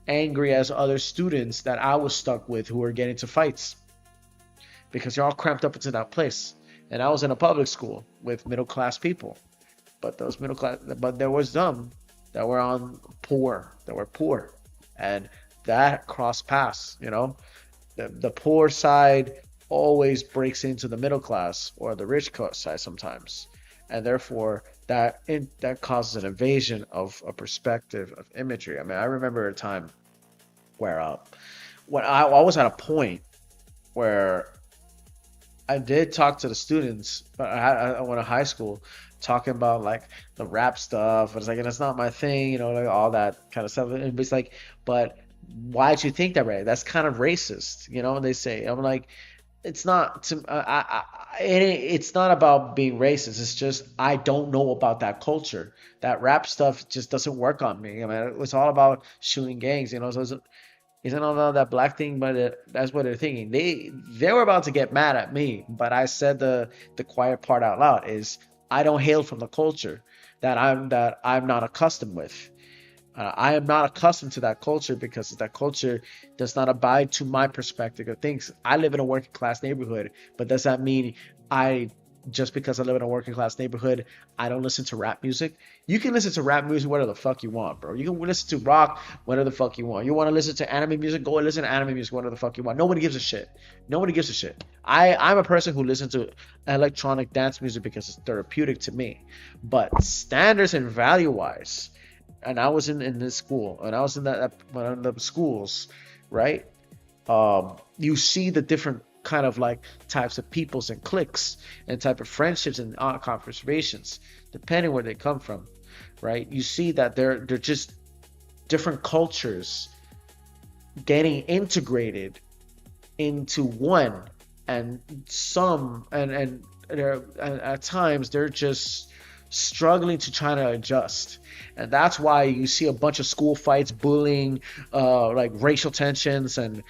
angry as other students that I was stuck with, who were getting into fights because you're all cramped up into that place. And I was in a public school with middle class people, but there was some that were poor, and that cross paths. The poor side always breaks into the middle class or the rich side sometimes, and therefore that causes an invasion of a perspective of imagery. I mean, I remember a time where when I was at a point where I did talk to the students, but I went to high school, talking about like the rap stuff. It's like, and it's not my thing, like all that kind of stuff. And it's like, but why'd you think that way? That's kind of racist, they say. I'm like, it's not. It's not about being racist. It's just I don't know about that culture. That rap stuff just doesn't work on me. I mean, it's all about shooting gangs, So isn't all that black thing, but that's what they're thinking. They were about to get mad at me, but I said the quiet part out loud is I don't hail from the culture that I'm not accustomed with. I am not accustomed to that culture because that culture does not abide to my perspective of things. I live in a working class neighborhood, but does that mean just because I live in a working class neighborhood, I don't listen to rap music? You can listen to rap music whatever the fuck you want, bro. You can listen to rock whatever the fuck you want. You want to listen to anime music? Go and listen to anime music whatever the fuck you want. Nobody gives a shit. Nobody gives a shit. I'm a person who listens to electronic dance music because it's therapeutic to me. But standards and value-wise, and I was in this school, and I was in one of the schools, right? You see the different kind of like types of peoples and cliques and type of friendships and conversations depending where they come from, right? You see that they're just different cultures getting integrated into one, and at times they're just struggling to try to adjust. And that's why you see a bunch of school fights, bullying, like racial tensions and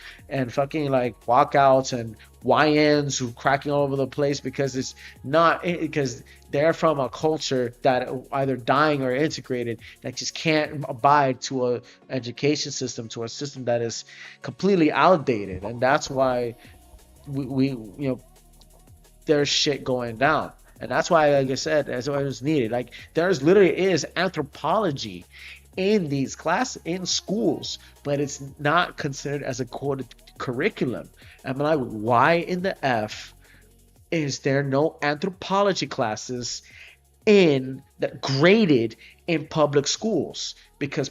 fucking like walkouts and YNs who cracking all over the place because they're from a culture that either dying or integrated that just can't abide to a education system, to a system that is completely outdated. And that's why we there's shit going down. And that's why, like I said, that's why it was needed. Like there's literally is anthropology in these classes in schools, but it's not considered as a quoted curriculum. I'm like, why in the F is there no anthropology classes graded in public schools? Because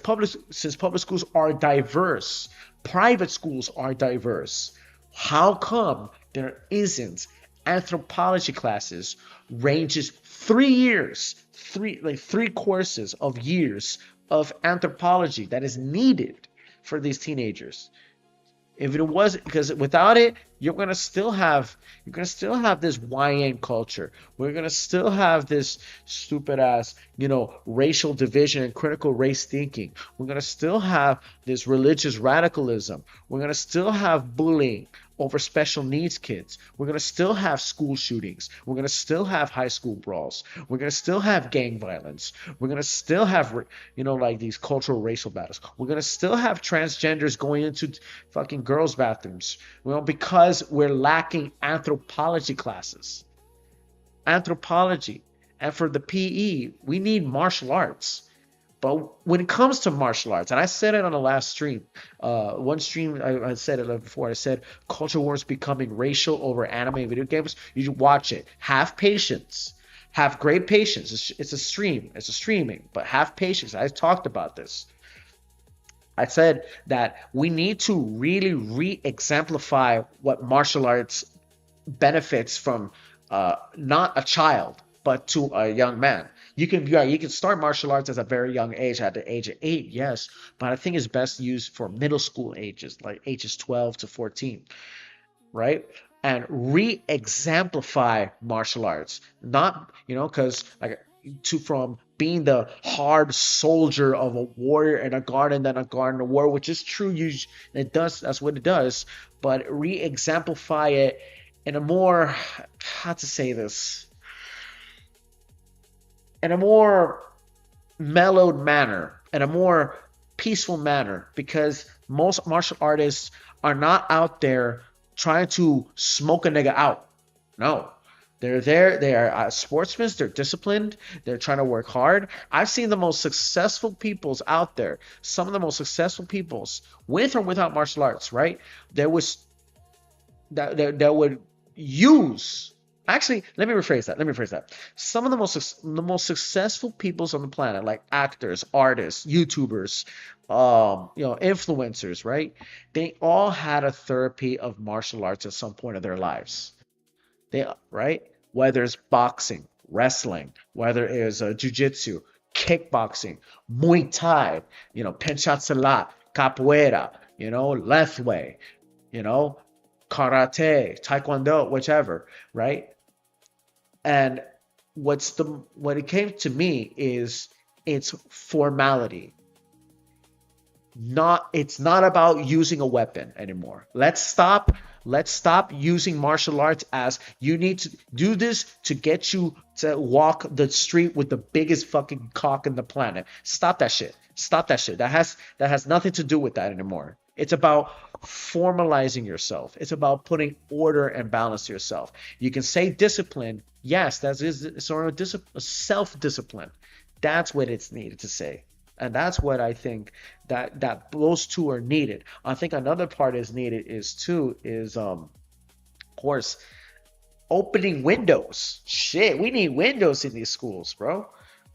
since public schools are diverse, private schools are diverse. How come there isn't anthropology classes ranges 3 years, three courses of years of anthropology that is needed for these teenagers? If it was, because without it, you're gonna still have this YN culture. We're gonna still have this stupid ass, racial division and critical race thinking. We're gonna still have this religious radicalism. We're gonna still have bullying over special needs kids. We're gonna still have school shootings. We're gonna still have high school brawls. We're gonna still have gang violence. We're gonna still have, like these cultural racial battles. We're gonna still have transgenders going into fucking girls' bathrooms. Because we're lacking anthropology classes. Anthropology. And for the PE, we need martial arts. But when it comes to martial arts, and I said it on the last stream, one stream I said it before. I said culture wars becoming racial over anime and video games. You should watch it. Have patience. Have great patience. It's a stream. It's a streaming, but have patience. I talked about this. I said that we need to really re-exemplify what martial arts benefits from not a child, but to a young man. You can start martial arts at a very young age, at the age of 8, yes, but I think it's best used for middle school ages, like ages 12 to 14, right? And re-exemplify martial arts, not because from being the hard soldier of a warrior in a garden than a garden of war, which is true. That's what it does, but re-exemplify it in a more, how to say this, in a more mellowed manner, in a more peaceful manner, because most martial artists are not out there trying to smoke a nigga out. No. They're there. They are sportsmen. They're disciplined. They're trying to work hard. I've seen the most successful peoples out there. Some of the most successful peoples, with or without martial arts, right? That would use. Actually, let me rephrase that. Some of the most successful peoples on the planet, like actors, artists, YouTubers, influencers, right? They all had a therapy of martial arts at some point of their lives. Right? Whether it's boxing, wrestling, whether it's jiu-jitsu, kickboxing, Muay Thai, penchat silat, capoeira, lethwei, karate, taekwondo, whichever, right? And what it came to me is it's formality. It's not about using a weapon anymore. Let's stop using martial arts as you need to do this to get you to walk the street with the biggest fucking cock in the planet. Stop that shit. That has nothing to do with that anymore. It's about formalizing yourself. It's about putting order and balance to yourself. You can say discipline. Yes, that is sort of self-discipline. That's what it's needed to say. And that's what I think that those two are needed. I think another part is needed is of course, opening windows. Shit, we need windows in these schools, bro.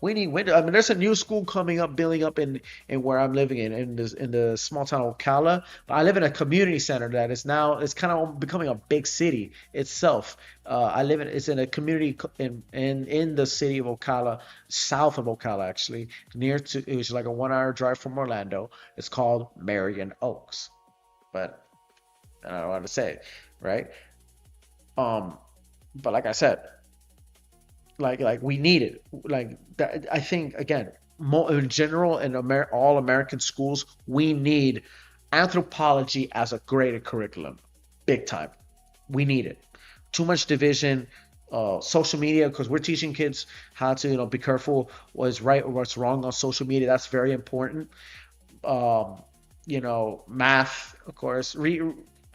We need windows. I mean, there's a new school building up in where I'm living in the small town of Ocala. But I live in a community center that is now, it's kind of becoming a big city itself. It's in a community in the city of Ocala, south of Ocala actually, it was like a 1-hour drive from Orlando. It's called Marion Oaks, but I don't know how to say it, right? But like I said, like we need it. Like that, I think again, in general in all American schools, we need anthropology as a graded curriculum, big time. We need it. Too much division. Social media, because we're teaching kids how to be careful what's right or what's wrong on social media. That's very important. Math, of course.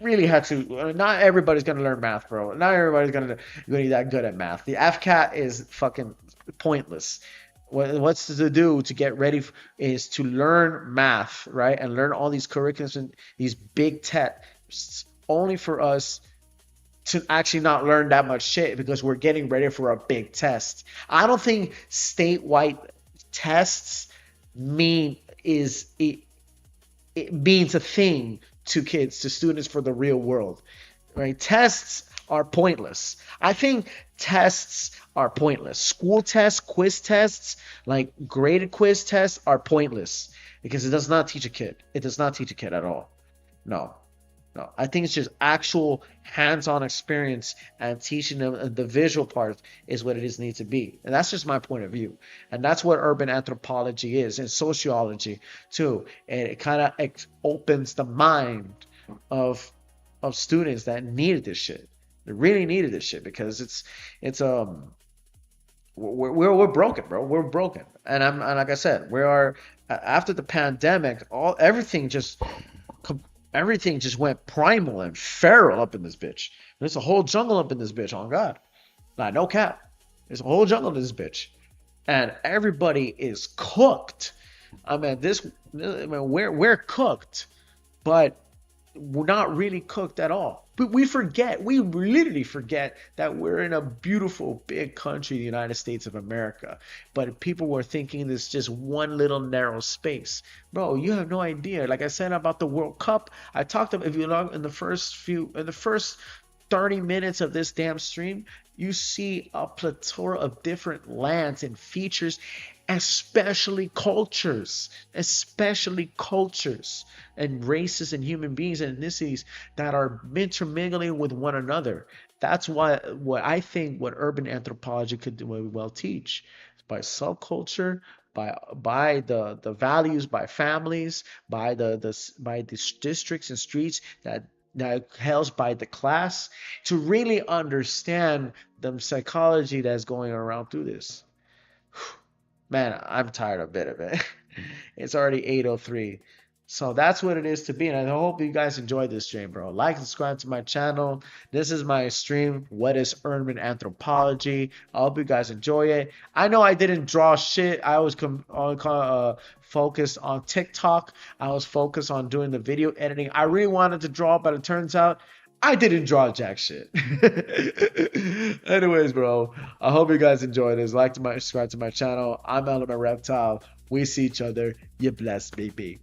Really had to. Not everybody's gonna learn math, bro. Not everybody's gonna be that good at math. The FCAT is fucking pointless. What's to do to get ready is to learn math, right, and learn all these curriculums and these big tests. Only for us to actually not learn that much shit because we're getting ready for a big test. I don't think statewide tests means a thing to students for the real world, right? Tests are pointless. I think tests are pointless. School tests, quiz tests, like graded quiz tests are pointless because it does not teach a kid. It does not teach a kid at all. No. I think it's just actual hands-on experience, and teaching them the visual part is what it needs to be. And that's just my point of view. And that's what urban anthropology is, and sociology too. And it kind of opens the mind of students that needed this shit. They really needed this shit because we're broken, bro. We're broken. And like I said, we are, after the pandemic, everything just went primal and feral up in this bitch. There's a whole jungle up in this bitch, on God. Like, no cap. There's a whole jungle in this bitch. And everybody is cooked. I mean, we're cooked, but we're not really cooked at all. But we literally forget that we're in a beautiful big country, the United States of America. But people were thinking this just one little narrow space. Bro, you have no idea. Like I said about the World Cup, I talked about, if you look in the first 30 minutes of this damn stream, you see a plethora of different lands and features, especially cultures and races and human beings and ethnicities that are intermingling with one another. That's why what urban anthropology could do well teach, by subculture, by the values, by families, by the districts and streets that held by the class, to really understand the psychology that's going around through this. Man, I'm tired a bit of it. It's already 8:03. So that's what it is to be. And I hope you guys enjoyed this stream, bro. Like, subscribe to my channel. This is my stream, What is Urban Anthropology? I hope you guys enjoy it. I know I didn't draw shit. I was focused on TikTok. I was focused on doing the video editing. I really wanted to draw, but it turns out I didn't draw jack shit. Anyways, bro, I hope you guys enjoyed this. Subscribe to my channel. I'm Element Reptile. We see each other. You blessed, baby.